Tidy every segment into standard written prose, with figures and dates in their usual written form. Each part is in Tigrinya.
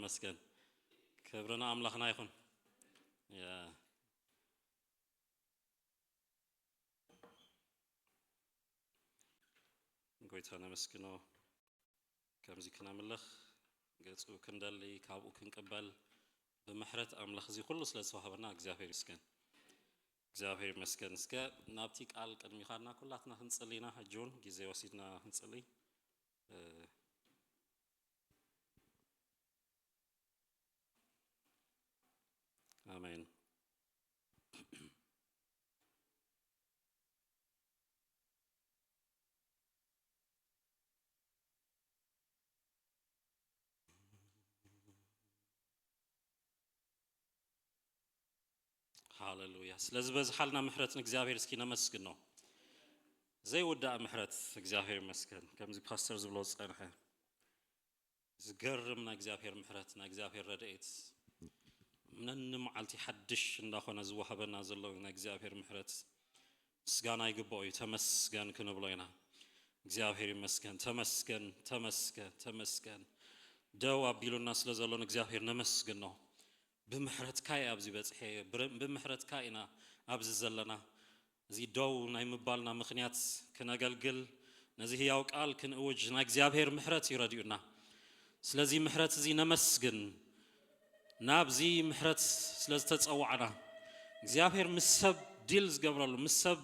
مسكن كبرنا أملاخنا يخون يا قويت أنا مسكنه كم زي كنا ملخ قلت كندلي كابو كنقبل بمحرت أملاخ زي كله سلسة وحبنا إجزافير مسكن إجزافير مسكن سكا نابتيك على كلمة خارنا كلاتنا هنصلينا حجون جزء وسيدنا هنصلي آمين هاللويا لازم بس حالنا محرت إجزافير سكينا مسكنه زي وداع محرت إجزافير مسكن كم زي باسترز بلوز أنا زقرمنا إجزافير محرتنا إجزافير رديت من النمعلتي حدش نداخونا زوها بنازل لنا إجزافير محرت سجانا يقبوي تمسكن كنبلينا إجزافير مسكن تمسكن دوا بيلو الناس لزلون إجزافير نمسكنه بمحرت كاي أبزي بتحي بمحرت كاينا أبزي زلنا زي دو نايم بالنا مخنيات كنا قلقل نزي ياوك قال كن أوج ناكزيابهر محرت يرديونا سلازي محرت زي نمسكن نابزي محرت سلاز تتصوعنا زيابهر مسب ديلز قبرلو مسب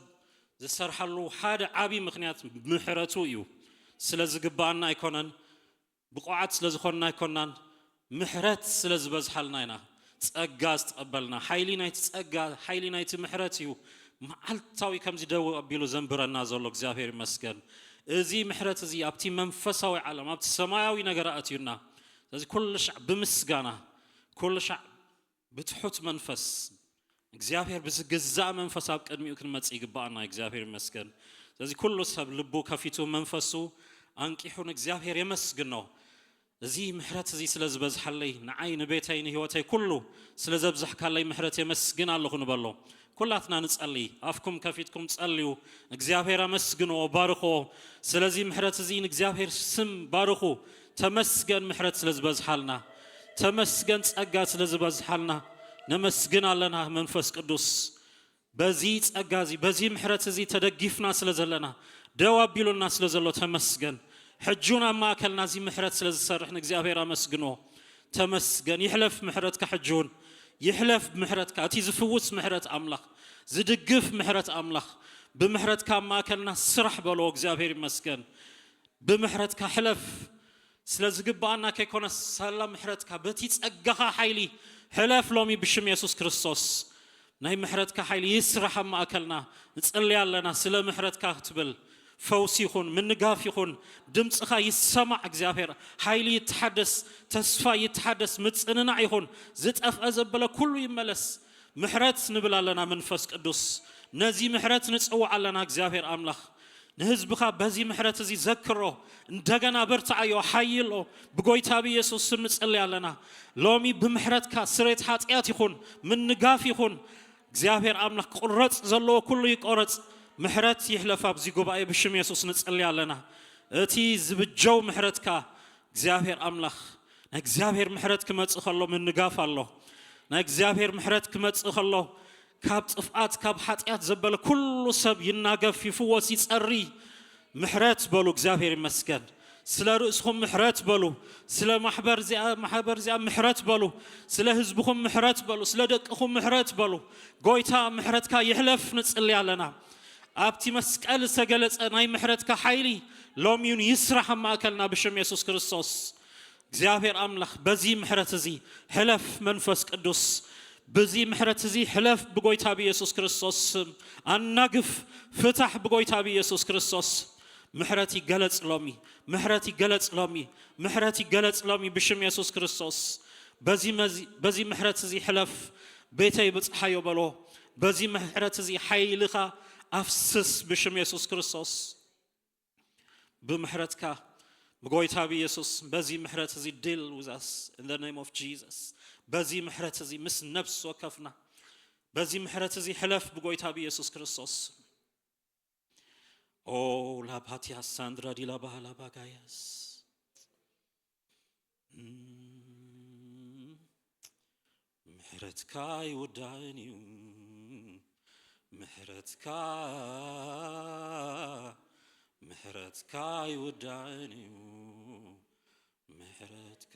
زي سرحلو حاد عابي مخنيات محرتو يو سلاز قبانا يكونن بقعات سلاز خوننا يكونن محرت سلاز بزحلنا ينا تسأجاز تقبلنا حيلي نايت محرتيو معلتاوي كم زي دو أبيلو زنبرنا زولوك زافير مسكن زي محرت زي أبتي منفساوي عالم أبتي سماوي نقرأتيونا زي كل شعب بمسقانا كل شعب بتحط منفس زافير بس جزاء منفس أبك أدمي وكل ما تيجي بعنا زافير مسكن زي كل سب لبو كفيتو منفسو أنك يحون زافير يمسكنه زي محرت زي سلز بزحلي نعين بيتين هوتي كله سلز بزحك علي محرت يمسكن الله خنبالله كلاتنا نسألي أفكم كفيتكم تسأليو إجزافير مسكنه وبارخو سلزي محرت زي إجزافير سم بارخو تمسكن محرت سلز بزحلنا تمسكن تأجا سلز بزحلنا نمسكن لنا منفس قدوس بزيت أجازي بزي محرت زي تدقفنا سلزلنا دواب بيلو الناس سلزلو تمسكن حجونا ما أكلنا زي محرت سلز سرحنا إجزافير مسكنه تمسكن يحلف محرت كحجون يحلف بمحرتك أتيز فوت محرت أملاخ زدقف محرت أملاخ بمحرتك ما كنا سرح بلوك زافير مسكن بمحرتك حلف سلازقب أنا كيكون السلام محرتك بتيز أجها حيلي حلف لومي بشم يسوع كريستوس ناي محرتك حيلي يسرح ما أكلنا نسألي لنا سلام محرتك تبل فوسي يخون من نقاف يخون دمتخا يسمع زافير حيلي يتحدث تسفى يتحدث متسننا يخون زت أزبلا كله يملس محرت نبلا لنا منفس قدوس نزي محرت نتسوع لنا زافير أملاخ نهزبخا بزي محرت زي ذكره ندغنا برتعيو حيلو بغويتابي يسوع سم نصلي لنا لومي بمحرتك سريت حاطيات يخون من نقاف يخون زافير أملاخ قرص زلو كله يقرص محرت يحلف أبزي قبائي بشم يسوس نتسألي علينا أتي زبجو محرتك زافير أملاخ نك زافير محرتك ما تخلو من نقاف الله نك زافير محرتك ما تخلو كاب طفقات كاب حطيات زبل كل سب يناقف في فوس يتسري محرت بلو زافير مسكن سلا رؤسهم محرت بلو سلا محبر زي محرت بلو سلا حزبهم محرت بلو سلا دقهم محرت بلو قويتا محرتك يحلف نتسألي علينا أبتي مسكال سجلت ناي محرتك حيلي لوميون يسرح ما أكلنا بشم يسوع كريستوس زافير أملاخ بزي محرت زي حلف منفس قدوس بزي محرت زي حلف بقويتا بيسوع كريستوس النقف فتح بقويتا بيسوع كريستوس محرتي جلت لومي بشم يسوع كريستوس بزي محرت زي حلف بيتي بتحيو بلو بزي محرت زي حيلخا أفسس بشم يسوع كريستوس بمحرتك بقويتها بيسوس بزي محرت زي deal with us in the name of Jesus بزي محرت زي مس نفس وكفنا بزي محرت زي حلف بقويتها بيسوس كريستوس أو لا باتيا ساندرا دي لا بالا باغاياس ምሕረትካ ይውዳእንዩ ምሕረትካ ይውዳእንዩ ምሕረትካ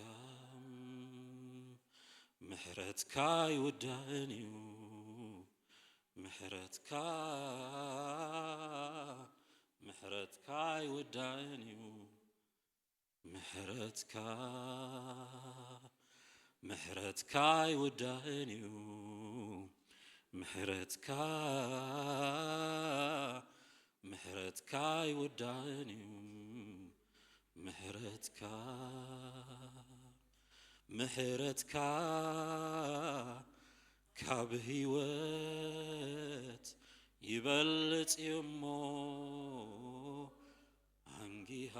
ይውዳእንዩ ምሕረትካ ይውዳእንዩ ምሕረትካ ይውዳእንዩ ምሕረትካ ይውዳእንዩ ምሕረትካ ካብ ህይወት ይበልጥ እሞ አንጊሃ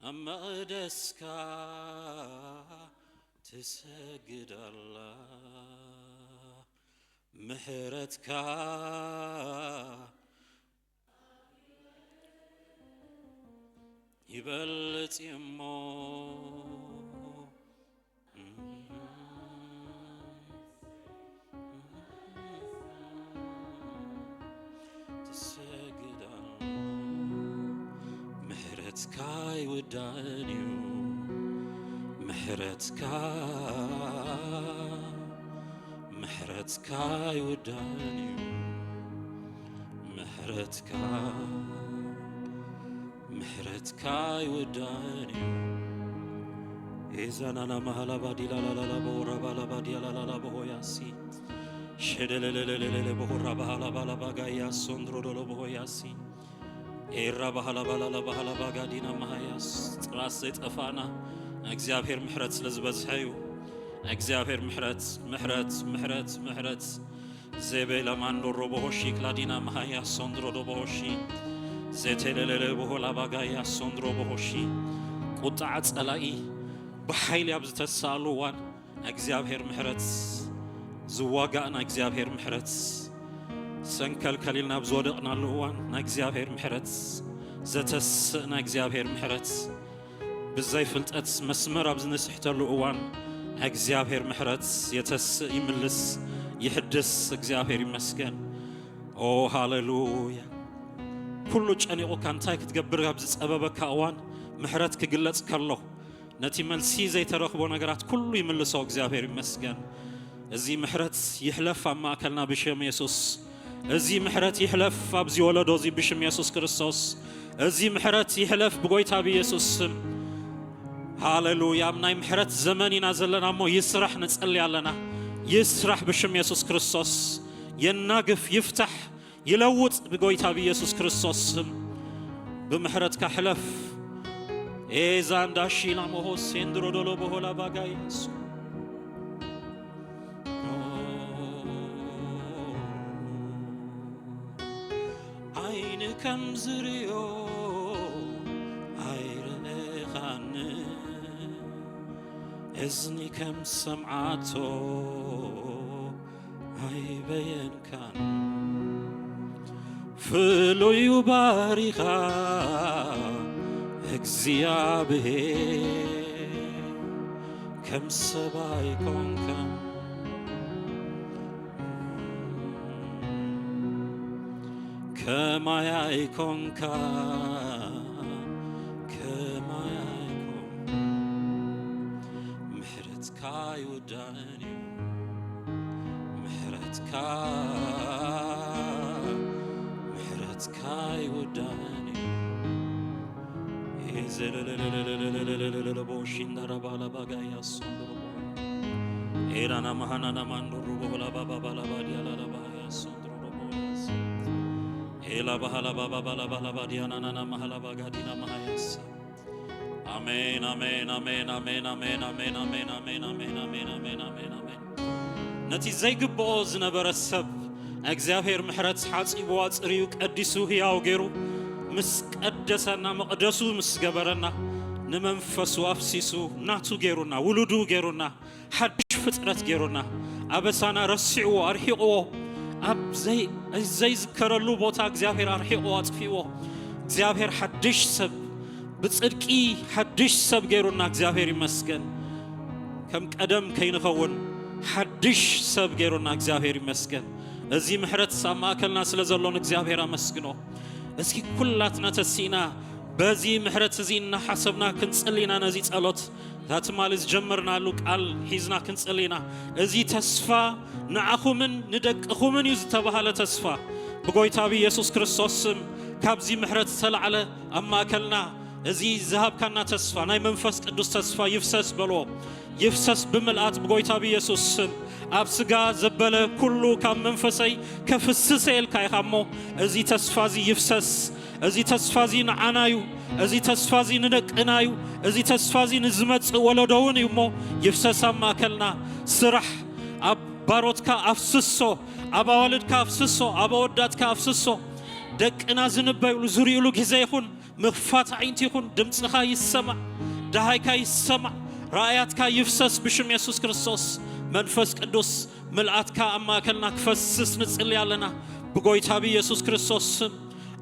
አመቅደስካ ትሰግዳላ ምሕረትካ ይበልጥ እሞ ትሰግዳላ ምሕረትካ ይውዳእንዩ ምሕረትካ ይውዳእንዩ ምሕረትካ ይውዳእንዩ ኤዛናና ማሃላባዲላ ላላላ ቦራባላባዲያ ላላላ ቦያሲ ሸደለለለለለ ቦራባላባላባጋያ ሶንድሮዶሎ ቦያሲ ኤራ ባላባላባጋዲና ማሃያስ ጥራስ ዘይጠፋና እግዚአብሔር ምሕረት ስለዝበዝሐዩ እግዚአብሔር ምሕረት ዘቤላ ማንዶሮ ቦሆሺ ክላዲና ማሃያ ሶንድሮዶ ቦሆሺ ዘተለለለ ቦላባጋያ ሶንድሮ ቦሆሺ ቁጣዕ ጸላኢ በኃይል ያብዝተሳሉዋን እግዚአብሔር ምሕረት ዝዋጋና እግዚአብሔር ምሕረት ሰንከልከሊልና ብዝወደቅናሉዋን እግዚአብሔር ምሕረት ዘተስእና እግዚአብሔር ምሕረት ብዛይ ፍልጠት መስመር ኣብዝንስሕተሉ እዋን እግዚአብሔር ምሕረት የተስእ ይምልስ ይሕድስ እግዚአብሔር ይመስገን ኦ ሃሌሉያ ኩሉ ጨኒቁካ እንታይ ክትገብር ኣብ ዝጸበበካ እዋን ምሕረት ክግለጽ ከሎ ነቲ መልሲ ዘይተረኽቦ ነገራት ኩሉ ይምልሶ እግዚአብሔር ይመስገን እዚ ምሕረት ይሕለፍ ኣብ ማእከልና ብሽም ኢየሱስ እዚ ምሕረት ይሕለፍ ኣብዚ ወለዶ እዚ ብሽም ኢየሱስ ክርስቶስ እዚ ምሕረት ይሕለፍ ብጎይታ ብኢየሱስ ስም ሃሌሉያ ናይ ምሕረት ዘመን ኢና ዘለና እሞ ይስራሕ ንጸልይ ኣለና ይስራሕ ብሽም ኢየሱስ ክርስቶስ የናግፍ ይፍታሕ ይለውጥ ብጎይታ ብኢየሱስ ክርስቶስ ስም ብምሕረትካ ሕለፍ ኤዛንዳሺላ ሞሆ ሴንድሮዶሎ ቦሆላ ባጋይስ አይን ከምዝርዮ አይረኻን እዝኒ ከም ሰምዓቶ አይበየንካን ፍሉዩ ባሪኻ እግዚአብሔር ከም ሰባይ ኮንካ ከማያይ ኮንካ ምሕረትካ ይውዳእንዩ ምሕረትካ ይውዳእንዩ ኤዘለለለለለለለለለለለለ ቦሺንዳራባላባጋያ ሶንድሮ ኤራና ማሃናና ማንዶሮ ቦላባባላባዲያ ላላባያ ሶንድሮ ቦላስ ኤላ ባላባባላባላባዲያናና ማሃላባጋዲና ማሃያስ አሜን አሜን አሜን አሜን አሜን አሜን አሜን አሜን አሜን አሜን አሜን አሜን አሜን ነቲ ዘይግብኦ ዝነበረ ሰብ እግዚአብሔር ምሕረት ሓጺቡ ጽሪዩ ቀዲሱ ሕያው ገይሩ ምስ ቀደሰና መቅደሱ ምስ ገበረና ንመንፈሱ አፍሲሱ ናቱ ገይሩና ውሉዱ ገይሩና ሓድሽ ፍጥረት ገይሩና አበሳና ረሲዑ አርሒቆ ኣብ ዘይዝከረሉ ቦታ እግዚአብሔር አርሒቆ አጥፊዎ እግዚአብሔር ሓድሽ ሰብ ብጽድቂ ሓድሽ ሰብ ገይሩና እግዚአብሔር ይመስገን كم قدم كينخون حدش سب غيرنا እግዚአብሔር ይመስገን እዚህ ምህረት ሳማከልና ስለዘሎን እግዚአብሔር አመስግኖ እስኪ ኩላትና ተሲና በዚህ ምህረት እዚህና ሐሰብና ክንጽሊና ነዚህ ጸሎት ታትማልዝ ጀመርናሉ ቃል ሂዝና ክንጽሊና እዚህ ተስፋ ንዓኹምን ንደቅኹምን ይዝ ተባሃለ ተስፋ በጎይታ ኢየሱስ ክርስቶስ ካብዚ ምህረት ተላዕለ አማከልና እዚህ ዘሃብካና ተስፋ ናይ መንፈስ ቅዱስ ተስፋ ይፍሰስ በሎ ይፍሰስ በመልአት በጎይታ ኢየሱስ ኣብ ስጋ ዘበለ ኩሉ ካብ መንፈሰይ ከፍስሰል ካይኻሞ እዚህ ተስፋዚ ይፍሰስ እዚህ ተስፋዚ ንዓናዩ እዚህ ተስፋዚ ንደቅናዩ እዚህ ተስፋዚ ንዝመጽ ወለዶውን ይሞ ይፍሰስ አማከልና ስራሕ ኣብ ባሮትካ አፍስሶ አባወልድካ አፍስሶ አባወዳትካ አፍስሶ ደቅና ዝንበይሉ ዙሪዩሉ ጊዜ ይኹን مخفات عينتي يكون دمصخا يسمع دهايكا يسمع رأياتك يفسس بشم يسوع كريستوس منفس قدوس ملعاتك أما كلنا كفسس نصلي علينا بقويتا بي يسوع كريستوس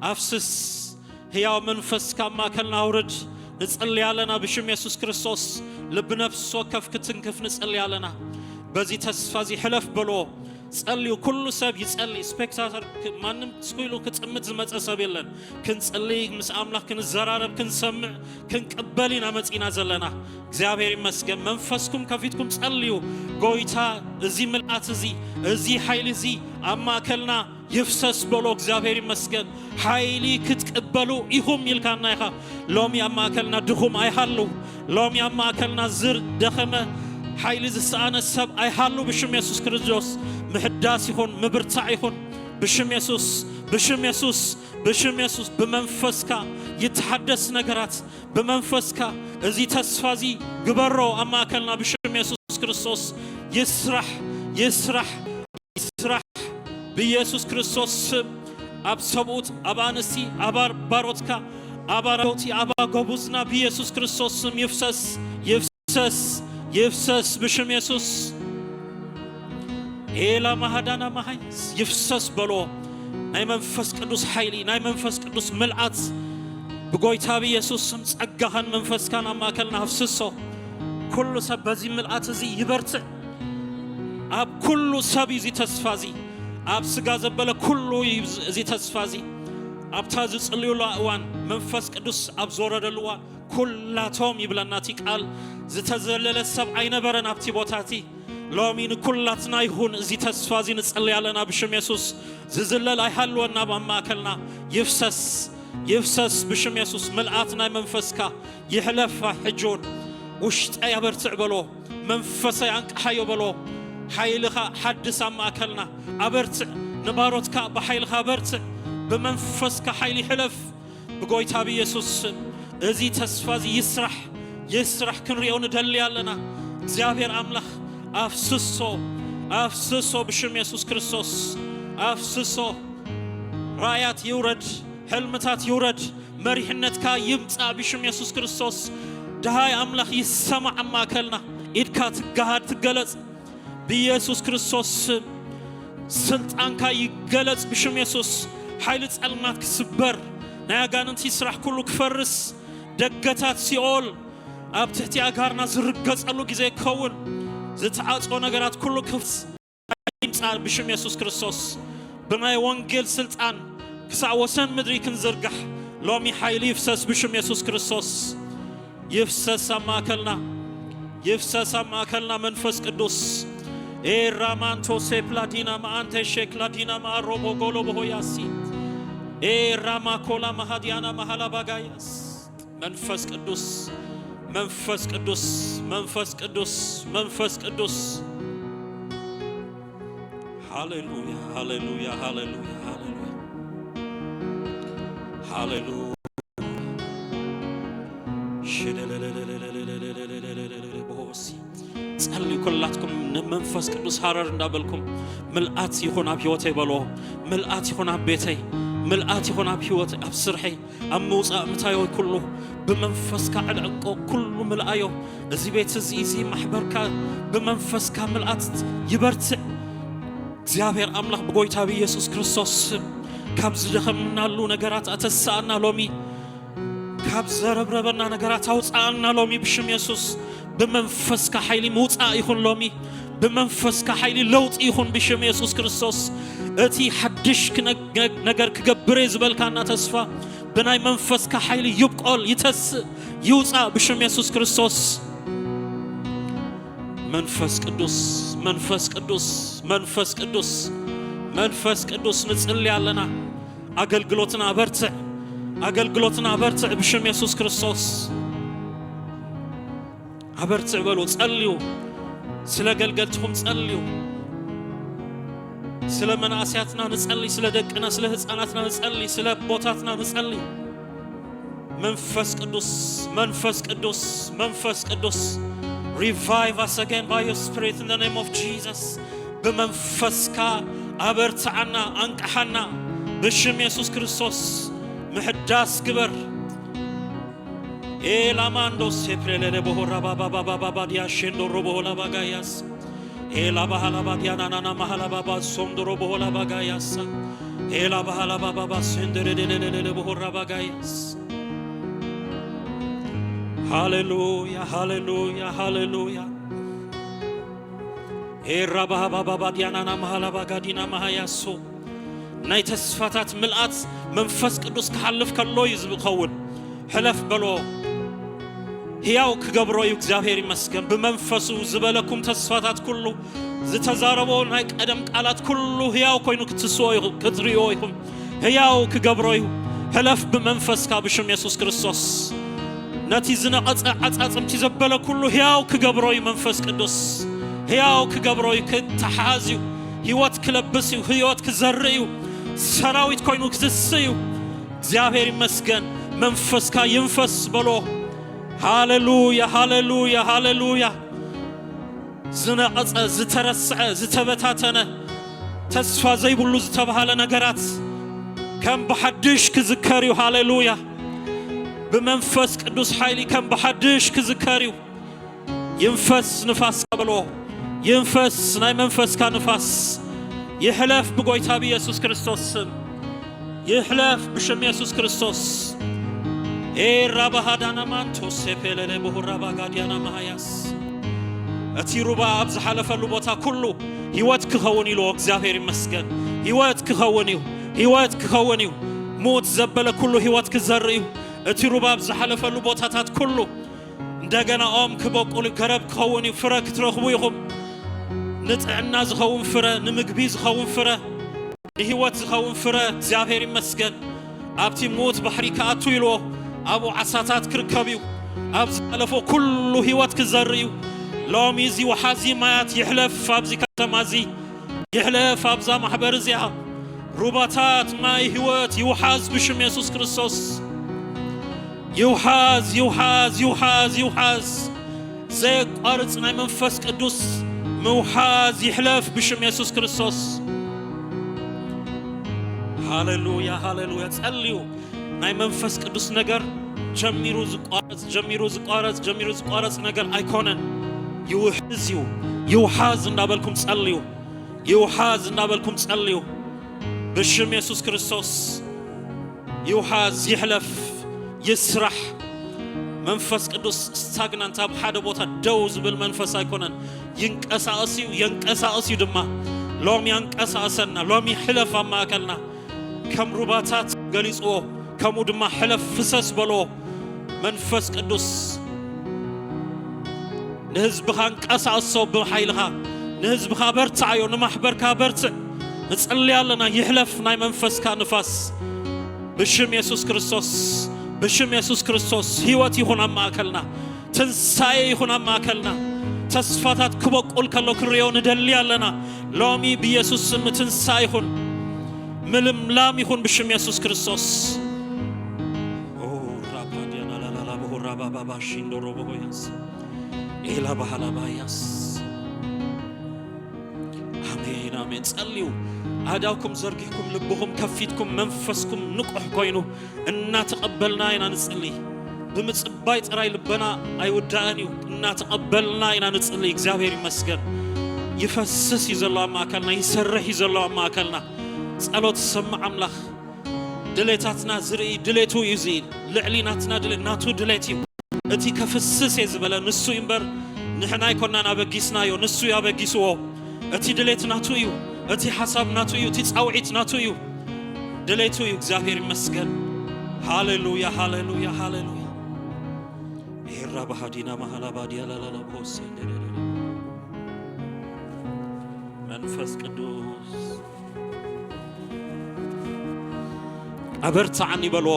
أفسس هي منفسك أما كلنا ورد نصلي علينا بشم يسوع كريستوس لبنفس وكف كتنكف نصلي علينا بزي تسفازي حلف بلو صليو كل سب يصلي سبيكتاتر مانم تسكيلو كتصمت زمص سب يلن كنصلي مس املاح كنزرارب كنسمع كنقبلينا مصينا زلنا እግዚአብሔር ይመስገን መንፈስኩም ከፊትኩም ጸልዩ ጎይታ እዚ መልአት እዚ ኃይል እዚ አማከልና ይፍሰስ በሎ እግዚአብሔር ይመስገን ኃይሊ ክትቀበሉ ይሁም ይልካና ይኻ ሎሚ አማከልና ድኹም አይሃሉ ሎሚ አማከልና ዝር ደኸመ ኃይል ዝሳነ ሰብ አይሃሉ በሽም ኢየሱስ ክርስቶስ محداس يكون مبرتع يكون بشم يسوس بمنفسك يتحدث نجارات بمنفسك ازي تسفازي قبرو اما اكلنا بشم يسوس كريستوس يسرح بيسوس كريستوس اب سبوت ابانسي ابار باروتك اباروتي ابا غوبوزنا بيسوس كريستوس يفسس بشم يسوس إلا مهدانا مهيس يفسس بلو ناي منفس قدوس حيلي ناي منفس قدوس ملعات بقويتا بي يسوس صقاهن منفس كان اما كلنا حفسسو كل سب بزي ملعات زي يبرتع اب كل سب زي تسفازي اب سغا زبله كل زي تسفازي اب تاز صليو لاوان منفس قدوس اب زوردلوا كلاتهم يبلناتي قال زتزلل سب عينبرن ابتي بوتاتي لومين كلاتنا يهون زي تسفازي نصلي علينا بشم يسوس زلل ايحلونا بماكلنا يفسس بشم يسوس ملعاتنا منفسكا يحلف حجون وشت يبرتع بلو منفسي عنك حيو بلو حيلخا حدث ماكلنا ابرتع نباروتكا بحيلخا برتع بمنفسكا حيلي حلف بقويتا بيسوس زي تسفازي يسرح كنريون دلي علينا እግዚአብሔር አምላክ أفسسو بشم يسوع كريستوس أفسسو رايات يورد حلمتات يورد مريحنتك يمصا بشم يسوع كريستوس دهاي أملاخ يسمع ما كلنا إدكا تقهد تقلص بيسوع كريستوس سلطانك يقلص بشم يسوع حيلت علمات كسبر ناغاننت يسرح كله كفرس دقتات سيول أبتحتي أغارنا زرقصلو غزي كون زتعاصو ነገራት كله كفت يمصار بشم يسوع كريستوس بماي وانجيل سلطان كسع وسن مدري كنزرغح لومي حيلي يفسس بشم يسوع كريستوس يفسس ما منفس قدوس اي رامانتو سيبلادينا ما انت شيكلادينا ما روبو غولو بهوياسي اي راما كولا مهديانا مهلا باغاياس منفس قدوس هاليلويا صلوا كلاتكم منفس قدوس حرر እንዳበልኩም መልአት ይሆን አብ ህይወቴ በሎ መልአት ይሆን አብ ቤቴ መልአት ይሆን አብ ህይወቴ አብ ስርሒ አብ መውጻእ ምታዮ ኩሉ بمنفسك علقو كل ملأيو زي بيت زي محبرك بمنفسك ملأت يبرتع እግዚአብሔር አምላክ በጎይታ በኢየሱስ ክርስቶስ ካብዝ ደኸምናሉ ነገራት አተሳና ሎሚ ካብዝ ረብረበና ነገራት አውጻና ሎሚ ብሽም ኢየሱስ بمنفسك حيلي موتا يكون لومي بمنفسك حيلي لوط يكون بشم يسوع كريستوس أتي حدشك نجر كجبريز بالكنا تسفى بناي منفسك حيلي يبقى يتس يوتا بشم يسوع كريستوس منفس قدوس منفس قدوس منفس قدوس منفس قدوس نصلي علينا أجلجلوتنا برتع أجلجلوتنا برتع بشم يسوع كريستوس أبرتع بلو تصليو سلا جلجلتهم تصليو سلا مناسياتنا نصلي سلا دقنا سلا حصاناتنا نصلي سلا بوتاتنا نصلي منفس قدوس منفس قدوس منفس قدوس revive us again by your spirit in the name of Jesus بمنفسك أبرتعنا أنقحنا بشم يسوع كريستوس محداس كبر إلا ماندو سيبريل بهورا بابا بابا بابا ديا شندو روبولا باغاياس إلا بحالا باديا نانا محالا بابا سوندو روبولا باغاياس إلا بحالا بابا بابا سندريل بهورا باغاياس هاليلويا هاليلويا هاليلويا إلا بابا بابا ديا نانا محالا باغادينا محاياسو ناي تسفاتات ملأت منفس قدوس كحلف كاللو يزبقون حلف بلو هياو كجبروي እግዚአብሔር ይመስገን በመንፈሱ ዝበለኩም ተስፋታት ኩሉ ዝተዛረበው ናይ ቀደም ቃላት ኩሉ ህያው ኮይኑ ክትስወዩ ክትሪዮ ይኹም ህያው ክገብሮዩ ህለፍ በመንፈስካ በሽም ኢየሱስ ክርስቶስ ነቲ ዝነቀጸ ዓጻጽምቲ ዘበለ ኩሉ ህያው ክገብሮዩ መንፈስ ቅዱስ ህያው ክገብሮዩ ክትሓዝዩ ህይወት ክለብስዩ ህይወት ክዘርዩ ሰራዊት ኮይኑ ክትስዩ እግዚአብሔር ይመስገን መንፈስካ ይንፈስ በሎ هاليلويا هاليلويا هاليلويا زنقص زترسع زتبتاتنا تسفى زي بلو زتبهال نغرات كم بحدش كذكريو هاليلويا بمنفس قدوس حيلي كم بحدش كذكريو ينفس نفاس قبلو ينفس ناي منفس كنفاس يحلف بقويتا بيسوس كريستوس يحلف بشم يسوس كريستوس إيه ربا هدانا مانتو سيبيلة بهورا باغاديانا مهياس أتي ربا أبز حلف اللبوتا كله هيوات كخوني لو እግዚአብሔር ይመስገን هيوات كخونيو هيوات كخونيو موت زبل كله هيوات كزريو أتي ربا أبز حلف اللبوتا تات كله እንደገና ኦም ክበቁሉ ከረብ ክኸውኒ ፍረ ክትረኽቡ ይኹም ንጥዕና ዝኸውን ፍረ ንምግቢ ዝኸውን ፍረ ንህይወት ዝኸውን ፍረ እግዚአብሔር ይመስገን ኣብቲ ሞት ባሕሪ ከኣቱ ኢልዎ أبو عساتات كركبيو أبز ألفو كل هيوات كزريو لوميزي وحازي مايات يحلف أبزي كتمازي يحلف أبزا محبرزيها رباطات ماي هيوات يوحاز بشم يسوس كريستوس يوحاز يوحاز يوحاز يوحاز زي قارص ناي منفس قدوس موحاز يحلف بشم يسوس كريستوس هاليلويا هاليلويا تسأليو ناي منفس قدوس نجر جميرو زقارز نجر ايكونن يوحزيو يوحاز نابلكم تصليو يوحاز نابلكم تصليو بشم يسوع كريستوس يوحاز يحلف يسرح منفس قدوس استغنانتا بحاده بوتا دوز بالمنفس ايكونن ينقساسيو دما لوم ينقساسنا لوم يحلف ما اكلنا كم رباطات غليصو كمود ما حلف فسس بلو منفس قدوس نهزبخان قساسو بحيلها نهزبخا برتعيو نمحبركا برتع نصلي علينا يحلف ناي منفسكا نفاس بشم يسوع كريستوس بشم يسوع كريستوس هيوت يكون اماكلنا تنساي يكون اماكلنا تسفاتات كبقول كلو كريو ندلي علينا لومي بيسوع سم تنساي يكون ملم لام يكون بشم يسوع كريستوس بابا بابا شيندو روبوياس إلا بحالا باياس آمين آمين صليو أداوكم زرقكم لبهم كفيتكم منفسكم نقح كوينو إنا تقبلنا إنا نصلي بمتصبايت راي لبنا أي ودانيو إنا تقبلنا إنا نصلي እግዚአብሔር ይመስገን يفسس يزلوا ما أكلنا يسرح يزلوا ما أكلنا ጸሎት ሰማዕ አምላክ دليتاتنا زري دليتو يزيل لعليناتنا دليتناتو دليتيو أتي كفسس يزبلا نسو ينبر نحنا يكوننا نبجسنا يو نسو يبجسوا أتي دليتنا تويو أتي حسابنا تويو تتصوعتنا تويو دليتو يو እግዚአብሔር ይመስገን ሃሌሉያ ሃሌሉያ ሃሌሉያ ይራባ ሀዲና ማሃላባዲያ ላላላ ቦስ መንፈስ ቅዱስ አበርታኝ በሎ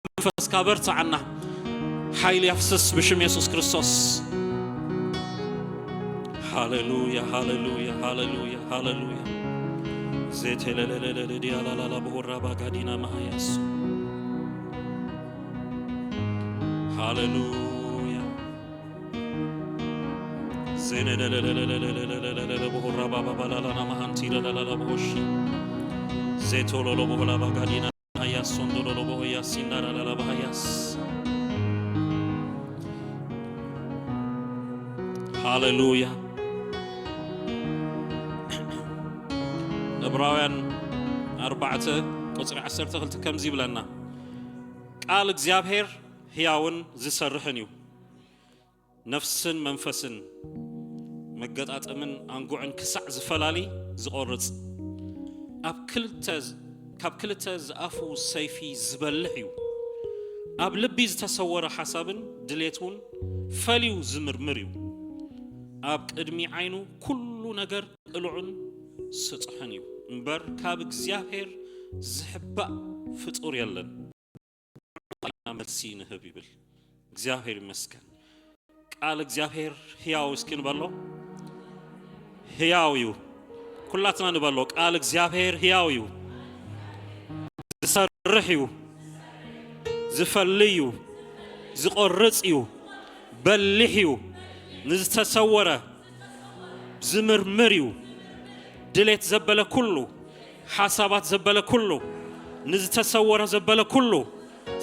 መንፈስ ካበርታና ኃይል ያፍስስ በሽም ኢየሱስ ክርስቶስ ሃሌሉያ ሃሌሉያ ሃሌሉያ ሃሌሉያ ዜቴለለለለ ዲያላላ በሆራባ ጋዲና ማያስ ሃሌሉያ ዜነለለለለለለለ በሆራባ ባላላና ማሃንቲ ለላላ በሆሺ ዜቶሎሎ በሆላባ ጋዲና ማያስ ሶንዶሎሎ በሆያስ ሲናራላላ በያስ ሃሌሉያ ዕብራውያን 4 ቁጥር 12 ከምዚ ብለና ቃል እግዚአብሔር ሕያውን ዝሰርሕን እዩ ነፍስን መንፈስን መገጣጠምን አንጉዕን ክሳዕ ዝፈላሊ ዝቆርጽ ካብ ክልተ ዝኣፉ ሰይፊ ዝበልሕ እዩ ኣብ ልቢ ዝተሰወረ ሓሳብን ድሌቱን ፈሊዩ ዝምርምር እዩ ኣብ ቅድሚ ዓይኑ ኩሉ ነገር ቅልዑን ስጥሕን እዩ እምበር ካብ እግዚአብሔር ዝሕባእ ፍጡር የለን መልሲ ንህብ ይብል እግዚአብሔር ይመስገን ቃል እግዚአብሔር ሕያው እስኪን በሎ ሕያው እዩ ኩላትና ንበሎ ቃል እግዚአብሔር ሕያው እዩ ዝሰርሕ እዩ ዝፈልይ እዩ ዝቆርጽ እዩ በሊሕ እዩ ንዝተሰወረ ዝምርምር እዩ ድሌት ዘበለ ኩሉ ሓሳባት ዘበለ ኩሉ ንዝተሰወረ ዘበለ ኩሉ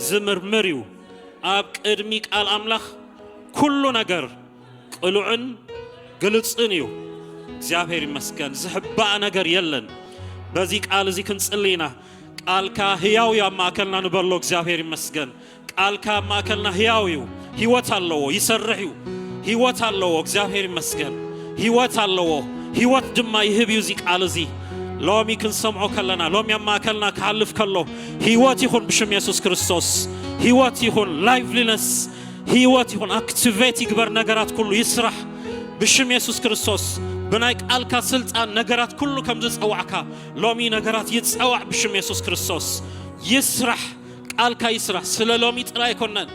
ዝምርምር እዩ ኣብ ቅድሚ ቃል አምላኽ ኩሉ ነገር ቅሉዕን ግልጽን እዩ እግዚአብሔር ይመስገን ዝሕባእ ነገር የለን በዚህ ቃል እዚ ክንጽልይና ቃልካ ሕያው ያማከልና ንበሎ እግዚአብሔር ይመስገን ቃልካ ማከልና ሕያው እዩ ሕይወት አለዎ ይሰርሕ እዩ ሕይወት አለዎ እግዚአብሔር ይመስገን ሕይወት አለዎ ሕይወት ድማ ይህብ እዩ እዚ ቃል እዚ ሎሚ ክንሰምዖ ከለና ሎሚ ያማከልና ክሓልፍ ከሎ ሕይወት ይኹን ብሽም ኢየሱስ ክርስቶስ ሕይወት ይኹን ላይቭሊነስ ሕይወት ይኹን አክቲቬት ይግበር ነገራት ኩሉ ይስራሕ ብሽም ኢየሱስ ክርስቶስ ብናይ ቃልካ ስልጣን ነገራት ኩሉ ከም ዝጸዋዕካ ሎሚ ነገራት ይጸዋዕ ብሽም ኢየሱስ ክርስቶስ ይስራሕ ቃልካ ይስራሕ ስለ ሎሚ ጥራይ ኮነን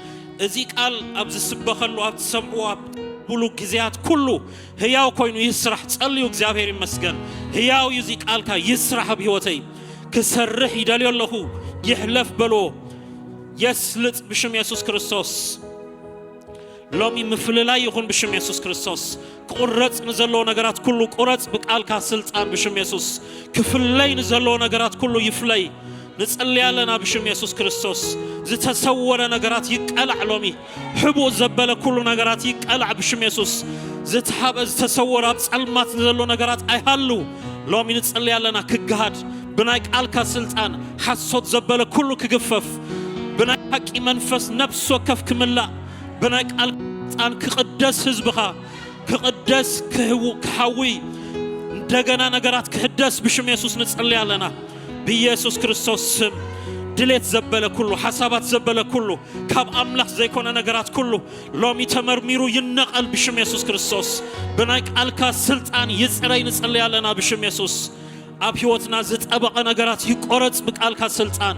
እዚ ቃል ኣብ ዝስበኸሉ ኣብ ዝሰምዑ ብሉ ጊዜያት ኩሉ ሕያው ኮይኑ ይስራሕ ጸልዩ እግዚአብሔር ይመስገን ሕያው እዚ ቃልካ ይስራሕ በሕይወተይ ክሰርሕ ይደልዮ ኣለኹ ይሕለፍ በሎ የስልጥ ብሽም ኢየሱስ ክርስቶስ ሎሚ ምፍልላይ ይኹን ብሽም ኢየሱስ ክርስቶስ ቁረጽ ንዘለዎ ነገራት ኩሉ ቁረጽ በቃልካ ስልጣን ብሽም ኢየሱስ ክፍለይ ንዘለዎ ነገራት ኩሉ ይፍለይ ንጸልያለና ብሽም ኢየሱስ ክርስቶስ ዝተሰወረ ነገራት ይቀላዕ ሎሚ ሕቡእ ዘበለ ኩሉ ነገራት ይቀላዕ ብሽም ኢየሱስ ዝተሓበ ዝተሰወረ ኣብ ጸልማት ንዘለዎ ነገራት ኣይሃሉ ሎሚ ንጸልያለና ክገሃድ ብናይ ቃልካ ስልጣን ሓሶት ዘበለ ኩሉ ክግፈፍ ብናይ ሐቂ መንፈስ ነፍስ ወከፍ ክምላእ ብናይ ቃል ስልጣን ክቅደስ ህዝብኻ ክቅደስ ክሐዊ እንደገና ነገራት ክህደስ ብሽም ኢየሱስ ንጸልያለና በኢየሱስ ክርስቶስ ስም ድሌት ዘበለ ኩሉ ሐሳባት ዘበለ ኩሉ ካብ አምላክ ዘይኮነ ነገራት ኩሉ ሎሚ ተመርሚሩ ይነቀል ብሽም ኢየሱስ ክርስቶስ ብናይ ቃልካ ስልጣን ይጽረይ ንጸልያለና ብሽም ኢየሱስ ኣብ ሕይወትና ዝጠበቀ ነገራት ይቆረጽ በቃልካ ስልጣን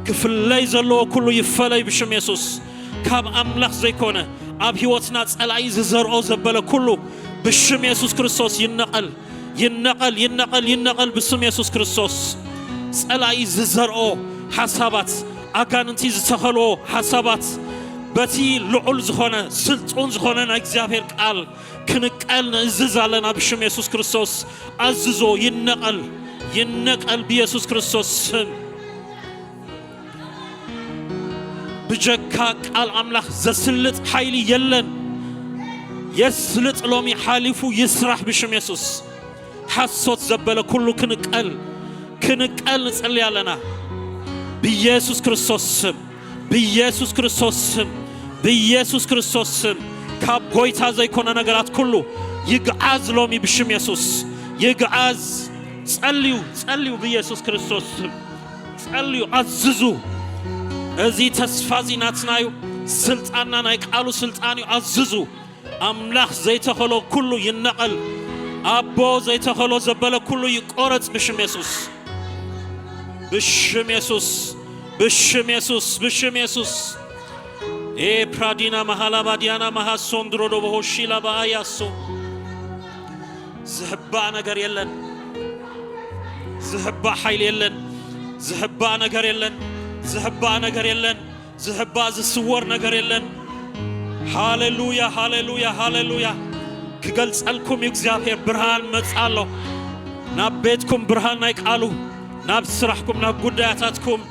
ክፍለይ ዘለዎ ኩሉ ይፈለይ ብሽም ኢየሱስ ካብ አምላክ ዘይኮነ ኣብ ሕይወትና ጸላይ ዝዘርኦ ዘበለ ኩሉ ብሽም ኢየሱስ ክርስቶስ ይነቀል ይነቀል ይነቀል ይነቀል ብስም ኢየሱስ ክርስቶስ ጸላይ ዝዘርኦ ሐሳባት አጋንንቲ ዝተኸልዎ ሐሳባት በቲ ልዑል ዝኾነ ስልጡን ዝኾነ ናይ እግዚአብሔር ቃል ክንቀል ንእዝዛለና ብሽም ኢየሱስ ክርስቶስ አዝዞ ይነቀል ይነቀል በኢየሱስ ክርስቶስ ስም ብጀካ ቃል አምላክ ዘስልጥ ኃይል የለን የስልጥ ሎሚ ሓሊፉ ይስራሕ ብሽም ኢየሱስ ሐሶት ዘበለ ኩሉ ክንቀል ንጸልያለና በኢየሱስ ክርስቶስ ስም በኢየሱስ ክርስቶስ ስም በኢየሱስ ክርስቶስ ስም ካብ ጎይታ ዘይኮነ ነገራት ኩሉ ይግዓዝ ሎሚ ብሽም ኢየሱስ ይግዓዝ ጸልዩ በኢየሱስ ክርስቶስ ጸልዩ አዝዙ እዚ ተስፋዚ ናትናዩ ስልጣንና ናይ ቃሉ ስልጣን እዩ አዝዙ አምላኽ ዘይተኸሎ ኩሉ ይነቀል አቦ ዘይተኸሎ ዘበለ ኩሉ ይቆረጽ ብሽም ኢየሱስ ብሽም ኢየሱስ ብሽም ኢየሱስ ብሽም ኢየሱስ ፕራዲና ማሃላባዲያና ማሃሶንድሮዶ በሆሺላ ባያሶ ዝህባ ነገር የለን ዝህባ ኃይል የለን ዝህባ ነገር የለን ዝህባ ነገር የለን ዝህባ ዝስወር ነገር የለን ሃሌሉያ ሃሌሉያ ሃሌሉያ ክገልጸልኩም እግዚአብሔር ብርሃን መጻሎ ናብ ቤትኩም ብርሃን ናይ ቃሉ ናብ ስራሕኩም ናብ ጉዳያታትኩም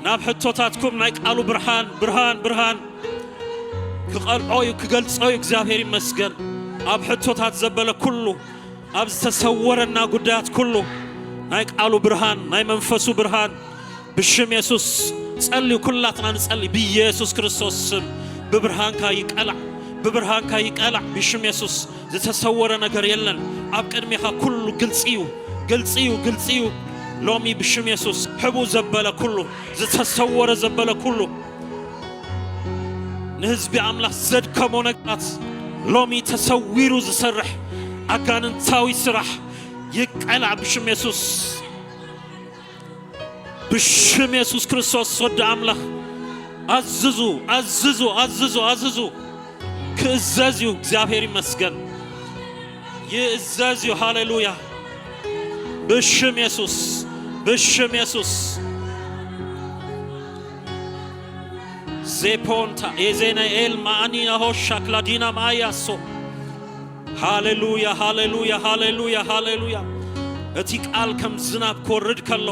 ናብ ሕቶታትኩም ናይ ቃሉ ብርሃን ክቀልዖዩ ክገልጾዩ እግዚአብሔር ይመስገን ኣብ ሕቶታት ዘበለ ኩሉ ኣብ ዝተሰወረና ጉዳያት ኩሉ ናይ ቃሉ ብርሃን ናይ መንፈሱ ብርሃን ብሽም ኢየሱስ ጸልዩ ኩላትና ንጸልይ በኢየሱስ ክርስቶስ ስም በብርሃንካ ይቀላዕ ብሽም ኢየሱስ ዝተሰወረ ነገር የለን ኣብ ቅድሚኻ ኩሉ ግልጽዩ ሎሚ ብሽም ኢየሱስ ሕቡ ዘበለ ኩሉ ዝተሰወረ ዘበለ ኩሉ ንህዝቢ አምላኽ ዘድከሞ ነገራት ሎሚ ተሰዊሩ ዝሰርሕ አጋንንታዊ ስራሕ ይቀላዕ ብሽም ኢየሱስ ብሽም ኢየሱስ ክርስቶስ ወደ አምላኽ አዝዙ ክእዘዝዩ እግዚአብሔር ይመስገን ይእዘዝዩ ሃሌሉያ ብሽም ኢየሱስ ዜፖንታ ኤዜና ኤል ማአኒና ሆሻክላዲና ማያሶ ሃሌሉያ ሃሌሉያ ሃሌሉያ ሃሌሉያ እቲ ቃል ከም ዝናብ ኮርድ ከሎ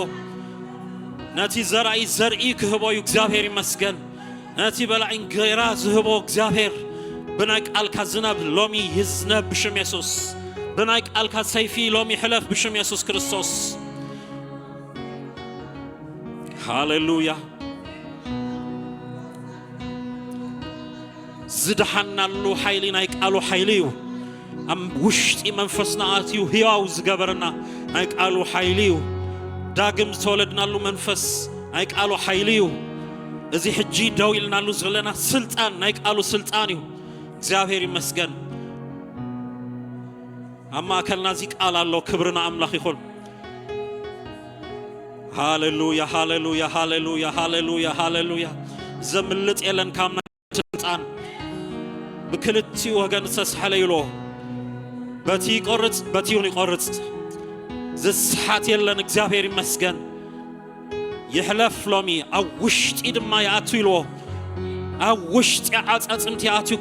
ነቲ ዘርኢ ክህቦዩ እግዚአብሔር ይመስገን ነቲ በላዕን ገይራ ዝህቦ እግዚአብሔር ብናይ ቃልካ ዝናብ ሎሚ ይዝነብ ብሽም ኢየሱስ ብናይ ቃልካ ሰይፊ ሎሚ ሕለፍ ብሽም ኢየሱስ ክርስቶስ ሃሌሉያ ዝድሓናሉ ኃይሊ ናይ ቃሉ ኃይሊ እዩ አም ውሽጢ መንፈስና አትዩ ሕያው ዝገበርና ናይ ቃሉ ኃይሊ እዩ ዳግም ዝተወለድናሉ መንፈስ ናይ ቃሉ ኃይሊ እዩ እዚ ሕጂ ደው ኢልናሉ ዘለና ስልጣን ናይ ቃሉ ስልጣን እዩ እግዚአብሔር ይመስገን አማ ከልና ዚ ቃል አለው ክብርና አምላኽ ይኹን ሃሌሉያ ሃሌሉያ ሃሌሉያ ሃሌሉያ ሃሌሉያ ዘምልጥ የለን ካምና ስልጣን بكلتي وهجن سسحليلو بتي قرص بتيوني قرص زسحات يلن እግዚአብሔር ይመስገን يحلف لومي أوشت إدما يأتيلو أوشت يعطمت يأتيو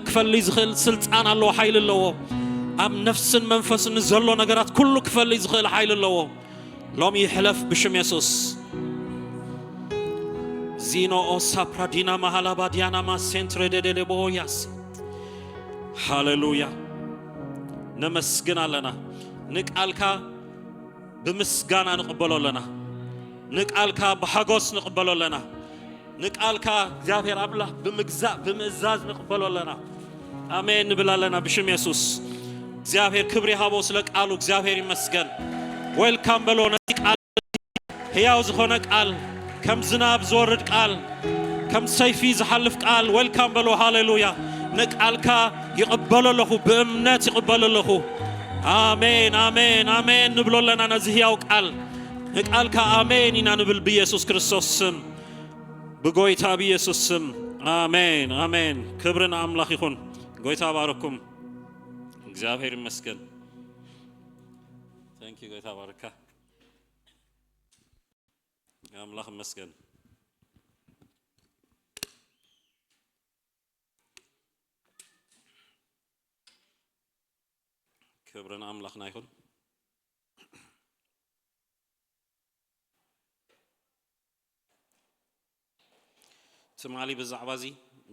كفل يزخل سلطان الله حيل الله أم نفس منفس نزلو نجارات كله كفل يزخل حيل الله لومي يحلف بشم يسوس زينو أو سابرادينا مهالا ديانا ما سنتر دي بوياس هاليلويا نمسجنا لنا نقالكا بمسجنا نقبلو لنا نقالكا بحاجوس نقبلو لنا نقالكا እግዚአብሔር አምላክ በመግዛዝ نقبلو لنا አሜን ብላ ለና በሽም ኢየሱስ እግዚአብሔር ክብር ይሃበው ስለ ቃሉ እግዚአብሔር ይመስገን ዌልካም በሎ ነቲ ቃል ሕያው ዝኾነ ቃል ከም ዝናብ ዝወርድ ቃል ከም ሰይፊ ዝሐልፍ ቃል ዌልካም በሎ ሃሌሉያ ነቃልካ ይقبل ለኹ በእምነት ይقبل ለኹ አሜን አሜን አሜን ንብሎ ለና ነዚህ ሕያው ቃል ነቃልካ አሜን ኢና ንብል በኢየሱስ ክርስቶስ ስም በጎይታ በኢየሱስ ስም አሜን አሜን ክብርና አምላኽ ይኹን ጎይታ ባረኩም እግዚአብሔር ይመስገን ታንክ ዩ ጎይታ ባረካ አምላኽ ይመስገን ክብርና አምላኽና ይኹን ትማሊ በዛዕባዚ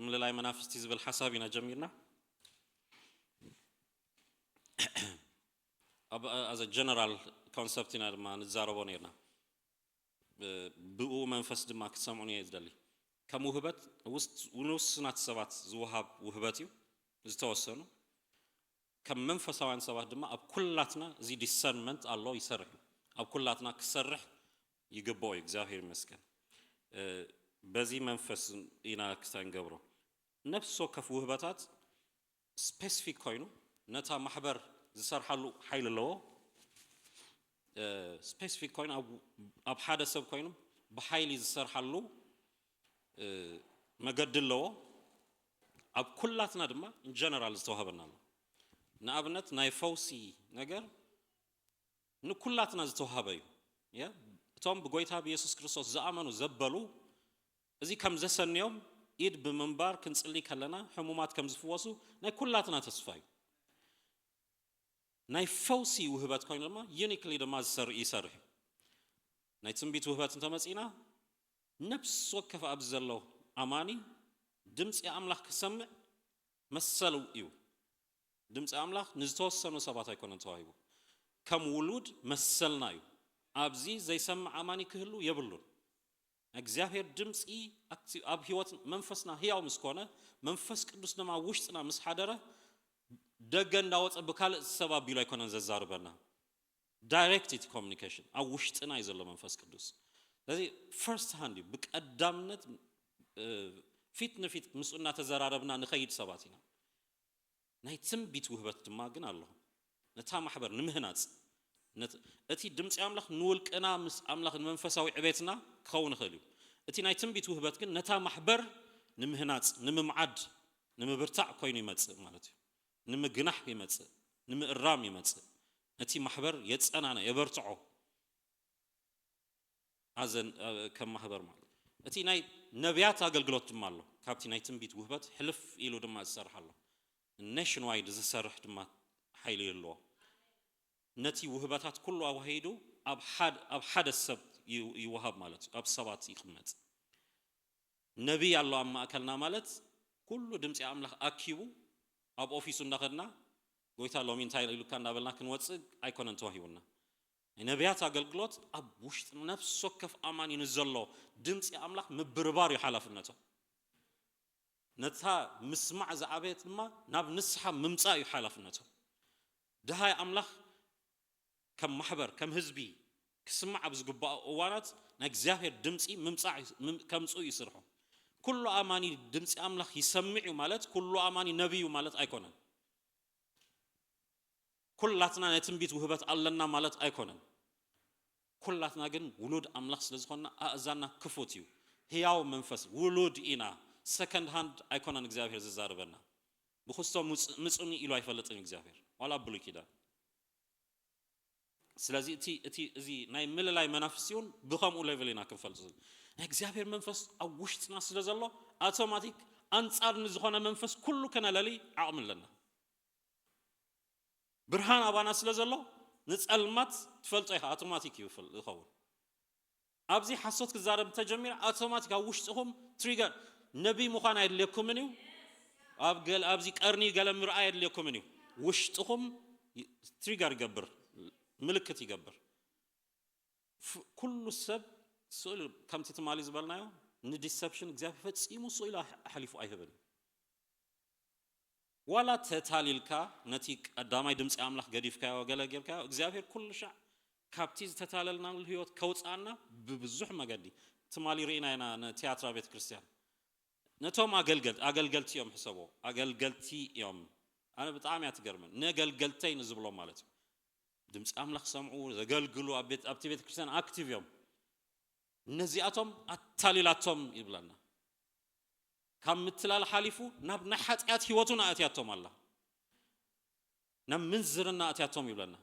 ምልላይ መናፍስቲ ዝብል ሐሳቢና ጀሚርና as a general concept in ድማ ንዛረቦ ነርና ብኡ መንፈስ ድማ ክሰምዑን ይዝደሊ ከም ውህበት ውስጥ ውኑስናት ሰባት ዝወሃብ ውህበት እዩ ዝተወሰኑ ከም መንፈሳውያን ሰባት ድማ ኣብ ኩላትና እዚ ዲሰርንመንት ኣሎ ይሰርሕ ኣብ ኩላትና ክሰርሕ ይግባኦ እግዚአብሔር ይመስገን በዚ መንፈስ ኢና ክተንገብሮ ነፍስ ወከፍ ውህበታት ስፔሲፊክ ኮይኑ ነታ ማሕበር ዝሰርሓሉ ሓይል ኣለዎ ስፔሲፊክ ኮይኑ ኣብ ሓደ ሰብ ኮይኑ ብሓይሊ ዝሰርሓሉ መገዲ ኣለዎ ኣብ ኩላትና ድማ ኢን ጀነራል ዝተዋሃበና ኣሎ ንኣብነት ናይ ፈውሲ ነገር ንኩላትና ዝተዋሃበ እዩ ያ እቶም ብጎይታ ኢየሱስ ክርስቶስ ዝኣመኑ ዘበሉ እዚ ከም ዘሰንዮም ኢድ ብምንባር ክንጽሊ ከለና ሕሙማት ከም ዝፍወሱ ናይ ኩላትና ተስፋ እዩ ናይ ፈውሲ ውህበት ኮይኑ ድማ ዩኒክሊ ድማ ይሰርሕ ናይ ትንቢት ውህበት እንተመጺና ነፍስ ወከፍ ኣብ ዘሎ ኣማኒ ድምፂ ኣምላኽ ክሰምዕ መሰሉ እዩ ድምፂ ኣምላኽ ንዝተወሰኑ ሰባት ኣይኮነን ተዋሂቡ ከም ውሉድ መሰልና እዩ ኣብዚ ዘይሰምዕ ኣማኒ ክህሉ የብሉን እግዚአብሔር ድምፂ ኣብ ህይወት መንፈስና ህያው ምስኮነ መንፈስ ቅዱስ ድማ ውሽጥና ምስ ሓደረ ደገ እንዳወፀ ብካልእ ሰብ ኣቢሉ ኣይኮነን ዘዛርበና ዳይሬክትድ ኮሚኒኬሽን ኣብ ውሽጥና እዩ ዘሎ መንፈስ ቅዱስ ስለዚ ፈርስት ሃንድ ብቀዳምነት ፊት ንፊት ምስኡ እናተዘራረብና ንኸይድ ሰባት ኢና ናይ ትንቢት ውህበት ድማ ግን ኣሎ ነታ ማሕበር ንምህናፅ እቲ ድምፂ ኣምላኽ ንውልቅና ምስ ኣምላኽ መንፈሳዊ ዕቤትና ክኸውን ይኽእል እዩ እቲ ናይ ትንቢት ውህበት ግን ነታ ማሕበር ንምህናፅ ንምምዓድ ንምብርታዕ ኮይኑ ይመጽእ ማለት እዩ ንምግናሕ ይመጽእ ንምእራም ይመጽእ እቲ ማሕበር የጸናና የበርትዖ ኣዘን ከም ማሕበር ማለት እቲ ናይ ነቢያት ኣገልግሎት ድማ ኣሎ ካብቲ ናይ ትንቢት ውህበት ሕልፍ ኢሉ ድማ ዝሰርሕ ኣሎ ኔሽን ዋይድ ዝሰርሕ ድማ ሓይሊ ኣለዎ ነቲ ውህበታት ኩሉ ኣዋሂዱ ኣብ ሓደ ሰብ ይወሃብ ማለት ኣብ ሰባት ይቕመጥ ነቢይ ኣሎ ኣብ ማእከልና ማለት ኩሉ ድምፂ ኣምላኽ ኣኪቡ ኣብ ኦፊሱ እንዳኸድና ጎይታ ሎሚ እንታይ ኢሉካ እንዳበልና ክንወፅእ ኣይኮነን ተዋሂቡና ነቢያት ኣገልግሎት ኣብ ውሽጥ ነፍስ ወከፍ ኣማኒ ንዘሎ ድምፂ ኣምላኽ ምብርባር እዩ ሓላፍነቶም ነታ ምስማዕ ዝዓበየት ድማ ናብ ንስሓ ምምፃእ እዩ ሓላፍነቶም ድሃይ ኣምላኽ ከም ማሕበር ከም ህዝቢ ክስማዕ ኣብ ዝግባእ እዋናት ናይ እግዚአብሔር ድምፂ ምምፃዕ ከምፁ ይስርሑ ኩሉ ኣማኒ ድምፂ ኣምላኽ ይሰምዕ ማለት ኩሉ ኣማኒ ነቢዩ ማለት ኣይኮነን ኩላትና ናይ ትንቢት ውህበት ኣለና ማለት ኣይኮነን ኩላትና ግን ውሉድ ኣምላኽ ስለ ዝኾንና ኣእዛና ክፉት እዩ ህያው መንፈስ ውሉድ ኢና ሰከንድ ሃንድ ኣይኮነን እግዚአብሔር ዝዛረበና ብክስቶ ምጹኒ ኢሉ ኣይፈልጥን እግዚአብሔር ዋላ ብሉይ ኪዳን ስለዚ እቲ እዚ ናይ ምልላይ መናፍስቲውን ብኸምኡ ሌቨል ኢና ክንፈልጥ ናይ እግዚአብሔር መንፈስ ኣብ ውሽጥና ስለ ዘሎ ኣውቶማቲክ ኣንጻር ንዝኾነ መንፈስ ኩሉ ከነለሊ ዓቕሚ ኣለና ብርሃን ኣባና ስለ ዘሎ ንጸልማት ትፈልጦ ኢኻ ኣውቶማቲክ ይኸውን ኣብዚ ሓሶት ክዛረብ ተጀሚረ ኣውቶማቲክ ኣብ ውሽጥኹም ትሪገር ነቢይ ምዃን ኣይድልየኩምን እዩ ኣብዚ ቀርኒ ገለ ምርኣይ ኣይድልየኩምን እዩ ውሽጥኹም ትሪገር ይገብር ምልክት ይገብር ኩሉ ሰብ ስኡል ከምቲ ትማሊ ዝበልናዮ ንዲሰፕሽን እግዚአብሔር ፈጺሙ ስኡል ሓሊፉ ኣይህብን ዋላ ተታሊልካ ነቲ ቀዳማይ ድምፂ ኣምላኽ ገዲፍካዮ ገለ ጌርካዮ እግዚአብሔር ኩሉ ሻዕ ካብቲ ዝተታለልናሉ ህይወት ከውፃና ብብዙሕ መገዲ ትማሊ ርኢና ኢና ንቲያትራ ቤተ ክርስቲያን ነቶም ኣገልገልቲ እዮም ሕሰቦ ኣገልገልቲ እዮም ኣነ ብጣዕሚ እያ ትገርምን ነገልገልተይ ንዝብሎም ማለት እዩ ድምፂ ኣምላኽ ሰምዑ ዘገልግሉ ኣብቲ ቤተ ክርስቲያን ኣክቲቭ እዮም እነዚኣቶም ኣታሊላቶም ይብለና ካብ ምትላል ሓሊፉ ናብ ናይ ሓጢኣት ህይወቱን ኣእትያቶም ኣላ ናብ ምንዝርና ኣእትያቶም ይብለና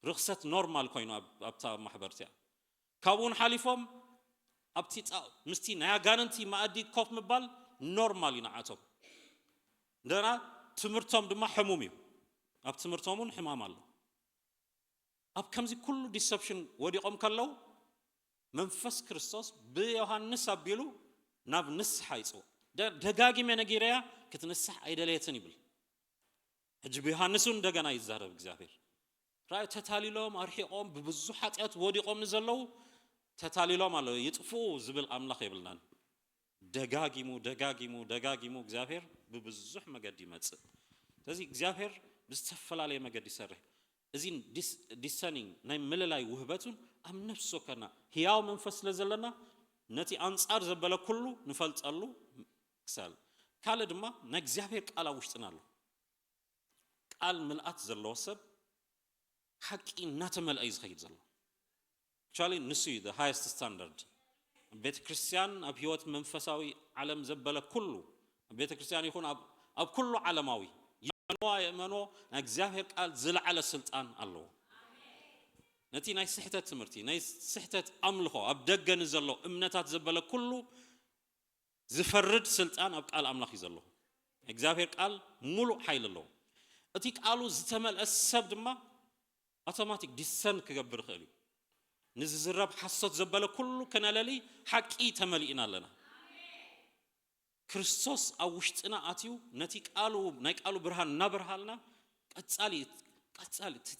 ርክሰት ኖርማል ኮይኑ ኣብታ ማሕበርቲያ ካብኡን ሓሊፎም ኣብቲ ምስቲ ናይ ኣጋንንቲ ማኣዲ ኮፍ ምባል ኖርማል እዩ ንዓቶም እንደገና ትምህርቶም ድማ ሕሙም እዩ ኣብ ትምህርቶምን ሕማም ኣሎ ኣብ ከምዚ ኩሉ ዲሰፕሽን ወዲቆም ከለው መንፈስ ክርስቶስ ብዮሐንስ ኣቢሉ ናብ ንስሓ ይፅው ደጋጊመ ነጊርያ ክትንስሕ ኣይደለየትን ይብል ሕጂ ብዮሐንስን እንደገና ይዛረብ እግዚአብሔር ራእይ ተታሊሎም ኣርሒቆም ብብዙሕ ኃጢአት ወዲቆም ንዘለው ተታሊሎም ኣለው ይጥፉ ዝብል ኣምላኽ ይብልናን ደጋጊሙ እግዚአብሔር ብብዙሕ መገዲ ይመጽእ ስለዚህ እግዚአብሔር ብዝተፈላለየ መገዲ ይሰርሕ እዚ ዲሰኒንግ ናይ ምልላይ ውህበቱን ኣብ ነፍሲ ወከና ህያው መንፈስ ስለዘለና ነቲ አንጻር ዘበለ ኩሉ ንፈልጸሉ ክሳል ካለ ድማ ናይ እግዚአብሔር ቃል ኣብ ውሽጥና ኣሎ ቃል ምልአት ዘለዎ ሰብ ሓቂ እናተመልአ ዝኸይድ ዘሎ actually ንሱ the highest standard ቤተ ክርስቲያን ኣብ ህይወት መንፈሳዊ ዓለም ዘበለ ኩሉ ቤተ ክርስቲያን ይኹን ኣብ ኩሉ ዓለማዊ የመኖ ናይ እግዚአብሔር ቃል ዝለዓለ ስልጣን ኣለዎ ነቲ ናይ ስሕተት ትምህርቲ ናይ ስሕተት ኣምልኾ ኣብ ደገን ዘሎ እምነታት ዘበለ ኩሉ ዝፈርድ ስልጣን ኣብ ቃል ኣምላኽ እዩ ዘሎ እግዚአብሔር ቃል ሙሉእ ሓይል ኣለዎ እቲ ቃሉ ዝተመልአ ሰብ ድማ ኣውቶማቲክ ዲሰን ክገብር ይኽእል እዩ ንዝዝረብ ሓሶት ዘበለ ኩሉ ከነለሊ ሓቂ ተመሊእና ኣለና ክርስቶስ ኣብ ውሽጥና ኣትዩ ነቲ ቃሉ ናይ ቃሉ ብርሃን እናብርሃልና ቀጻሊ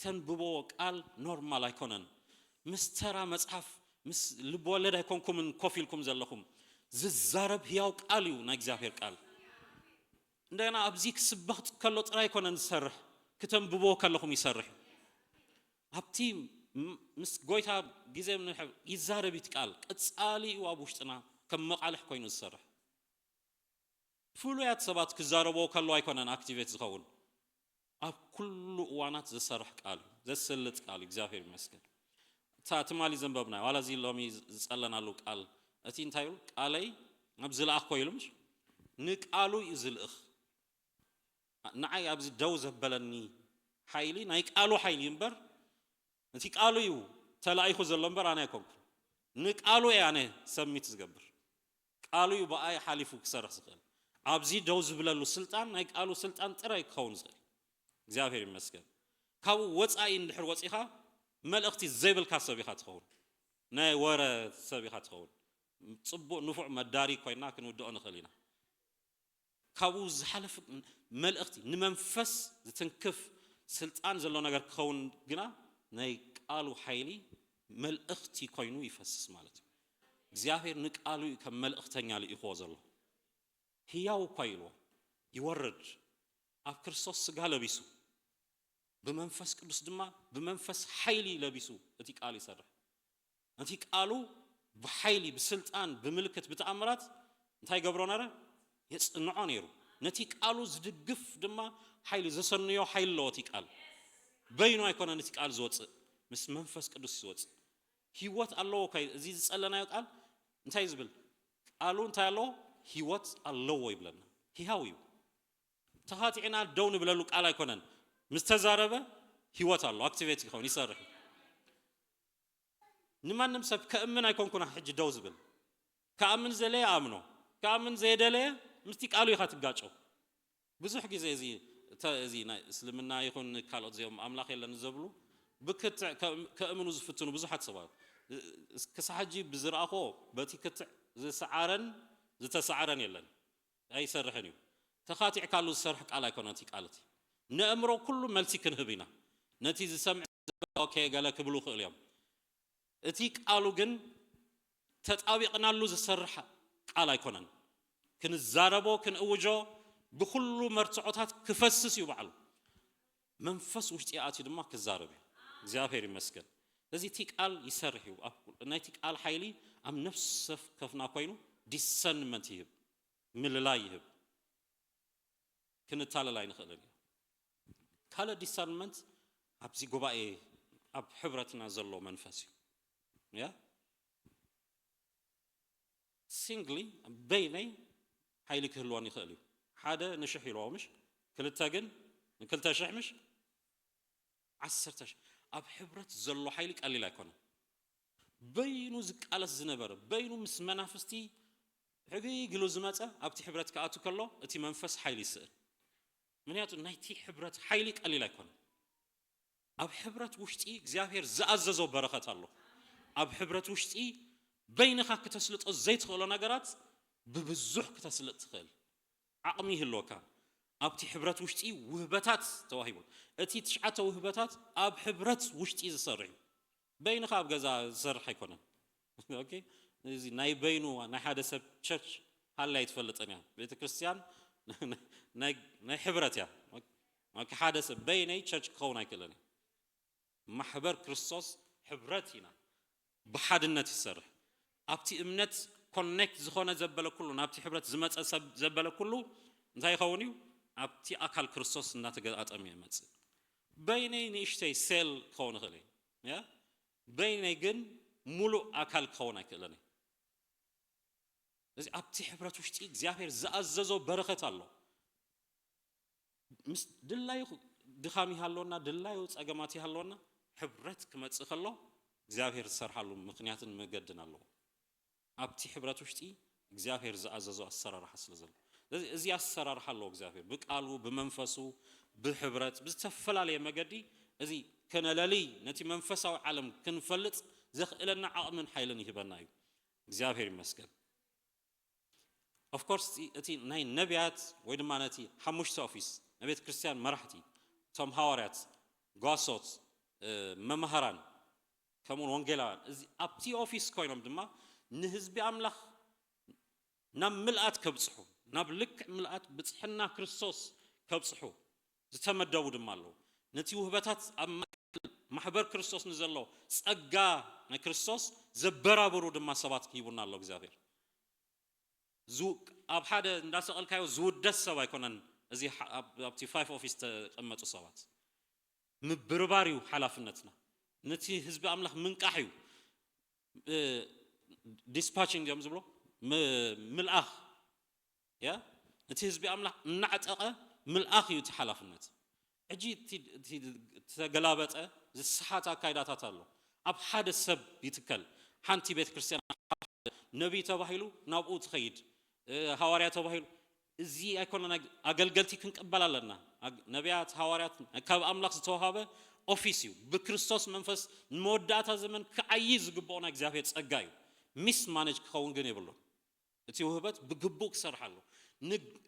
ተንብቦ ቃል ኖርማል ኣይኮነን ምስተራ መጽሐፍ ምስ ልብወለድ ኣይኮንኩምን ኮፍ ኢልኩም ዘለኹም ዝዛረብ ህያው ቃል እዩ ናይ እግዚአብሔር ቃል እንደገና ኣብዚ ክስበኽ ከሎ ጥራይ ኣይኮነን ዝሰርሕ ከተንብቦ ከለኹም ይሰርሕ ኣብቲ ምስ ጎይታ ግዜ ይዛረብ ቃል ቀጻሊ እዩ ኣብ ውሽጥና ከም መቃልሕ ኮይኑ ዝሰርሕ ፍሉያት ሰባት ክዛረቦ ከሎ ኣይኮነን ኣክቲቬት ዝኸውን ኣብ ኩሉ እዋናት ዝሰርሕ ቃል ዘስልጥ ቃል እግዚአብሔር ይመስገን ትማሊ ዘንበብና ዋላ እዚ ሎሚ ዝጸለናሉ ቃል እቲ እንታይ እዩ ቃለይ ኣብ ዝልኣኽ ኮይሉምሽ ንቃሉ እዩ ዝልእኽ ንዓይ ኣብዚ ደው ዘበለኒ ሓይሊ ናይ ቃሉ ሓይሊ እምበር እቲ ቃሉ እዩ ተላኢኹ ዘሎ እምበር ኣነ ኣይኮንኩን ንቃሉ እየ ኣነ ሰሚት ዝገብር ቃሉ እዩ ብኣይ ሓሊፉ ክሰርሕ ዝኽእል ኣብዚ ደው ዝብለሉ ስልጣን ናይ ቃሉ ስልጣን ጥራይ ክኸውን ዝኽእል እግዚአብሔር ይመስገን ካብኡ ወፃኢ እንድሕር ወፂኻ መልእኽቲ ዘይብልካ ሰብ ኢኻ ትኸውን ናይ ወረ ሰብ ኢኻ ትኸውን ጽቡቕ ንፉዕ መዳሪ ኮይና ክንውድኦ ንኽእል ኢና ካብኡ ዝሓለፍ መልእኽቲ ንመንፈስ ዝትንክፍ ስልጣን ዘሎ ነገር ክኸውን ግና ናይ ቃሉ ሓይሊ መልእኽቲ ኮይኑ ይፈስስ ማለት እዩ እግዚአብሔር ንቃሉ ከም መልእኽተኛ ልኢኽዎ ዘሎ ህያው ኮይሉ ይወርድ ኣብ ክርስቶስ ስጋ ለቢሱ በመንፈስ ቅዱስ ድማ በመንፈስ ሓይሊ ለቢሱ እቲ ቃል ይሰርሕ እቲ ቃሉ በኃይሊ በስልጣን በምልክት በተአምራት እንታይ ገብሮ ነረ የጽንዖ ነይሩ ነቲ ቃሉ ዝድግፍ ድማ ሓይሊ ዘሰንዮ ሓይል ለወቲ ቃል በይኑ ኣይኮነን እቲ ቃል ዝወጽእ ምስ መንፈስ ቅዱስ ዝወጽእ ህይወት ኣለዎ ከይ እዚ ዝጸለናዮ ቃል እንታይ ዝብል ቃሉ እንታይ ኣለዎ ህይወት ኣለዎ ይብለና ህያው እዩ ተኻቲዕና ደው ንብለሉ ቃል ኣይኮነን ምስተዛረበ ህይወት ኣሎ አክቲቬት ይኸውን ይሰርሕ ንማንም ሰብ ከእምን ኣይኮንኩና ሕጂ ደው ዝብል ከእምን ዘለየ ኣምኖ ከእምን ዘየደለየ ምስቲ ቃሉ ኢኻ ትጋጨው ብዙሕ ግዜ እዚ ናይ እስልምና ይኹን ካልኦት ዚኦም ኣምላኽ የለን ዘብሉ ብክትዕ ከእምኑ ዝፍትኑ ብዙሓት ሰባት ክሳሕጂ ብዝረኣኾ በቲ ክትዕ ዝሰዓረን ዝተሰዓረን የለን ኣይሰርሕን እዩ ተኻቲዕ ካሉ ዝሰርሕ ቃል ኣይኮነን እቲ ቃል እቲ ንእምሮ ኩሉ መልሲ ክንህብ ኢና ነቲ ዝሰምዕ ኦኬ ገለ ክብሉ ክእል እዮም እቲ ቃሉ ግን ተጣቢቕናሉ ዝሰርሕ ቃል ኣይኮነን ክንዛረቦ ክንእውጆ ብኩሉ መርጽዖታት ክፈስስ እዩ በዓሉ መንፈስ ውሽጢ ኣትዩ ድማ ክዛረብ እዩ እግዚአብሔር ይመስገን እዚ እቲ ቃል ይሰርሕ እዩ ናይቲ ቃል ሓይሊ ኣብ ነፍስ ከፍና ኮይኑ ዲሰንመንት ይህብ ምልላይ ይህብ ክንታለል ኣይንኽእልን እዩ ካለ ዲሰንመንት ኣብዚ ጉባኤ ኣብ ሕብረትና ዘሎ መንፈስ እዩ ያ ሲንግሊ በይነይ ሓይሊ ክህልዎን ይኽእል እዩ ሓደ ንሽሕ ኢልዎ ምሽ ክልተ ግን ንክልተ ሽሕ ምሽ 10,000 ኣብ ሕብረት ዘሎ ሓይሊ ቀሊል ኣይኮነን በይኑ ዝቃለስ ዝነበረ በይኑ ምስ መናፍስቲ ሕጊ ግሉ ዝመፀ ኣብቲ ሕብረት ከኣቱ ከሎ እቲ መንፈስ ሓይሊ ይስእል ምክንያቱ ናይቲ ሕብረት ሓይሊ ቀሊል ኣይኮነን ኣብ ሕብረት ውሽጢ እግዚአብሔር ዝኣዘዞ በረኸት ኣሎ ኣብ ሕብረት ውሽጢ በይንኻ ክትስልጦ ዘይትኽእሎ ነገራት ብብዙሕ ክትስልጥ ትኽእል ዓቕሚ ይህልወካ ኣብቲ ሕብረት ውሽጢ ውህበታት ተዋሂቡ እቲ 9 ውህበታት ኣብ ሕብረት ውሽጢ ዝሰርሕ በይንኻ ኣብ ገዛ ዝሰርሕ ኣይኮነን ኦኬ እዚ ናይ በይኑ ናይ ሓደ ሰብ ቸርች ሃላይ ትፈልጥን እያ ቤተ ክርስቲያን ናይ ሕብረት እያ أوكي حادث بيني تشرش كون أيكلني محبر كريستوس حبرتنا بحد النت السرح أبتي إمنت كونكت زخونة زبالة كله نابتي حبرت زمت زبالة كله زي خونيو أبتي أكل كريستوس ناتجا أتأمي متس بيني نيشتي سيل كون خلي يا بيني جن ملو أكل كون أيكلني لذي أبتي حبرت وشتي زيافير زأززو بركة الله مس دلايو دخامي هالونا دلايو أجمعتي هالونا حبرت كما تسخله زيافير سرحلو مقنيات مجدنا الله أبتي حبرت وشتي زيافير زأززو السرار حصل زل زي السرار حلو زيافير بقالو بمنفسو بحبرت بستفل عليه مجدي زي كان للي نتي منفسو عالم كنفلت زخ إلنا عقم حيلني هبنايو زيافير مسكن of course أتي ناي نبيات ويدما نتي حموش سوفيس نبيت كريستيان مرحتي توم هاورات غاسوت ممهران كمون وانجيلان أبتي أوفيس كوينم دما نهزبي أملاخ نام ملأت كبصحو نابلك ملأت بتصحنا كريستوس كبصحو زتمدوا دما له نتي وهبتات محبر كريستوس نزلوا صقا كريستوس زبرابرو دما سبات كيبونا الله እግዚአብሔር زوق اب حدا እንዳሰቀል ካዩ ዝውደስ ሰው አይኮነን እዚ ኣብቲ 5 ኦፊስ ተቀመጡ ሰባት ምብርባሪው ሓላፍነትና ነቲ ህዝቢ አምላኽ ምንቃሕዩ ዲስፓቺንግ ጀም ዝብሎ ምልአኽ ያ ነቲ ህዝቢ አምላኽ እናዕጠቀ ምልአኽ እዩ ተሓላፍነት እጂ ተገላበጠ ዝስሓታ ካይዳታት አሎ ኣብ ሓደ ሰብ ይትከል ሓንቲ ቤተ ክርስቲያን ነብይ ተባሂሉ ናብኡ ትኸይድ ሐዋርያ ተባሂሉ እዚ አይኮነና አገልገልቲ ክንቀበላለና ነቢያት ሐዋርያት ካብ አምላኽ ዝተወሃበ ኦፊስ እዩ በክርስቶስ መንፈስ ንመወዳእታ ዘመን ከአይ ዝግባውና እግዚአብሔር ጸጋዩ ሚስ ማኔጅ ከውን ግን ይብሉ እቲ ውህበት በግቡእ ክሰርሓሉ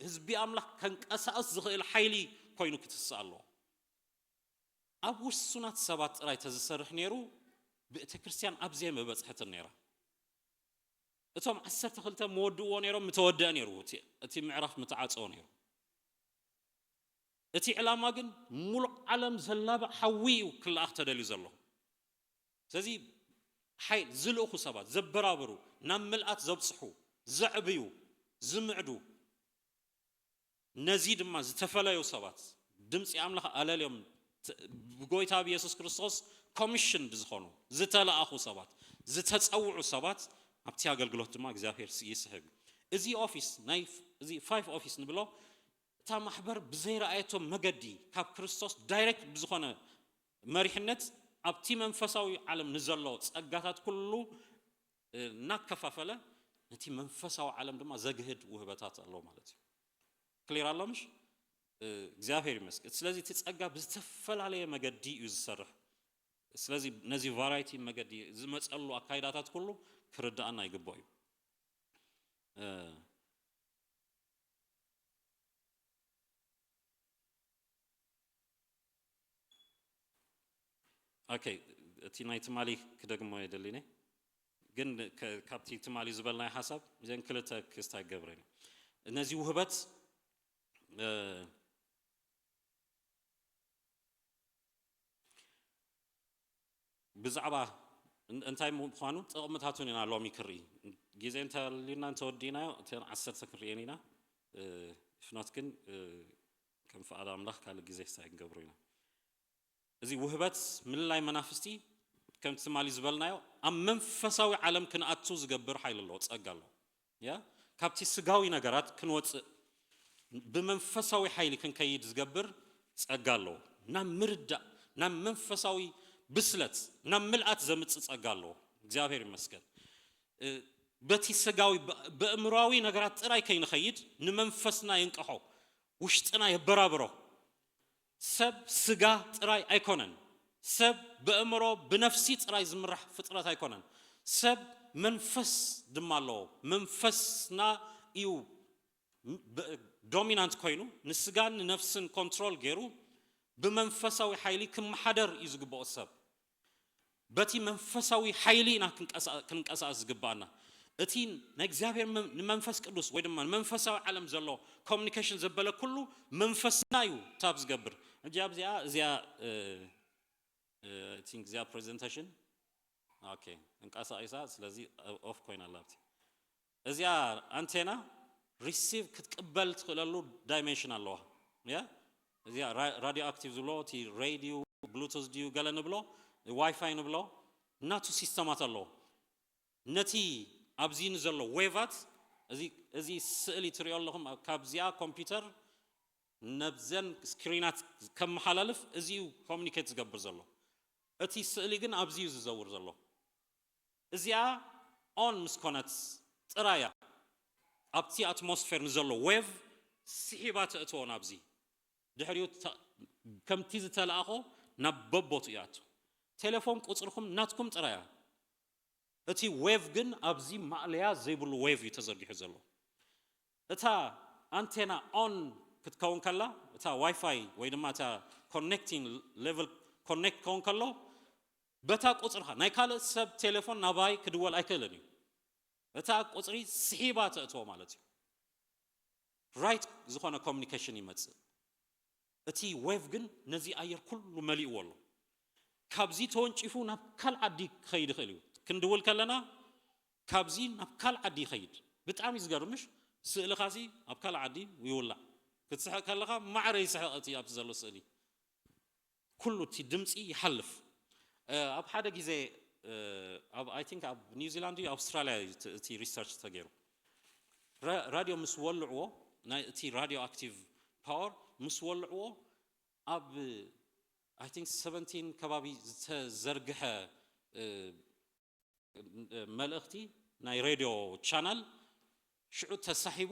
ህዝቢ አምላኽ ከንቀሳቀስ ዝኽእል ኃይሊ ኮይኑ ክትስአሎ ኣብ ውሱናት ሰባት ጥራይ ተዝሰርሕ ነይሩ ቤተ ክርስቲያን ኣብዘ መበጽሕት ነይራ እቶም 12 መወድዎ ነይሮም ምተወደአ ነይሩ እቲ ምዕራፍ ምትዓጸው ነይሩ እቲ ዕላማ ግን ሙሉእ ዓለም ዘላበ ሓዊኡ ክላኣኽ ተደልዩ ዘሎ ስለዚ ሓይል ዝልእኹ ሰባት ዘበራብሩ ናብ ምልኣት ዘብጽሑ ዘዕብዩ ዝምዕዱ ነዚ ድማ ዝተፈለዩ ሰባት ድምፂ አምላኽ ኣለልዮም ብጎይታ ኢየሱስ ክርስቶስ ኮሚሽን ዝኾኑ ዝተላኣኹ ሰባት ዝተጸውዑ ሰባት ኣብቲ አገልግሎት ድማ እግዚአብሔር ይስሕብ እዚ ኦፊስ ናይ እዚ 5 ኦፊስ ንብሎ እታ ማሕበር ብዘይረኣየቶ መገዲ ካብ ክርስቶስ ዳይሬክት ብዝኾነ መሪሕነት ኣብቲ መንፈሳዊ ዓለም ንዘሎ ጸጋታት ኩሉ እናከፋፈለ ነቲ መንፈሳዊ ዓለም ድማ ዘግህድ ውህበታት ኣሎ ማለት እዩ ክሊር ኣሎ ምሽ እግዚአብሔር ይመስገን ስለዚህ እቲ ጸጋ ብዝተፈላለየ መገዲ እዩ ዝሰርሕ ስለዚህ ነዚ ቫራይቲ መገዲ ዝመጸሉ አካይዳታት ኩሉ ክርዳእና ይግባው ኦኬ እቲ ናይ ትማሊ ክደግሞ ይደልኒ ግን ካብቲ ትማሊ ዝበልናይ ሐሳብ ዘን ክልተ ክስታይ ገብረኝ እነዚ ውህበት ብዛዕባ እንታይ ምዃኑ ጥቕምታቱን ኢና ሎሚ ክሪ ግዜ እንተሊና እንተወዲናዮ 10 ክሪኤኒና ፍኖት ግን ከም ፈቃድ አምላኽ ካለ ግዜ ሳይ እንገብሮ ኢና እዚ ውህበት ምልላይ መናፍስቲ ከም ትማሊ ዝበልናዮ ኣብ መንፈሳዊ ዓለም ክንኣቱ ዝገብር ኃይል ኣሎ ጸጋ ኣሎ ያ ካብቲ ስጋዊ ነገራት ክንወፅእ ብመንፈሳዊ ኃይል ክንከይድ ዝገብር ጸጋ ኣሎ ናብ ምርዳእ ናብ መንፈሳዊ ብስለት ናብ ምልአት ዘምጽእ ጸጋ ኣሎ እግዚአብሔር ይመስገን በቲ ስጋዊ በእምሯዊ ነገራት ጥራይ ከይንኸይድ ንመንፈስና ይንቀሖ ውሽጥና ይበራብሮ ሰብ ስጋ ጥራይ አይኮነን ሰብ በእምሮ በነፍሲ ጥራይ ዝምራሕ ፍጥረት አይኮነን ሰብ መንፈስ ድማ ኣሎ መንፈስና እዩ ዶሚናንት ኮይኑ ንስጋን ነፍስን ኮንትሮል ገይሩ በመንፈሳዊ ኃይሊ ክመሓደር እዩ ዝግባኦ ሰብ በቲ መንፈሳዊ ኃይሊና ክንቀሳቀስ ዝግባአና እቲ ናይ እግዚአብሔር መንፈስ ቅዱስ ወይ ድማ መንፈሳዊ ዓለም ዘሎ ኮሙኒኬሽን ዘበለ ኩሉ መንፈስና እዩ ታብ ዝገብር እዚያ እዚያ I think their presentation okay እንቃሳይሳ ስለዚህ ኦፍ ኮይን አላብቲ እዚያ አንቴና ሪሲቭ ክትቀበል ትኽለሉ ዳይሜንሽን ኣለዋ ያ እዚያ ራዲዮ አክቲቭ ዝብሎ እቲ ሬዲዮ ብሉቱዝ ዲዩ ገለን ብሎ ዋይፋይ ንብሎ ናቱ ሲስተማት ኣለዎ ነቲ ኣብዚን ዘሎ ዌቫት እዚ ስእሊ ትሪኦ ኣለኹም ካብዚያ ኮምፒውተር ነብዘን ስክሪናት ከመሓላልፍ እዚኡ ኮሙኒኬት ዝገብር ዘሎ እቲ ስእሊ ግን ኣብዚኡ ዝዘውር ዘሎ እዚኣ ኦን ምስኮነት ጥራያ ኣብቲ አትሞስፌር ንዘሎ ዌቭ ስሒባት እትሆን ኣብዚ ድሕሪኡ ከምቲ ዝተለኣኾ ናብ በቦቱ እያቱ ቴሌፎን ቁፅርኩም ናትኩም ጥራያ እቲ ዌቭ ግን ኣብዚ ማዕለያ ዘይብሉ ዌቭ እዩ ተዘርጊሑ ዘሎ እታ አንቴና ኦን ክትከውን ከላ እታ ዋይፋይ ወይ ድማ እታ ኮኔክቲንግ ሌቨል ኮኔክት ከውን ከሎ በታ ቁፅርኻ ናይ ካልእ ሰብ ቴሌፎን ናባይ ክድወል ኣይክእልን እዩ እታ ቁፅሪ ስሒባት እትዎ ማለት እዩ ራይት ዝኾነ ኮሙኒኬሽን ይመጽእ እቲ ዌቭ ግን ነዚ ኣየር ኩሉ መሊእዎ ኣሎ ካብዚ ተወንጪፉ ናብ ካልእ ዓዲ ክኸይድ ይኽእል እዩ ክንድውል ከለና ካብዚ ናብ ካልእ ዓዲ ይኸይድ ብጣዕሚ ዝገርምሽ ስእልኻሲ ኣብ ካልእ ዓዲ ይውላዕ ክትስሕቕ ከለኻ ማዕረ ይስሕቕ እቲ ኣብቲ ዘሎ ስእሊ ኩሉ እቲ ድምፂ ይሓልፍ ኣብ ሓደ ግዜ ኣብ አይ ቲንክ ኣብ ኒውዚላንድ ኣውስትራልያ እቲ ሪሰርች ተገይሩ ራድዮ ምስ ወልዕዎ ናይ እቲ ራድዮ አክቲቭ ፓወር ምስ ወልዕዎ ኣብ አይ ቲንክ 17 ከባቢ ዝተዘርግሐ መልእኽቲ ናይ ሬድዮ ቻናል ሽዑ ተሳሒቡ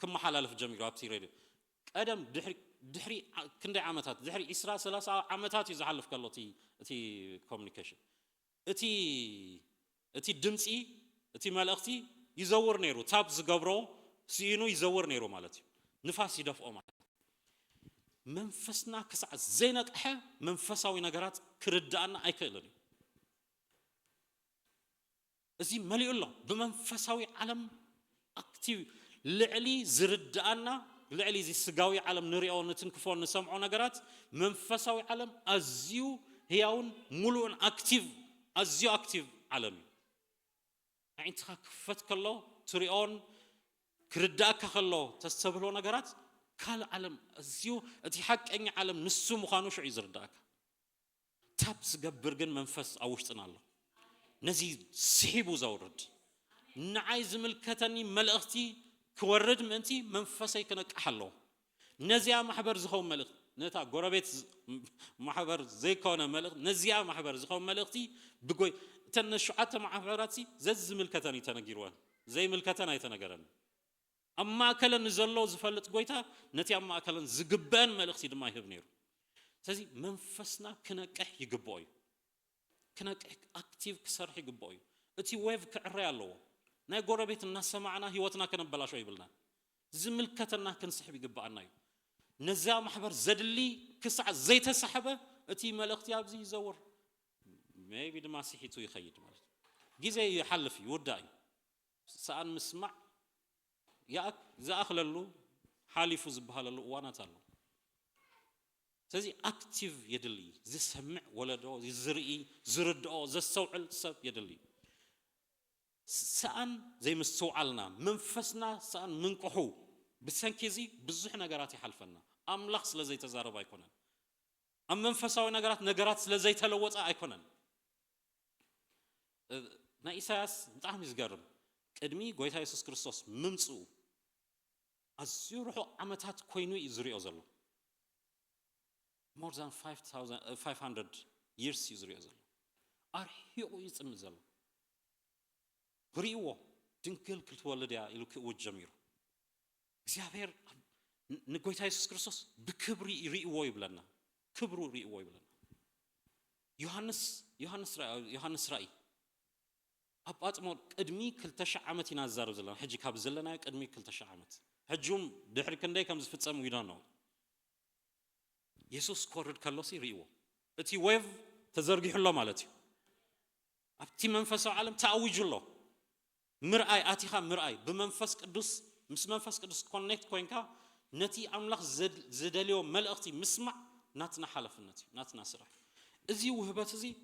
ክመሓላለፍ ጀሚሩ ኣብቲ ሬድዮ ቀደም ድሕሪ ክንደይ ዓመታት ድሕሪ 20 30 ዓመታት እዩ ዝሓልፍ ከሎ እቲ ኮሙኒኬሽን እቲ ድምፂ እቲ መልእኽቲ ይዘውር ነይሩ ታብ ዝገብሮ ሲኢኑ ይዘውር ነይሩ ማለት እዩ ንፋስ ይደፍኦ ማለት መንፈስና ክሳዕ ዘይነቅሐ መንፈሳዊ ነገራት ክርዳእና ኣይክእልን እዩ እዚ መሊኡ ኣሎ ብመንፈሳዊ ዓለም አክቲቭ ልዕሊ ዝርዳእና ልዕሊ እዚ ስጋዊ ዓለም ንሪኦ ንትንክፎ ንሰምዖ ነገራት መንፈሳዊ ዓለም ኣዝዩ ህያውን ሙሉእን አክቲቭ ኣዝዩ አክቲቭ ዓለም እዩ ዓይንትኻ ክፈት ከሎ ትሪኦን ክርዳእካ ከሎ ተስተብሎ ነገራት ካልእ ዓለም ኣዝዩ እቲ ሓቀኛ ዓለም ንሱ ምዃኑ ሽዑ እዩ ዝርዳእካ ታብ ዝገብር ግን መንፈስ ኣብ ውሽጥና ኣሎ ነዚ ስሒቡ ዘውርድ ንዓይ ዝምልከተኒ መልእኽቲ ክወርድ ምእንቲ መንፈሰይ ክነቅሕ ኣለዎ ነዚያ ማሕበር ዝኸውን መልእኽቲ ነታ ጎረቤት ማሕበር ዘይኮነ መልእኽቲ ነዚያ ማሕበር ዝኸውን መልእኽቲ ብጎይ እተን ሸውዓተ ማሕበራት ዘዝምልከተኒ ተነጊርወን ዘይምልከተን ኣይተነገረን ኣብ ማእከለን ዘሎ ዝፈልጥ ጎይታ ነቲ ኣብ ማእከለን ዝግበአን መልእኽቲ ድማ ይህብ ነይሩ ስለዚ መንፈስና ክነቅሕ ይግብኦ እዩ ክነቅሕ አክቲቭ ክሰርሕ ይግብኦ እዩ እቲ ዌቭ ክዕረይ ኣለዎ ናይ ጎረቤት እናሰማዕና ህይወትና ከነበላሾ ይብልና ዝምልከተና ክንስሕብ ይግባአና እዩ ነዚያ ማሕበር ዘድሊ ክሳዕ ዘይተሰሓበ እቲ መልእኽቲ ኣብዚ ይዘውር ሜይቢ ድማ ስሒቱ ይኸይድ ማለት ግዜ ይሓልፍ ይውዳእ እዩ ሰኣን ምስማዕ ዝኣኽለሉ ሓሊፉ ዝበሃለሉ እዋናት ኣሎ ስለዚ አክቲቭ የድሊ ዝሰምዕ ወለዶ ዝርኢ ዝርድኦ ዘስተውዕል ሰብ የድሊ ሰኣን ዘይምስተውዓልና መንፈስና ሰኣን ምንቅሑ ብሰንኪ እዚ ብዙሕ ነገራት ይሓልፈና ኣምላኽ ስለ ዘይተዛረበ ኣይኮነን ኣብ መንፈሳዊ ነገራት ስለ ዘይተለወፀ ኣይኮነን ናይ ኢሳያስ ብጣዕሚ ዝገርም ቅድሚ ጎይታ ኢየሱስ ክርስቶስ ምምፅኡ ኣዝዩ ርሑቕ ዓመታት ኮይኑ እዩ ዝሪኦ ዘሎ more than 500 years እዩ ዝሪኦ ዘሎ ኣርሒቑ ይፅምእ ዘሎ ሪእዎ ድንግል ክትወልድ እያ ኢሉ ክእውጅ ጀሚሩ እግዚአብሔር ንጎይታ ኢየሱስ ክርስቶስ ብክብሪ ሪእዎ ይብለና ክብሩ ሪእዎ ይብለና ዮሐንስ ራእይ ኣብ ጳጥሞ ቅድሚ 2000 ዓመት ኢና ዝዛረብ ዘለና ሕጂ ካብ ዘለና ቅድሚ 2000 ዓመት ሕጂም ድሕሪ ክንደይ ከም ዝፍጸም ዊዶ ነው ኢየሱስ ኮርድ ከሎሲ ሪእዎ እቲ ዌቭ ተዘርጊሑሎ ማለት እዩ ኣብቲ መንፈሳዊ ዓለም ተኣዊጁሎ ምርአይ ኣቲኻ ምርአይ ብመንፈስ ቅዱስ ምስ መንፈስ ቅዱስ ኮኔክት ኮይንካ ነቲ ኣምላኽ ዝደልዮ መልእኽቲ ምስማዕ ناتنا حلفنتي ناتنا سرح ازي وهبت ازي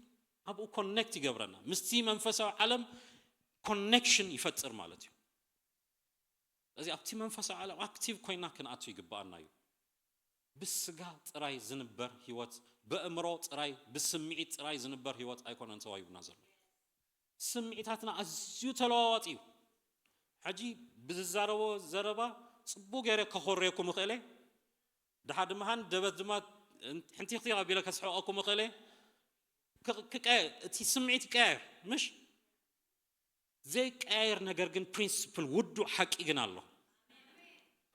ابو كونكت يغبرنا مستي منفساو عالم كونكشن يفطر مالتي ازي ابتي منفساو عالم اكتيف كوينا كناتو يغبانا يو بسغا طراي زنبر هيوت بأمرو طراي بسمعيت طراي زنبر هيوت ايكون انت وايبنا زل سمعيتاتنا ازيو تلواواطيو حجي بززارو زربا صبو غير كخوريكم خيله دحد مهان دبت دما حنتي اختي قبيله كسحقكم خيله كقاير تي سمعيت قاير مش زي قاير ነገር ግን ፕሪንሲፕል ውዱ ሐቂ ግን አለው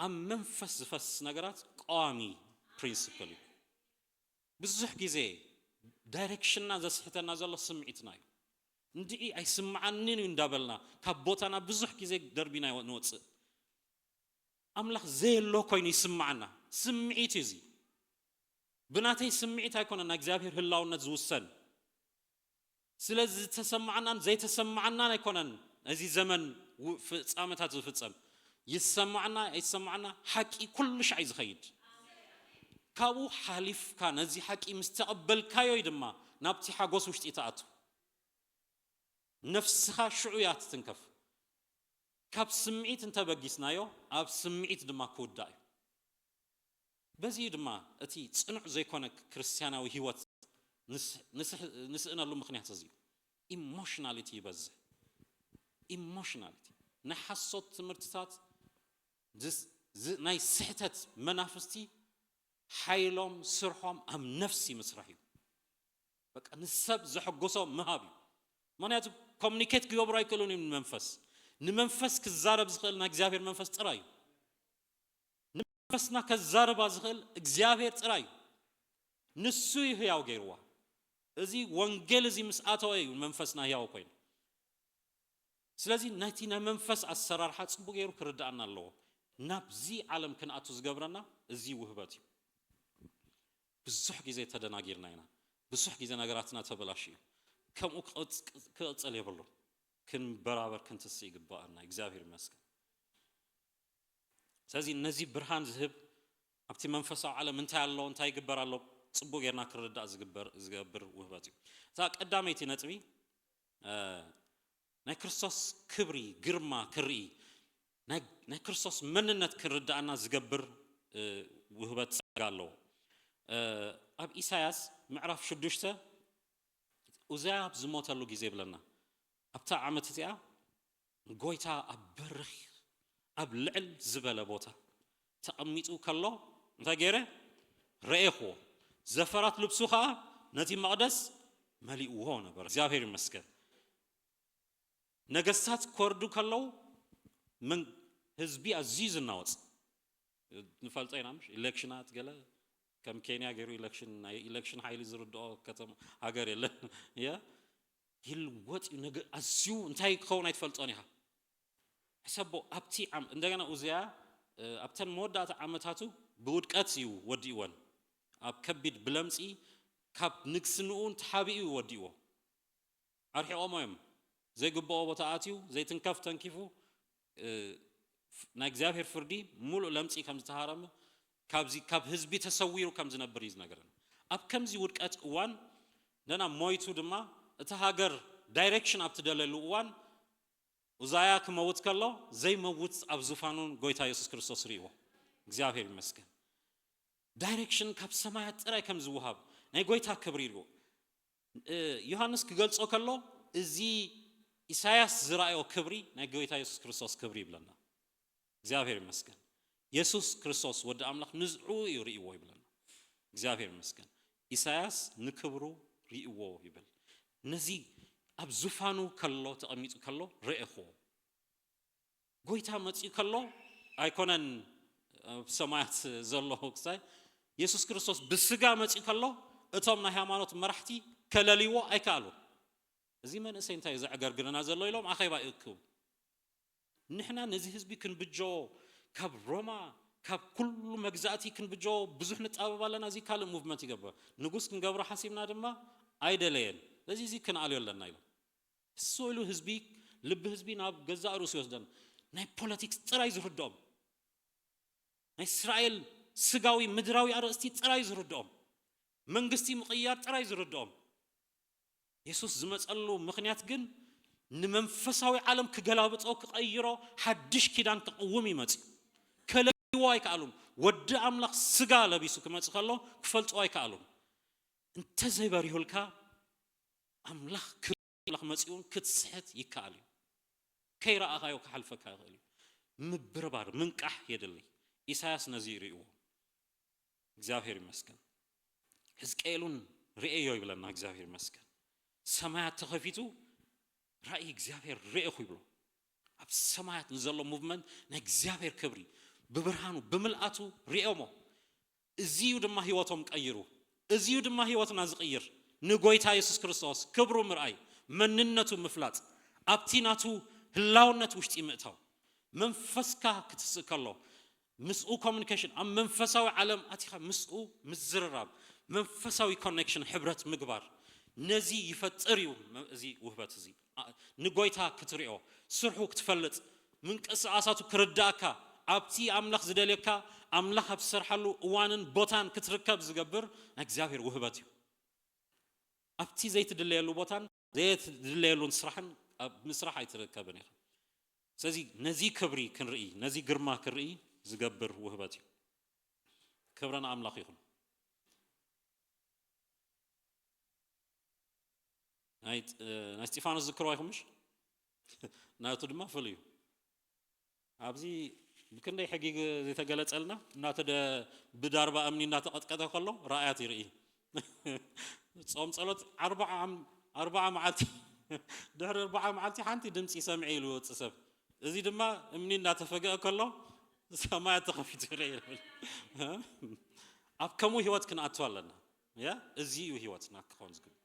ام منفس فس ነገራት ቋሚ ፕሪንሲፕል ብዙሕ ጊዜ ዳይሬክሽንና ዘስሕተና ዘሎ ስምዒትና እዩ እንዲ አይስማዓኒን እንዳበልና ካብቦታና ብዙሕ ጊዜ ደርቢና ንወጽእ አምላኽ ዘየሎ ኮይኑ ይስማዓና ስምዒት እዚ ብናተይ ስምዒት አይኮነና እግዚአብሔር ህላውነት ዝውሰን ስለዚህ ተሰማዓናን ዘይተሰማዓናን አይኮነን እዚ ዘመን ፍጻመታት ዝፍጸም ይሰማዓና አይሰማዓና ሐቂ ኩሉ ሻይ ዝኸይድ ካቡ ሓሊፍ ካን እዚ ሐቂ ምስተቀበልካዮ ይድማ ናብቲ ሓጎስ ውሽጢ ተኣቱ ነፍስኻ ሽዑያት ትንከፍ ካብ ስምዒት እንተ በጊስናዮ ኣብ ስምዒት ድማ ክውዳእ በዚ ድማ እቲ ጽኑዕ ዘይኮነ ክርስቲያናዊ ህይወት ንስእነሉ ምክንያት እዚ ኢሞሽናሊቲ ይበዝ ኢሞሽናሊቲ ንሐሶት ትምህርትታት ናይ ስሕተት መናፍስቲ ሓይሎም ስርሖም ኣብ ነፍሲ መስራሕ እዩ በቃ ንሰብ ዘሐጎሶ መሃብ ማንያቱ ኮሙኒኬት ክገብሩ አይከሉን መንፈስ ንመንፈስ ክዛረብ ዝኽእል እግዚአብሔር መንፈስ ጥራይ ንመንፈስና ከዛረባ ዝኽእል እግዚአብሔር ጥራይ ንሱ ይህያው ገይርዋ እዚ ወንጌል እዚ ምስአተው እዩ መንፈስና ህያው ኮይኑ ስለዚህ ናቲና መንፈስ አሰራርሓ ጽቡቅ ገይሩ ክርዳአና አለው ናብዚ ዓለም ክንአቱ ዝገብረና እዚ ውህበት እዩ ብዙሕ ጊዜ ተደናጊርና ኢና ብዙሕ ጊዜ ነገራትና ተበላሽ እዩ ከምኡ ክጽል ይብሉ ክንበራበር ክንትስ ይግባአና እግዚአብሔር ይመስገን ስለዚህ እነዚህ ብርሃን ዝህብ ኣብቲ መንፈሳዊ ዓለም እንታይ ያለው እንታይ ይግበራለው ጽቡቅ ገርና ክርዳእ ዝገብር ውህበት እዩ ዛ ቀዳመይቲ ነጥቢ ናይ ክርስቶስ ክብሪ ግርማ ክርኢ ናይ ክርስቶስ መንነት ክርዳእና ዝገብር ውህበት ጸጋለው ኣብ ኢሳያስ ምዕራፍ 6 ኡዝያ ዝሞተሉ ጊዜ ብለና ኣብታ ዓመት እዚኣ ጎይታ ኣብ በርኽ ኣብ ልዕል ዝበለ ቦታ ተቐሚጡ ከሎ እንታይ ገይረ ረኤኽዎ ዘፈራት ልብሱ ከዓ ነቲ መቕደስ መሊእዎ ነበር እግዚአብሔር ይመስገን ነገስታት ኮርዱ ከለው ምን ህዝቢ ኣዝዩ ዝናወጽ ንፈልጦ ኢና ምሽ ኢሌክሽናት ገለ ከም ኬንያ ገይሩ ኢሌክሽን ሓይሊ ዝርድኦ ከተማ ሃገር የለን ያ ይልወጥ ነገር ኣዝዩ እንታይ ክኸውን አይትፈልጦን ኢኻ حسبو أبتي عم عندنا أوزيا أبتن مودة عمتاتو بودكات يو وديوان أب كبيد بلمسي كاب نكسنون تحابي وديو أرحي أمام زي قبوا بتاعتيو زي تنكف تنكفو ناجزافير فردي مولو لمسي كم تهارم كاب هزبي تسويرو كم زنبريز نجرن أب كم زي ودكات وان لنا مويتو دما تهاجر دايركشن أب تدللو وان وزايا كموت كله زي موت أبزوفانون قويتا يسوع كريستوس ريو እግዚአብሔር ይመስገን ዳይሬክሽን ካብ ሰማያት ጥራይ ከም ዝውሃብ ናይ ጎይታ ክብሪ ይሩ ዮሐንስ ክገልጾ ከሎ እዚ ኢሳያስ ዝራእዮ ክብሪ ናይ ጎይታ ኢየሱስ ክርስቶስ ክብሪ ይብለና እግዚአብሔር ይመስገን ኢየሱስ ክርስቶስ ወደ አምላክ ንዝዑ ይሪእዎ ይብለና እግዚአብሔር ይመስገን ኢሳያስ ንክብሩ ሪእዎ ይብል ነዚ ኣብ ዙፋኑ ከሎ ተቀሚጡ ከሎ ረእኹ ጎይታ መጽኡ ከሎ አይኮነን ሰማያት ዘሎ ክሳይ ኢየሱስ ክርስቶስ ብስጋ መጽኡ ከሎ እቶም ናይ ሃይማኖት መራሕቲ ከለሊዎ አይካሉ እዚ መንእሰይ እንታይ ዘዕገርግርና ዘሎ ኢሎም አኸይባ ይእክቡ ንሕና ነዚ ህዝቢ ክንብጆ ካብ ሮማ ካብ ኩሉ መግዛእቲ ክንብጆ ብዙሕ ንጣበባለና እዚ ካል ሙቭመንት ይገበር ንጉስ ክንገብሮ ሓሲብና ድማ አይደለየን ስለዚህ እዚ ክንአልዮ ኣለና ኢሎም ሶሉ ህዝቢ ልብ ህዝቢ ናብ ገዛእ ሩስ ይወስደን ናይ ፖለቲክስ ጥራይ ዝርድኦም ናይ እስራኤል ስጋዊ ምድራዊ አርእስቲ ጥራይ ዝርድኦም መንግስቲ ምቕያር ጥራይ ዝርድኦም ኢየሱስ ዝመጸሉ ምኽንያት ግን ንመንፈሳዊ ዓለም ክገላብጦ ክቐይሮ ሓድሽ ኪዳን ክቅውም ይመጽ ከለይዎ ኣይከኣሉም ወዲ ኣምላኽ ስጋ ለቢሱ ክመጽእ ከሎ ክፈልጦ ኣይከኣሉም እንተዘይበሪሁልካ ኣምላኽ ክላኽ መጽኡን ክትስሕት ይከኣል እዩ ከይረኣኻዮ ክሓልፈካ ይኽእል እዩ ምብርባር ምንቃሕ የድሊ ኢሳያስ ነዚ ይርእዎ እግዚአብሔር ይመስገን ሕዝቅኤልን ርእዮ ይብለና እግዚአብሔር ይመስገን ሰማያት ተኸፊቱ ራእይ እግዚአብሔር ርእኹ ይብሎ ኣብ ሰማያት ንዘሎ ሙቭመንት ናይ እግዚአብሔር ክብሪ ብብርሃኑ ብምልአቱ ርእዮሞ እዚዩ ድማ ህይወቶም ቀይሩ እዚዩ ድማ ህይወትና ዝቕይር ንጎይታ ኢየሱስ ክርስቶስ ክብሩ ምርአይ መንነቱ ምፍላጥ ኣብቲ ናቱ ህላውነት ውሽጢ ምእታው መንፈስካ ክትስእ ከሎ ምስኡ ኮሙኒኬሽን ኣብ መንፈሳዊ ዓለም ኣቲኻ ምስኡ ምዝርራብ መንፈሳዊ ኮኔክሽን ሕብረት ምግባር ነዚ ይፈጥር እዩ እዚ ውህበት እዚ ንጎይታ ክትሪኦ ስርሑ ክትፈልጥ ምንቅስቃሳቱ ክርዳእካ ኣብቲ ኣምላኽ ዝደልየካ ኣምላኽ ኣብ ዝሰርሓሉ እዋንን ቦታን ክትርከብ ዝገብር እግዚአብሔር ውህበት እዩ ኣብቲ ዘይትድለየሉ ቦታን ዘይትድለየሉን ስራሕን ምስራሕ ኣይትርከብን ኢኻ ስለዚ ነዚ ክብሪ ክንርኢ ነዚ ግርማ ክንርኢ ዝገብር ውህበት እዩ ክብረና ኣምላኽ ይኹን ናይ እስጢፋኖስ ዝክሮ ኣይኹምሽ ናቱ ድማ ፍልዩ ኣብዚ ብክንደይ ሕጊግ ዝተገለጸልና እናተ ብዳርባ እምኒ እናተቐጥቀጠ ከሎ ራእያት ይርኢ ጾም ጸሎት 40 መዓልቲ ድሕሪ 40 መዓልቲ ሓንቲ ድምፂ ሰምዒ ኢሉ ይወፅእ ሰብ እዚ ድማ እምኒ እናተፈገአ ከሎ ሰማያት ተኸፊቱ ይርኢ ኣብ ከምኡ ህይወት ክንኣቱ ኣለና ያ እዚ እዩ ህይወትና ክኾን ዝግባ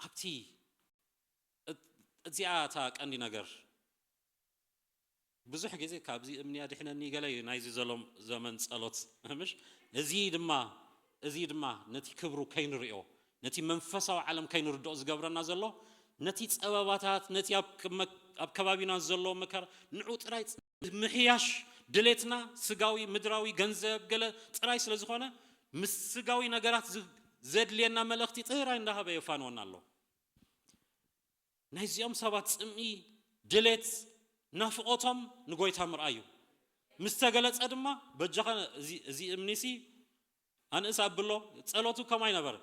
ኣብቲ እዚኣ እታ ቀንዲ ነገር ብዙሕ ግዜ ካብዚ እምኒ ኣድሕነኒ ገለ ናይዚ ዘሎም ዘመን ጸሎት ምሽ እዚ ድማ ነቲ ክብሩ ከይንሪኦ ነቲ መንፈሳዊ ዓለም ከይንርድኦ ዝገብረና ዘሎ ነቲ ጸበባታት ነቲ ኣብ ከባቢና ዘሎ መከራ ንዑ ጥራይ ምሕያሽ ድሌትና ስጋዊ ምድራዊ ገንዘብ ገለ ጥራይ ስለ ዝኾነ ምስ ስጋዊ ነገራት ዘድልየና መልእኽቲ ጥራይ እንዳሃበ የፋንወና ኣሎ ናይዚኦም ሰባት ጽምኢ ድሌት ናፍቆቶም ንጎይታ ምርኣዩ ምስተገለጸ ድማ በጃኸ እዚ እምኒሲ ኣንእስ ኣብሎ ጸሎቱ ከማይ ነበር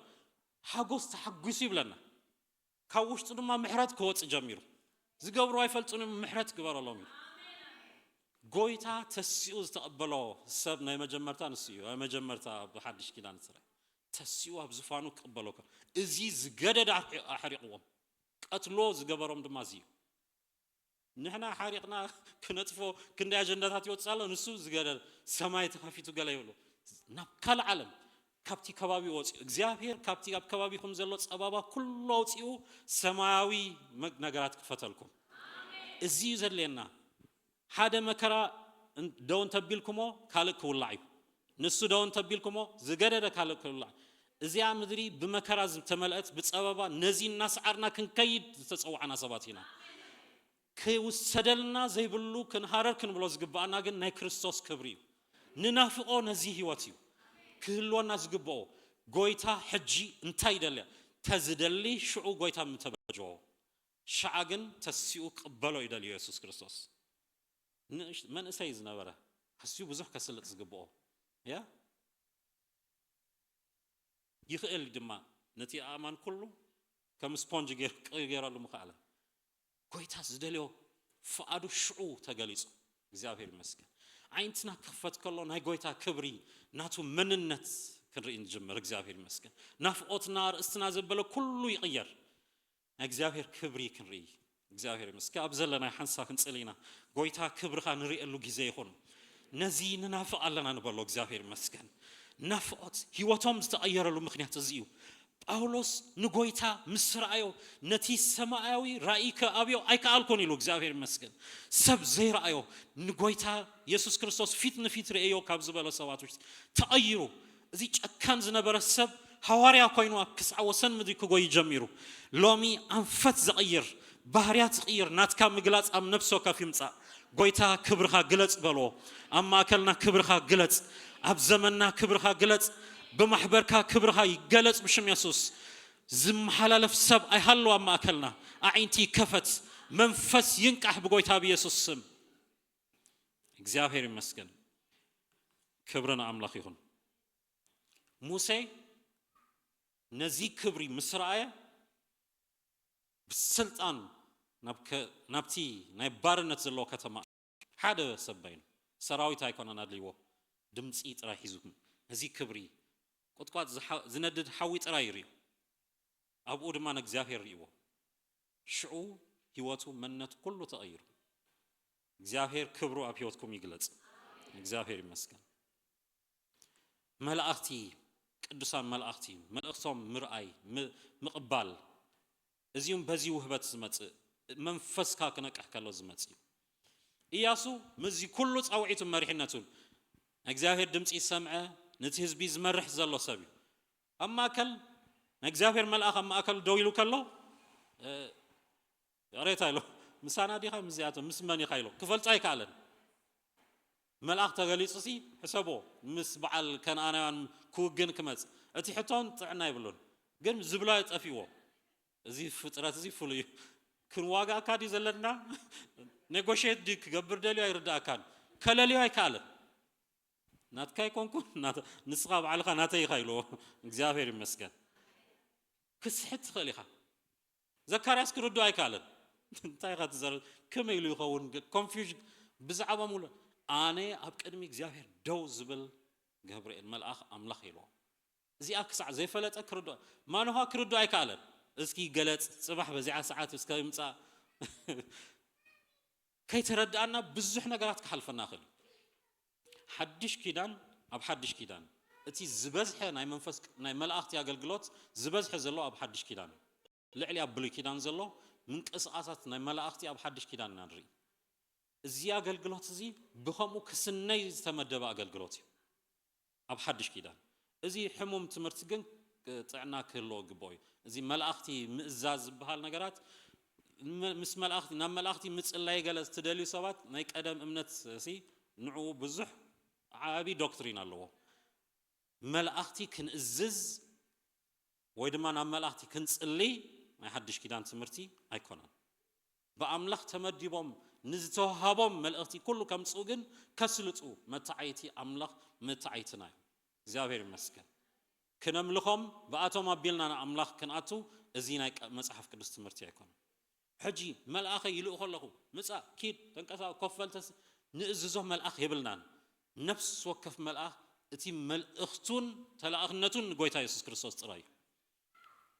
ሓጎስ ተሓጒሱ ይብለና ካብ ውሽጡ ድማ ምሕረት ክወፅእ ጀሚሩ ዝገብሩ ኣይፈልጡን ምሕረት ግበረሎም እዩ ጎይታ ተሲኡ ዝተቐበሎ ሰብ ናይ መጀመርታ ንስዩ ናይ መጀመርታ ብሓድሽ ኪዳን ስራይ ተሲኡ ኣብ ዝፋኑ ክቕበሎካ እዚ ዝገደድ ኣሕሪቕዎም ቀትሎ ዝገበሮም ድማ እዚ እዩ ንሕና ሓሪቕና ክነጥፎ ክንደይ ኣጀንዳታት ይወፅኣሎ ንሱ ዝገደድ ሰማይ ተኸፊቱ ገለ ይብሉ ናብ ካልእ ዓለም ካብቲ ከባቢ ወፂኡ እግዚአብሔር ካብቲ ኣብ ከባቢኹም ዘሎ ጸባባ ኩሉ ወፂኡ ሰማያዊ ነገራት ክፈተልኩም እዚ እዩ ዘድልየና ሓደ መከራ ደው እንተቢልኩሞ ካልእ ክውላዕ እዩ ንሱ ደው እንተቢልኩሞ ዝገደደ ካልእ ክውላዕ እዚኣ ምድሪ ብመከራ ዝተመልአት ብጸበባ ነዚ እናስዓርና ክንከይድ ዝተጸዋዕና ሰባት ኢና ክውሰደልና ዘይብሉ ክንሃረር ክንብሎ ዝግባአና ግን ናይ ክርስቶስ ክብሪ እዩ ንናፍቆ ነዚ ህይወት እዩ ክህልወና ዝግብኦ ጎይታ ሕጂ እንታይ ይደልያ ተዝደሊ ሽዑ ጎይታ ምተበጅዎ ሸዓ ግን ተሲኡ ቅበሎ ይደልዩ ኢየሱስ ክርስቶስ መንእሰይ ዝነበረ ሓስዩ ብዙሕ ከስልጥ ዝግብኦ ያ ይኽእል ድማ ነቲ ኣማን ኩሉ ከም ስፖንጅ ገይረሉ ምኽኣለ ጎይታ ዝደልዮ ፍቓዱ ሽዑ ተገሊጹ እግዚአብሔር ይመስገን ዓይንትና ክኽፈት ከሎ ናይ ጎይታ ክብሪ ናቱ መንነት ክንርኢ ንጅምር እግዚአብሔር ይመስገን ናፍቆትና ርእስትና ዘበለ ኩሉ ይቕየር ናይ እግዚአብሔር ክብሪ ክንርኢ እግዚአብሔር ይመስገን ኣብ ዘለና ሓንሳ ክንጽሊና ጎይታ ክብርኻ ንሪእሉ ግዜ ይኹን ነዚ ንናፍቕ ኣለና ንበሎ እግዚአብሔር ይመስገን ናፍቆት ህይወቶም ዝተቐየረሉ ምኽንያት እዚ እዩ ጳውሎስ ንጎይታ ምስ ረኣዮ ነቲ ሰማያዊ ራእይ ከኣብዮ ኣይከኣልኩን ኢሉ እግዚአብሔር ይመስገን ሰብ ዘይረኣዮ ንጎይታ ኢየሱስ ክርስቶስ ፊት ንፊት ርእዮ ካብ ዝበሎ ሰባት ውሽጢ ተቐይሩ እዚ ጨካን ዝነበረ ሰብ ሐዋርያ ኮይኑ ኣብ ክሳዕ ወሰን ምድሪ ክጎይ ጀሚሩ ሎሚ ኣንፈት ዝቕይር ባህርያት ዝቕይር ናትካ ምግላጽ ኣብ ነፍሶ ከፍ ይምጻእ ጎይታ ክብርኻ ግለጽ በሎ ኣብ ማእከልና ክብርኻ ግለጽ ኣብ ዘመንና ክብርኻ ግለጽ بمحبرك كبرها يجلس بشم يسوس زم حلالف سب أي هلوا ما أكلنا أعينتي كفت منفس ينكح بقويتها بيسوس سم እግዚአብሔር ይመስገን ክብርን አምላክ ይሁን ሙሴ ነዚህ ክብሪ ምስራየ በስልጣን ናብቲ ናይ ባርነት ዘሎ ከተማ ሓደ ሰባይን ሰራዊት አይኮነን አድልዎ ድምጺ ጥራይ ሒዙም ነዚህ ክብሪ ቁጥቋጥ ዝነድድ ሓዊ ጥራይ ይሪዩ አብኡ ድማ እግዚአብሔር ይዎ ሽዑ ህይወቱ መነቱ ሁሉ ተቀይሩ እግዚአብሔር ክብሩ አብ ህይወትኩም ይግለጽ እግዚአብሔር ይመስገን መላእክቲ ቅዱሳን መላእክቲ መልእክቶም ምርአይ ምቅባል እዚሁም በዚህ ውህበት ዝመጽ መንፈስካ ከነቀህ ከሎ ዝመጽ ኢያሱ ምዚ ኩሉ ጻውዒቱ መሪሕነቱን እግዚአብሔር ድምጽ ይሰምዐ ነቲ ህዝቢ ዝመርሕ ዘሎ ሰብ አማከል እግዚአብሔር መልአክ አማከል ደው ይሉ ከሎ ያሬታይሎ ምሳና ዲኻ ምዚያቶ ምስመን ይኻይሎ ክፈልጻ ይካለን መልአክ ተገሊጽሲ ሕሰቦ ምስ በዓል ከነአናውያን ኩግን ክመጽ እቲ ሕቶን ጥዕና ይብሉን ግን ዝብላ ይጠፊዎ እዚ ፍጥረት እዚ ፍሉይ ክንዋጋ አካዲ ዘለና ኔጎሽየት ዲ ክገብር ደልዩ አይርዳአካን ከለልዩ አይካለን ናትካይ ኮንኩ ንስኻ በዓልኻ ናተይ ይኻይሎ እግዚአብሔር ይመስገን ክስሕት ኸሊኻ ዘካርያስ ክርዱ አይካለን እንታይ ጋር ከመ ኢሉ ይኸውን ኮንፊውዥን ብዛዕባ ሙሉ አነ አብ ቅድሚ እግዚአብሔር ደው ዝብል ገብርኤል መልአክ አምላኽ ኢሎ እዚኣ ክሳዕ ዘይፈለጠ ክርዱ ማንሆ ክርዱ አይካለን እስኪ ገለጽ ጽባሕ በዚዓ ሰዓት እስከ ይምጻ ከይተረዳና ብዙሕ ነገራት ክሓልፈና ኽእል ሓድሽ ኪዳን አብ ሓድሽ ኪዳን እቲ ዝበዝሐ ናይ መንፈስ ናይ መላእክቲ አገልግሎት ዝበዝሐ ዘሎ አብ ሓድሽ ኪዳን ልዕሊ አብ ብሉይ ኪዳን ዘሎ ምንቅስቃሳት ናይ መላእክቲ አብ ሓድሽ ኪዳን ናንሪ እዚ አገልግሎት እዚ ብኸምኡ ክስነይ ዝተመደበ አገልግሎት እዩ አብ ሓድሽ ኪዳን እዚ ሕሙም ትምህርቲ ግን ጥዕና ክህሎ ግቦይ እዚ መላእክቲ ምእዛዝ ዝበሃል ነገራት ምስ መላእክቲ ናብ መላእክቲ ምጽላይ ገለጽ ትደልዩ ሰባት ናይ ቀደም እምነት እዚ ንዑ ብዙሕ ዓቢ ዶክትሪን ኣለዎ መላእክቲ ክንእዝዝ ወይ ድማ ናብ መላእክቲ ክንጽሊ ናይ ሓድሽ ኪዳን ትምህርቲ አይኮነን በአምላኽ ተመዲቦም ንዝተዋሃቦም መልእክቲ ኩሉ ከምጽኡ ግን ከስልጹ መታዓይቲ አምላኽ መታዓይትና እግዚአብሔር ይመስገን كنملخهم بأتوم أبيلنا أملاك كنأتو أزينا مصحف قدس تمرتي يكون حجي ملأخ يلؤ خلقه مسا كيد تنكسا كفلتس نأززه ملأخ يبلنا نفس وكف ملأخ تي ملأختون تلاأخنتون قويتا يسوس كريستوس تراي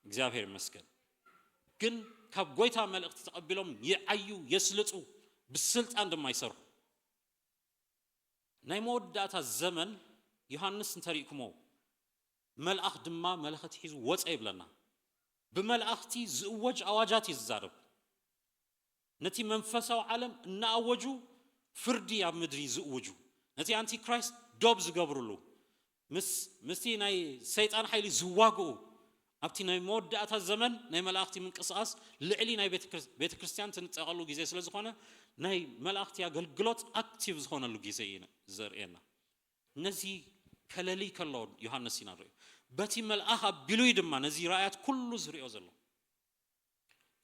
እግዚአብሔር ይመስገን ግን ካብ ጎይታ መልእክት ተቀበሎም ይዓዩ የስልጡ በስልጣን እንደማይሰሩ ናይ መወዳእታ ዘመን ዮሐንስ እንተሪኩሞ መልአክ ድማ መለኸት ሒዙ ወፀ ይብለና በመልአክቲ ዝወጅ አዋጃት ይዛረብ ነቲ መንፈሳው ዓለም እናአወጁ ፍርዲ ኣብ ምድሪ ዝውጁ ነቲ አንቲ ክራይስት ዶብ ዝገብሩሉ ምስቲ ናይ ሰይጣን ኃይሊ ዝዋግኡ ኣብቲ ናይ መወዳእታ ዘመን ናይ መላእክቲ ምንቅስቃስ ልዕሊ ናይ ቤተ ክርስቲያን ትንጸቀሉ ጊዜ ስለዝኾነ ናይ መላእክቲ አገልግሎት አክቲቭ ዝኾነሉ ጊዜ ዘርኤና ነዚ ከለሊ ከሎ ዮሐንስ ይናረዩ በቲ መልአክ አቢሉይ ድማ ነዚ ራእያት ኩሉ ዝሪኦ ዘሎ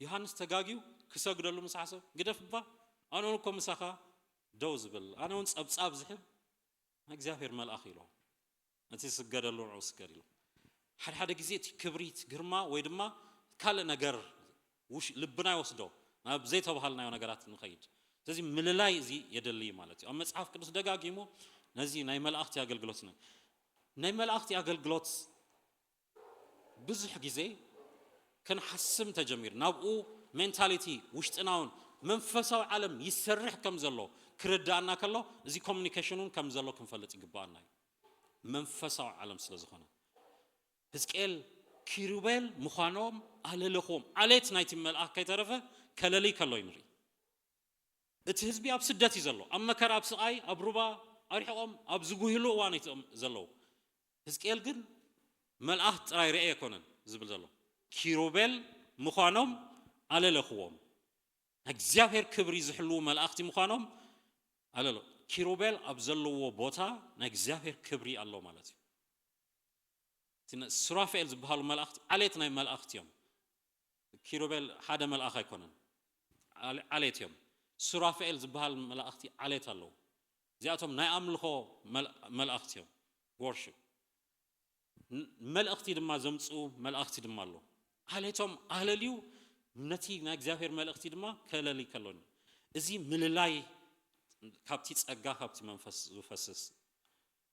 ዮሐንስ ተጋጊው ክሰግደሉ መሳሐሰብ ግደፍባ ኣነውኮ መሳኻ ደው ዝብል ኣነውን ጸብጻብ ዝሕብ እግዚአብሔር መልአክ ኢሎ ነቲ ስገደሉ ነው ስገድ ኢሎ ሓደ ጊዜ እቲ ክብሪት ግርማ ወይ ድማ ካለ ነገር ውሽ ልብና ይወስዶ ናብ ዘይተባሃልናዮ ነገራት ንኸይድ ስለዚህ ምልላይ እዚ የደልይ ማለት እዩ መጽሐፍ ቅዱስ ደጋጊሞ ነዚ ናይ መላእክቲ አገልግሎት ነው ናይ መላእክቲ አገልግሎት ብዙሕ ጊዜ ከንሐስም ተጀሚር ናብኡ ሜንታሊቲ ውሽጥናውን መንፈሳዊ ዓለም ይሰርሕ ከም ዘሎ ክርዳና ከሎ እዚ ኮሙኒኬሽኑን ከም ዘሎ ክንፈልጥ ይግባአና መንፈሳዊ ዓለም ስለዝኾነ ሕዝቅኤል ኪሩቤል ምዃኖም አለለኹም አለት ናይቲ መልአክ ከይተረፈ ከለሊ ከሎ ይንሪ እቲ ህዝቢ ኣብ ስደት ይዘሎ ኣብ መከራ ኣብ ስቃይ ኣብ ሩባ አርሕቆም ኣብ ዝጉህሉ እዋን ዘለው ሕዝቅኤል ግን መልአክ ጥራይ ርኤ የኮነን ዝብል ዘሎ ኪሩቤል ምዃኖም አለለኹም እግዚአብሔር ክብሪ ዝሕልው መላእክቲ ምዃኖም አለለ ኪሩቤል ኣብ ዘለዎ ቦታ ናይ እግዚአብሔር ክብሪ ኣሎ ማለት እዩ سرافيل زبهالو ملأخت عليتنا ملأخت يوم كيروبيل هذا ملأخ يكونن عليت يوم سرافيل زبهال ملأختي عليت الله زياتهم ناي أملخو ملأخت يوم worship ملأختي دم زمتصو ملأختي دم الله عليتهم أهلليو نتي ناجزافير ملأختي دم كلالي كلون إزي مللاي كابتي تسأجا كابتي منفس وفسس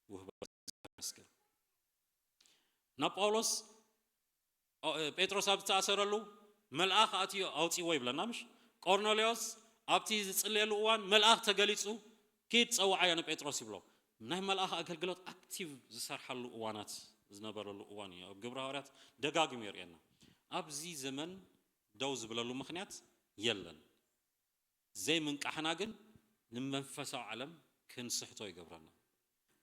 وهبسكر نابولوس بيتروس أبتي أسرلو ملأخ أتيو أوتي ويبلا نامش كورنوليوس أبتي تسأليلو وان ملأخ تجلسو كيد سو عيان بيتروس يبلو نه ملأخ أكل جلوت أكتيف زسر حلو وانات زنبرلو واني أو جبرها ورات دقاقم يرينا أبزي زمن دوز بلالو مخنيات يلن زي من كحناجن نمنفسوا علم كن صحته يجبرنا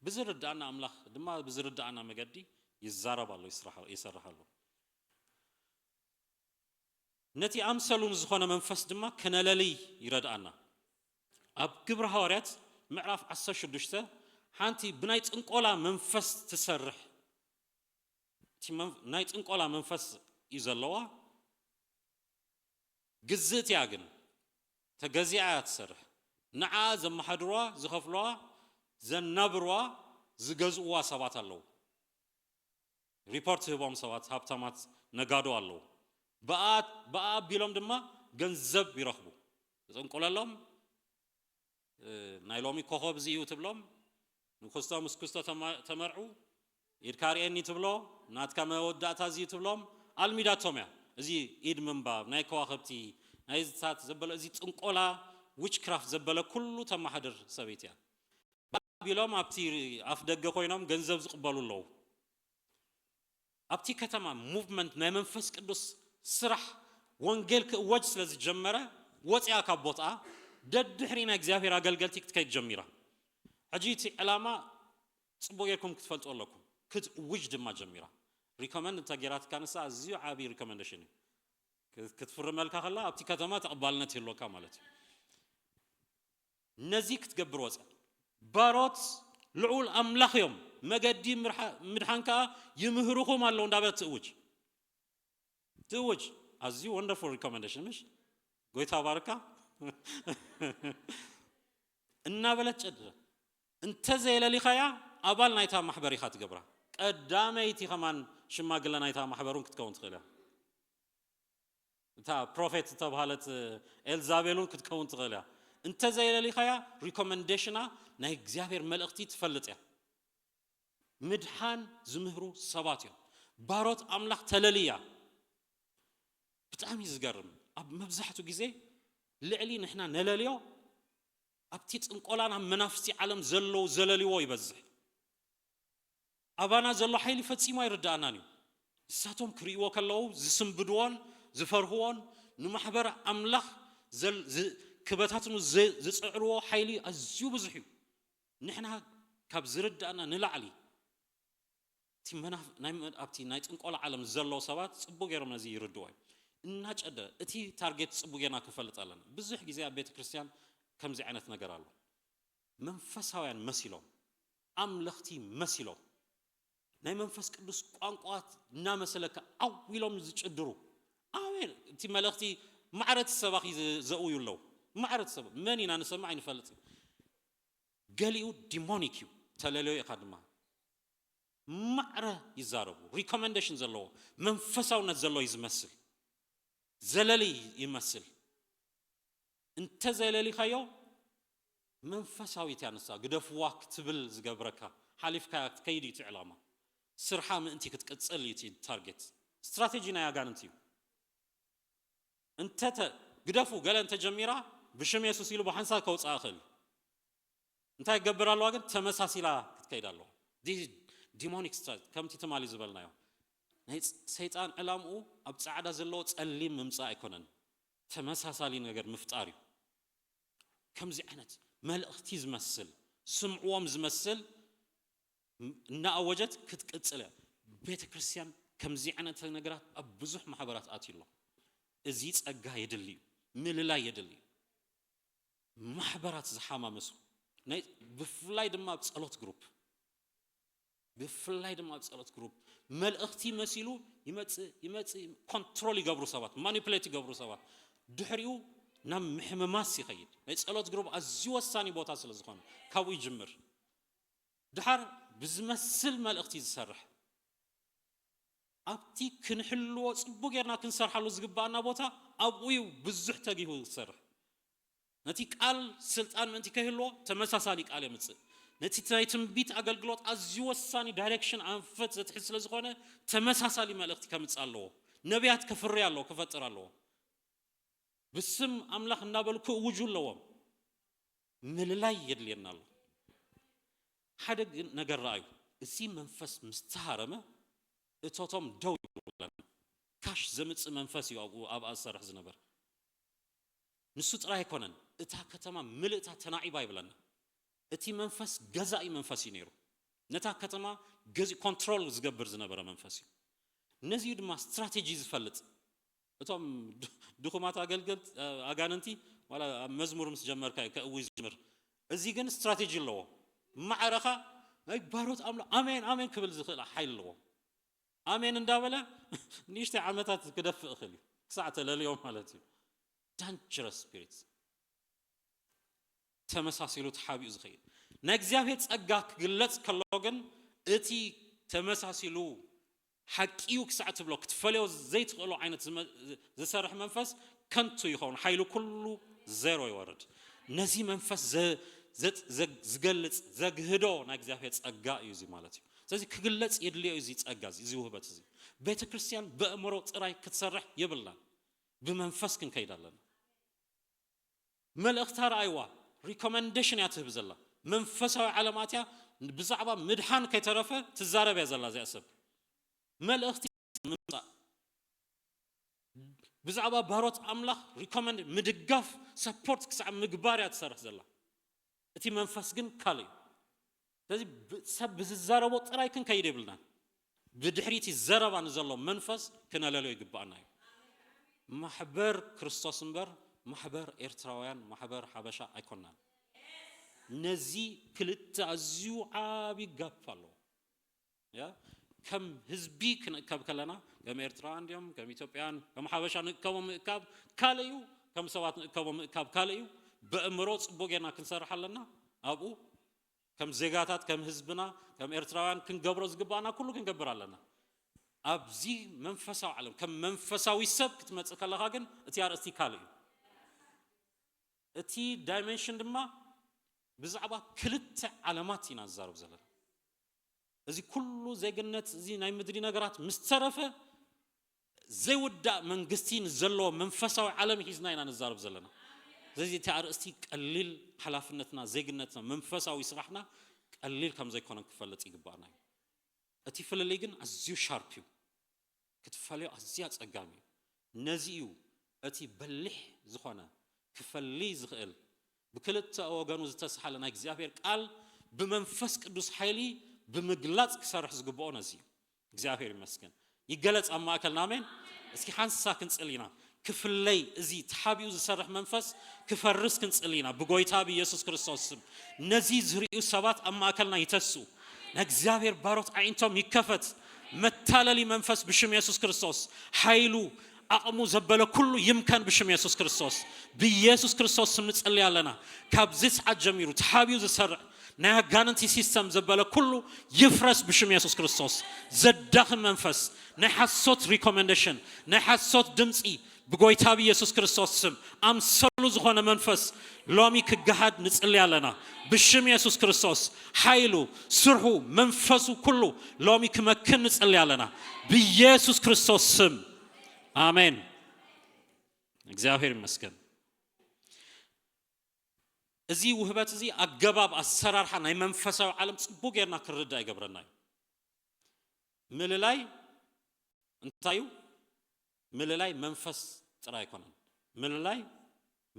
بزرد أنا أملاخ دما بزرد أنا مجدي يزارب الله يسرح الله نتي أمثلون زخنا منفس دما كناللي يرد أنا أب كبر هارات معرف عصا شدشته حانتي بنايت انقلا منفس تسرح تي نايت انقلا منفس يزلوا جزت ياجن تجزيعات تسرح نعا زم حدروا زخفلوا زنبروا زجزوا سبات الله ريبورت هبام سبات هبتمات نجادوا الله بقى بيلهم دما جنزب يرخبوا زنقول لهم نايلومي كوخب زيو تبلهم نخستا مسكستا تمرعو يدكاريني تبلو نات كما وداتا زي تبلهم الميدا توميا زي ايد منباب ناي كواخبتي ناي زات زبل زي تنقولا ويتش كرافت زبل كله تمحدر سبيتيا بيلهم ابتي افدغ خوينم ገንዘብ ዝقبلوا ابتي ከተማ ሙቭመንት ናይ መንፈስ ቅዱስ ስራሕ ወንጌል ከወጅ ስለዚህ ጀመረ ወጽያ ካቦጣ ደድሕሪና እግዚአብሔር አገልገልቲ ክትከይ ጀሚራ አጂቲ ዓላማ ጽቦየኩም ክትፈልጦለኩም ክትውጅ ድማ ጀሚራ ሪኮመንድ ተገራት ካንሳ እዚሁ ዓቢ ሪኮመንዴሽን ክትፍርመልካ خلا ابتي ከተማ ተቀባልነት ይሎካ ማለት ነዚህ ክትገብር ወጽ ባሮት ልዑል አምላኽዮም መገዲ ምድሓንካ ይምህሩኹም አለው እንዳበት ትውጅ as you wonderful recommendation مش ጎይታ ባርካ እና በለጨደ እንተ ዘይለሊ ኸያ አባል ናይታ ማህበር ይኻ ትገብራ ቀዳመይቲ ኸማን ሽማግለ ናይታ ማህበሩን ክትከውን ትኽእላ እንታ ፕሮፌት ተባሃለት ኤልዛቤሉን ክትከውን ትኽእላ እንተ ዘይለሊ ኸያ ሪኮመንዴሽና ናይ እግዚአብሔር መልእኽቲ ትፈልጥያ ምድሓን ዝምህሩ ሰባት እዮም ባሮት አምላኽ ተለልያ بتأمي زجرم أب مبزحته جزء لعلي نحن نلاليو أبتيت انقلنا منافسي عالم زلو زلالي ويبزح أبانا زلو حيلي فتسي ما يرد أناني ساتهم كريوا كلاو زسم بدوان زفرهوان نمحبر أملاخ كبتاتهم زسعروا حيلي أزيو بزحيو نحن كابزرد أنا نلعلي تي مناف نايم أبتي نايت انقل عالم زلو سبات صبو غيرهم نزي يردوي እናጨደ እቲ ታርጌት ጽቡጌና ከፈልጣለን ብዙህ ጊዜ ቤተ ክርስቲያን ከምዚ አይነት ነገር አለ መንፈሳውያን መሲለው አምለኽቲ መሲለው ናይ መንፈስ ቅዱስ ቋንቋት እና መሰለከ አዊሎም ዝጭድሩ አሜን እቲ መልእኽቲ ማዕረት ሰባኺ ዘኡዩለው ማዕረት ሰብ መንና ንሰማዕ ይንፈልጥ ገሊኡ ዲሞኒክ ተለለዩ ይካድማ ማዕረ ይዛረቡ ሪኮመንዴሽን ዘለዎ መንፈሳውነት ዘሎ ይዝመስል زلالي يمثل انت زلالي خيو منفساوي تانسا قدف واك تبل زقبركا حاليف كاك كيدي تعلامة سرحام انتي كتقتصلي تي تارجت استراتيجينا يا غانتيو انت قدفو قال انت جميرا بشم يسوسيلو بحنسا كوص اخل انت يقبرالو اغن تمساسيلا كتكيدالو دي ديمونيك سترات كمتي تمالي زبلنايو سيطان علامو اب صعدا زلو صليم ممصا ايكونن تمساسالي ነገር مفطاريو كمزي عينت ملእኽቲ ዝመስል سمعوم ዝመስል እና አወጀት ክትቀጽለ ቤተ ክርስቲያን كمزي عينت ነገራት اب ብዙሕ ማህበራት አትይሎ እዚ ጸጋ ይድልዩ ምልላ ይድልዩ ማህበራት ዝሓማመሱ ናይ ብፍላይ ድማ ጸሎት ግሩፕ بفلاي دم أبصرت جروب مال أختي مسيلو يمت كنترول يجبروا سبات مانيبيليت يجبروا سبات دحريو نام محمماسي خيد أبصرت جروب أزيو الثاني بوتاس لزخان كاوي جمر دحر بزمسل مال أختي تسرح أبتي كنحلو صبوغيرنا كنسرح له زغبانا بوتا أبويو بزح تجيهو تسرح نتي قال سلطان منتي كهلو تمساسالي قال يمص نتي تايتم بيت اغلغلوت ازيو وساني دايركشن انفت زتحس لزخونه تمساسالي ملእክት كمصالو نبيات كفر يالو كفطرالو بسم املاح نابلكو وجولوم مللاي يدلينال حدق ነገር رايو እዚ መንፈስ مستحرمه እቶቶም ደው ይብላል ካሽ ዘምጽ መንፈስ ይዋጉ አብ አሰርሕ ዝነበር ንሱ ጥራይ አይኮነን እታ ከተማ ምልእታ ተናዒባ ይብላና እቲ መንፈስ ገዛኢ መንፈስ ይነሩ ነታ ከተማ ገዚ ኮንትሮል ዝገብር ዝነበረ መንፈስ ነዚ ድማ ስትራቴጂ ዝፈልጥ እቶም ድኹማት አገልግልት አጋነንቲ ወላ መዝሙር ምስ ጀመርካ ከእውይ ዝምር እዚ ግን ስትራቴጂ ኣለዎ ማዕረኻ አይ ባሮት አምላ አሜን አሜን ክብል ዝኽእል ሓይል ኣለዎ አሜን እንዳበለ ንሽተ ዓመታት ክደፍእ እኽእል ክሳዕተ ለልዮም ማለት እዩ dangerous spirits ተመሳሲሉ ተሓቢኡ ዝኸይድ ናይ እግዚአብሔር ጸጋ ክግለጽ ከሎ ግን እቲ ተመሳሲሉ ሓቂዩ ክሳዕት ብሎ ክትፈልዮ ዘይትኽእሉ ዓይነት ዝሰርሕ መንፈስ ከንቱ ይኸውን ሓይሉ ኩሉ ዜሮ ይወርድ ነዚ መንፈስ ዝገልጽ ዘግህዶ ናይ እግዚአብሔር ጸጋ እዩ እዚ ማለት እዩ ስለዚህ ክግለጽ የድልዮ እዚ ጸጋ እዚ ውህበት እዚ ቤተ ክርስቲያን በእምሮ ጥራይ ክትሰርሕ ይብላል بمنفس كن كيدالنا ملأختار أيوة recommendation ياتهب زلا منفسه علاماتها بزعبة مدحان كي ترفه تزارب يا زلا زي أسب ملأختي بزعبة باروت أملاخ recommend مدقف support كسع مقبار ياتسرح زلا اتي منفس كن كالي لذي سب زاربو تراي كن كيدبلنا بدحريتي زربان زلا منفس كنا لالو يقبعنا محبر كريستوس مبر محبر إرتراويان محبر حبشة أيكوننا نزي كلت عزيو عابي قفلو يا كم هزبي كلنا كم إرتراويان ديم كم إثيوبيان كم حبشة كم كاب كاليو كم سوات كم كاب كاليو بأمروت بوجينا كنسر حلنا أبو كم زيجاتات كم هزبنا كم إرتراويان كن جبرز جبانا كله كن جبر لنا أبزي منفساو علم كم منفساو يسب كتمت كلها جن اتيار استيكالي اتي دايمنشن دما بزعبا كلت علامات ينزارو بزلنا ازي كله زي جنة زي ناي مدري نجارات مسترفة زي ودا منقستين زلوا منفساو علم يزناينا نزارو بزلنا زي تيار استيك قليل حلافنتنا زي جنتنا منفساو يسرحنا قليل كم زي كونن كفلت يقبانا اتي فللي جن ازيو شاربيو كتفاليو أزيات أقامي نزيو أتي بلح زخنا كفالي زغل بكلت أوغانو زتسحل أنا إجزابير قال بمنفس قدوس حيلي بمقلات كسرح زقبو نزيو إجزابير مسكن يقلت أما أكل نامين اسكي حانس ساكن تسألينا كفالي زي تحابيو زسرح منفس كفرس كن تسألينا بقوي تابي يسوس كريستوس نزي زريو سبات أما أكلنا يتسو إجزابير باروت عينتهم يكفت متاللي منفس بشم يسوع كريستوس حيلو أقمو زبالة كله يمكن بشم يسوع كريستوس بيسوع كريستوس سمنتسألي علينا كابزيس عجميرو تحابيو زسرع نها جانتي سيستم زبالة كله يفرس بشم يسوع كريستوس زداخل منفس نحسوت ريكومنديشن نحسوت دمسي بقوي تابي يسوع كريستوس سم أم سلو زخونا منفس لامي كجهاد نتسألي علينا بشم يسوع كريستوس حيلو سرحو منفسو كله لامي كمكن نتسألي علينا بيسوع كريستوس سم آمين እግዚአብሔር ይመስገን እዚ ውህበት እዚ አገባብ አሰራርሓ ናይ መንፈሳዊ ዓለም ጽቡቅ ጌርና ክርዳ ይገብረና ምልላይ እንታዩ ምልላይ መንፈስ ጥራ ይኮነን ምልላይ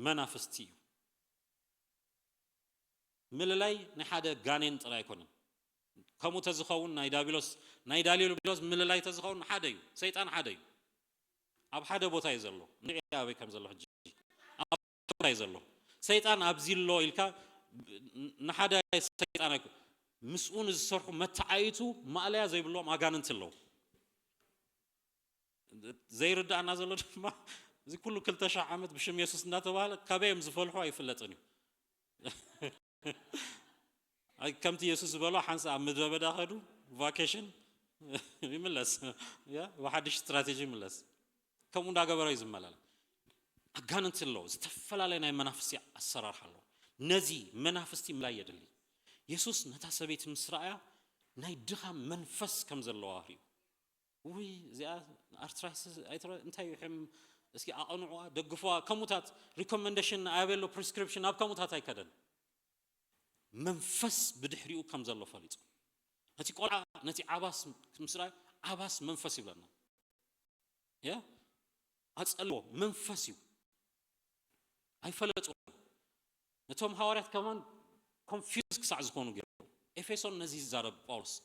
መናፍስቲ እዩ ምልላይ ንሓደ ጋኔን ጥራ ይኮነን ከምኡ ተዝኸውን ናይ ዳቢሎስ ምልላይ ተዝኸውን ሓደ እዩ ሰይጣን ሓደ እዩ ኣብ ሓደ ቦታ እዩ ዘሎ ንዕያበይ ከም ዘሎ ሕጂ ኣብ ቦታ እዩ ዘሎ ሰይጣን ኣብዚሎ ኢልካ ንሓደ ሰይጣን مسؤون السرح متعايتو ما عليها زي بالله ما كان انتلو زي رد عنا زلو ما زي كله كل تشع عمد بشم يسوس ناتوال كابيم زفلحو أي فلتني أي كم تي يسوس بالله حنس عم مدرب داخلو فاكيشن يملس يا واحد استراتيجي ملس كم وندا قبر يزم ملال كان انتلو استفلا علينا منافسي السرار حلو نزي منافستي ملا يدلي يسوس نتاسبيت مسرعيا ناي دخام منفس كم زلواري وي زي ارترايسس ايترا انتي يحم اسكي اقنعوا دغفوا كموتات ريكومنديشن ابيلو بريسكريبشن اب كموتات ايكدن منفس بدحريو كم زلو فليط نتي قرع نتي عباس مسرعي عباس منفس يبلنا يا اصلو منفسيو اي فلطو نتوم حوارات كمان confused كسع زكونو غير افيسون نزي زارب باولس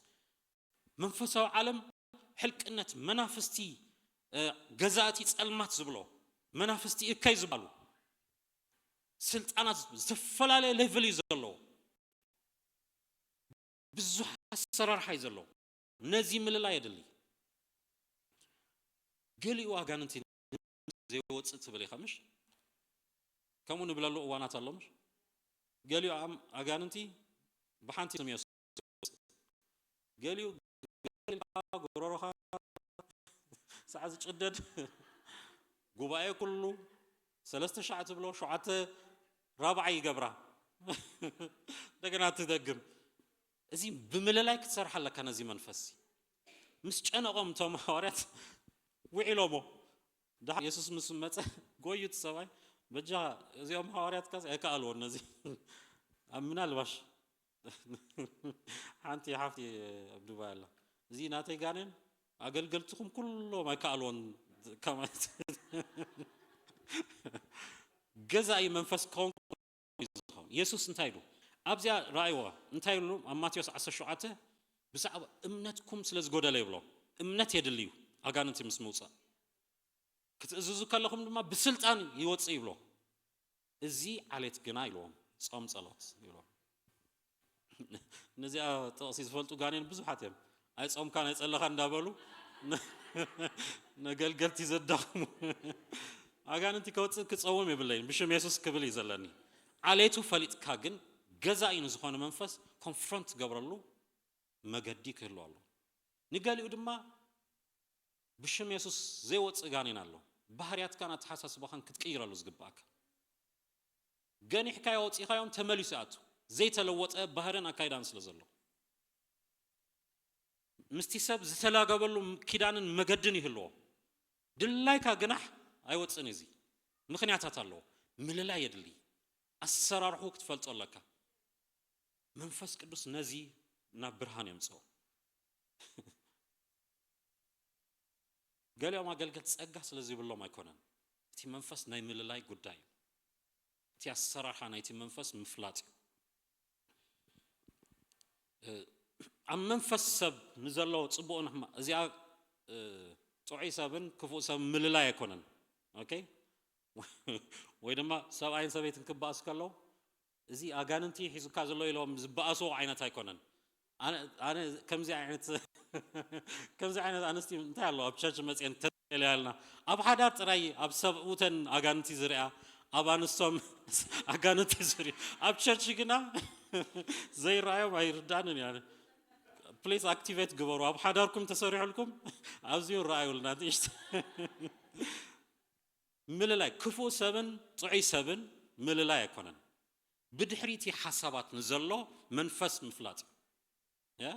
منفسو عالم حلقنت منافستي غزاتي صلمات زبلو منافستي اكاي زبالو سلطانات زفلاله ليفل يزلو بزح سرار حي زلو نزي مللا يدلي قالي واغانتي زي وصت بلي خمش كمو نبلالو اوانات اللومش قاليو اغانتي بحانتي سميوس قاليو غروروها ساعه جدد غبايه كله ثلاثه شعات بلو شعات رابعه يغبرا دغنا تدغم ازي بمللاي كتسرح لك انا زي منفسي مس ጨነቆም ቶም ሐዋርያት وعلومو ده يسوس مسمت ጎይት ሰባይ በጃ እዚያም ሐዋርያት ካስ ያቃሉ እነዚህ امنا الباش انت يا حفتي عبد بالا زي ناتي غانن اغلغلتكم كله ما يقالون كما جزاي منفس كون يسوس انتايدو ابزا رايوا انتايلو ماتيوس 17 بسبب امنتكم سلازغودل يبلو امنت يدليو اغاننتي مسموصا كتززو كلكم دما بسلطان يوص يبلو ازي عليت غنا يلوم صوم صلوت يلوم نزي توسيس فلطو غانين بزحاتهم اي صوم كان يصلخ اندابلو نغلغلتي زدخم اغاننتي كوص كصوم يبلين بشم يسوس كبل يزلني عليتو فليط كاغن غزاين زخون منفس كونفرونت غبرلو مغدي كلوالو نغاليو دما بشم يسوس زي وص غانين الله بحريات كانت حساس بخان كتقيرلو زغباك غني حكايه وصي خايوم تمليساتو زي تلوطه بحرن اكايدان سلازلو مستيسب زتلاغبلو كيدانن مغدن يهلو دلايكا غنح ايوصن ازي مخنياتات الله مللا يدلي اسرارحو كتفلطلك منفس قدوس نزي نا برهان يمصو قالوا ما قالقت صقا سلازي بالله ما يكونن تي منفس ناي مللاي غداي تي اسرارحا ناي تي منفس مفلاط ام منفس سب نزلو صبون ازيا طعي سبن كفو سب مللاي يكونن اوكي ويدما سبعين سبيتن كباس كلو ازي اغاننتي حيزكا زلو يلوم زباسو عينات يكونن انا كمزي عينت انستي انت يالله ابشاش مصين تليالنا اب حدار طراي اب سبوتن اغاننتي زريا اب انستم اغاننتي زري اب تشرش غنا زي رايو ما يردانن يعني بليز اكتيفيت غبروا اب حداركم تسريح لكم ابزيو رايو لنا تيش مللاي كفو 7 طعي 7 مللاي يكونن بدحريتي حسابات نزلو منفس مفلاط يا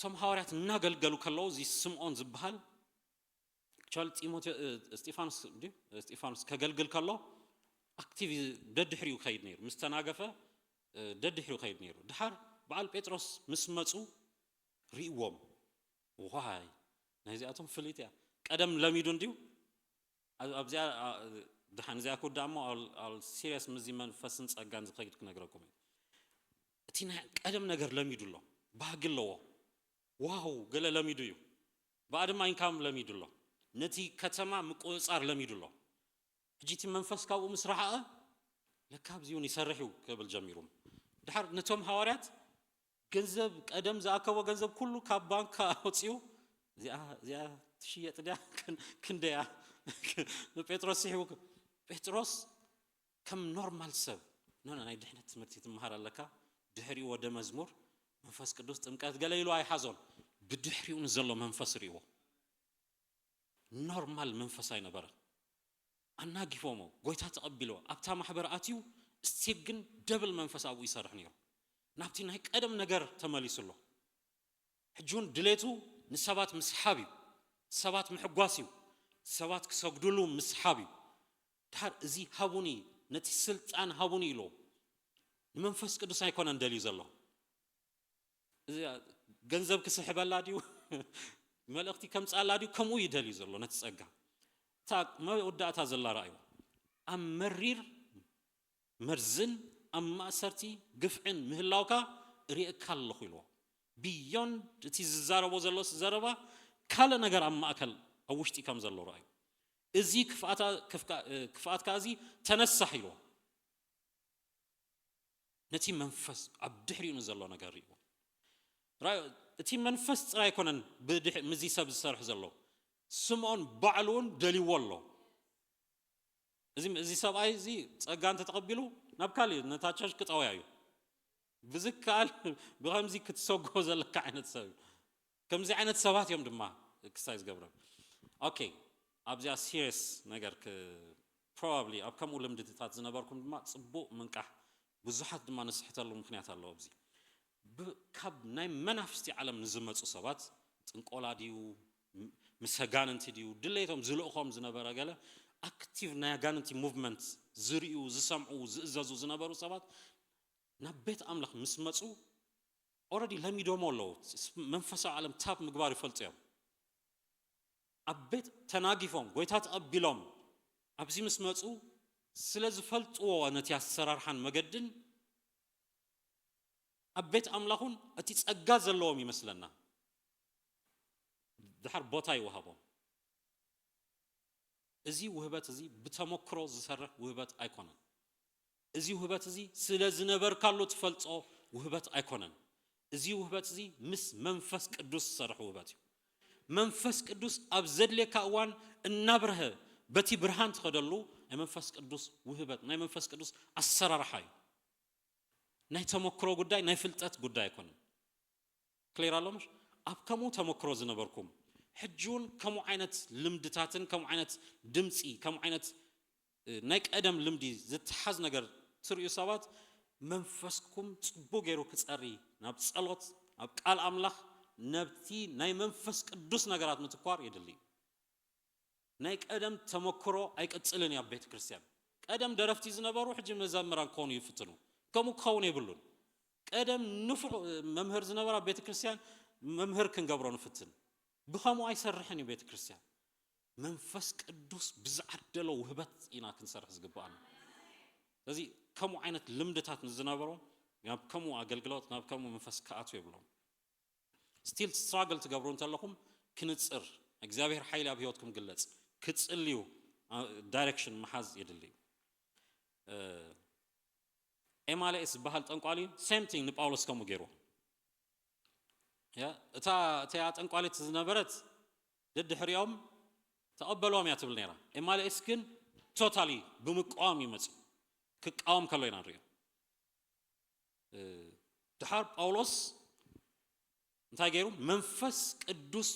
سم حوارات ناغلغلو كلو زي سمعون زبحال چال تيموتي استيفانوس كغلغل كلو اكتيف ددحريو خيد نير مستناغفه ددحريو خيد نير دحر بعل بيتروس مسمصو ريوم واي نايزاتهم فليتيا قدم لميدو انديو ابزا دحان زي اكو دامو ال سيريس مزيمن فسن صغان زخيد كنغركم اتينا قدم ነገር ለሚዱሎ ባግሎ ዋው ገለ ለሚዱዩ ባድማ ኢንካም ለሚዱሎ ነቲ ከተማ መቆጻር ለሚዱሎ እጂቲ መንፈስ ካው ምስራዓ ለካብዚውን ይሰርሑ ከብል ጀሚሮም ድሓር ነቶም ሐዋርያት ገንዘብ ቀደም ዝኣከቦ ገንዘብ ኩሉ ካብ ባንክ አውፅዩ እዚኣ ትሽየጥ ዲያ ክንደያ ጴጥሮስ ሲሕቡ ጴጥሮስ ከም ኖርማል ሰብ ናይ ድሕነት ትምህርቲ ትመሃር ኣለካ ድሕሪኡ ወደ መዝሙር መንፈስ ቅዱስ ጥምቀት ገለ ኢሉ ኣይሓዞን ብድሕሪኡ ዘሎ መንፈስ ሪእዎ ኖርማል መንፈስ ኣይነበረ ኣናጊፎሞ ጎይታ ተቐቢሎ ኣብታ ማሕበር ኣትዩ እስቲግን ደብል መንፈስ ኣብኡ ይሰርሕ ነይሩ ናብቲ ናይ ቀደም ነገር ተመሊሱሎ ሕጁን ድሌቱ ንሰባት ምስሓብ እዩ ሰባት ምሕጓስ እዩ ሰባት ክሰግዱሉ ምስሓብ እዩ ድሓር እዚ ሃቡኒ ነቲ ስልጣን ሃቡኒ ኢሎ ንመንፈስ ቅዱስ ኣይኮነን ደልዩ ዘሎ ገንዘብ ክስሕበላ ድዩ መልእኽቲ ከምፃላ ድዩ ከምኡ ይደልዩ ዘሎ ነቲ ፀጋ تا مودعتا زلا رأيو أم مرير مرزن أم مأسرتي قفعن مهلاوكا ريئك الله خيلو بيون تيز زاربو زلوس زاربا كالا نجار أم أكل أوشتي كم زلو رأيو إزي كفات كازي تنسحيلو نتي منفس عبدحري نزلو نجار ريو رأيو تي منفس رأي كونن بدح مزي سب السرح زلو سمعون بعلون دلي والله زي سبعي زي ጸጋን ተቀበሉ ናብካሊ ነታቻሽ ክጣውያዩ ብዝካል ብኸምዚ ክትሰጎ ዘለካ ዓይነት ሰብ ከምዚ ዓይነት ሰባት እዮም ድማ ክሳይዝ ገብረ ኦኬ ኣብዚያ ሲሪየስ ነገር probably ኣብ ከምኡ ልምድታት ዝነበርኩም ድማ ጽቡቕ ምንቃሕ ብዙሓት ድማ ንስሕተሉ ምክንያት ኣለዎ ኣብዚ ካብ ናይ መናፍስቲ ዓለም ንዝመጹ ሰባት ጥንቆላ ድዩ مسهجاننت ديو دليتهم زلقهم زنبرة قاله أكتيف نيجاننتي موفمنت زريو زسمعو ززازو زنبرو سبات نبيت أملخ مسمسو already لم يدوم الله منفس عالم تاب مقبار فلتيهم أبيت تناقفهم قويتات أبيلهم أبزي مسمسو سلز فلتوا نتيا السرارحان مجدن أبيت أملخون أتيت أجاز اللومي مثلنا دحر بوتاي وهابو ازي وهبات ازي بتمكرو زسرح وهبات ايكونن ازي وهبات ازي سلاز نبر كالو تفلصو وهبات ايكونن ازي وهبات ازي مس منفس قدوس سرح وهبات منفس قدوس ابزدلك اوان النبره بتي برهان تخدلو منفس قدوس وهبات ناي منفس قدوس اسرارحاي ناي تمكرو غداي ناي فلطات غداي ايكونن كلير علومش اب كمو تمكرو زنبركم حجون كمو عينت لمدتاتن كمو عينت دمصي كمو عينت نايك ادم لمدي زتحاز ነገር ትርዩ ሰባት መንፈስኩም ጽቦ ገይሩ ክጸሪ ናብ ጸሎት ኣብ ቃል አምላኽ ነብቲ ናይ መንፈስ ቅዱስ ነገራት ምትኳር ይደሊ ናይ ቀደም ተመክሮ አይቀጽልን ያ ቤተ ክርስቲያን ቀደም ደረፍቲ ዝነበሩ ሕጂ መዘምራን ኮኑ ይፍትኑ ከሙ ከውን ይብሉን ቀደም ንፍዕ መምህር ዝነበራ ቤተ ክርስቲያን መምህር ክንገብሮ ንፍትን بخمو أي سرحني بيت كريستيان منفس قدوس بزعدلو وهبت إنا كنسرح زقبانا لذي كمو عينت لمدتات نزنابرو يعني كمو أقلقلوت ناب كمو منفس كأتو يبلون still struggle تقبرون تلهم كنتصر እግዚአብሔር ኃይል ኣብ ህይወትኩም ግለጽ ክትጽልዩ ዳይሬክሽን መሐዝ ይደልይ ኤማሌስ ባህል ጠንቋሊ ሴም ቲንግ ንጳውሎስ ከመ ገይሩ ያ እታ ጠንቋሊት ዝነበረት ድድሕሪኦም ተቀበሎም ያትብል ነራ ኤማሌስ ግን ቶታሊ ብምቋም ይመጽ ክቃወም ከሎ ኢና ንሪኦ ድሓር ጳውሎስ እንታይ ገይሩ መንፈስ ቅዱስ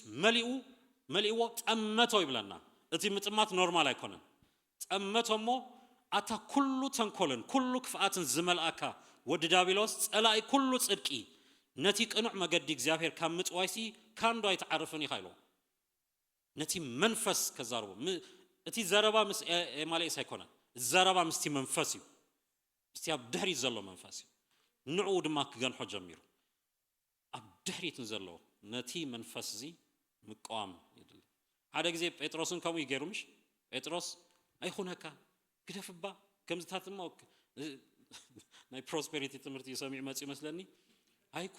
መሊኡ ጠመቶ ይብለና እቲ ምጥማት ኖርማል አይኮነን ጠመቶሞ አታ ኩሉ ተንኮልን ኩሉ ክፍአትን ዝመልአካ ወዲ ዳቢሎስ ጸላይ ኩሉ ጽድቂ ነቲ ቅኑዕ መገዲ እግዚአብሔር ካምጽዋይሲ ካንዶ አይተዓርፍን ይኻይሎ ነቲ መንፈስ ከዛርቦ እቲ ዘረባ ምስ ኤማሌስ አይኮነን ዘረባ ምስቲ መንፈስ እዩ እስቲ ኣብ ድሕሪት ዘሎ መንፈስ እዩ ንዑ ድማ ክገንሖ ጀሚሩ ኣብ ድሕሪት ዘሎ ነቲ መንፈስ እዚ ምቋም ይድል ሓደ ግዜ ጴጥሮስን ከመ ይገሩምሽ ጴጥሮስ አይኹነካ ግደፍባ ከምዝታትማ ናይ ፕሮስፔሪቲ ትምህርቲ ይሰሚዕ መጽ ይመስለኒ አይኩ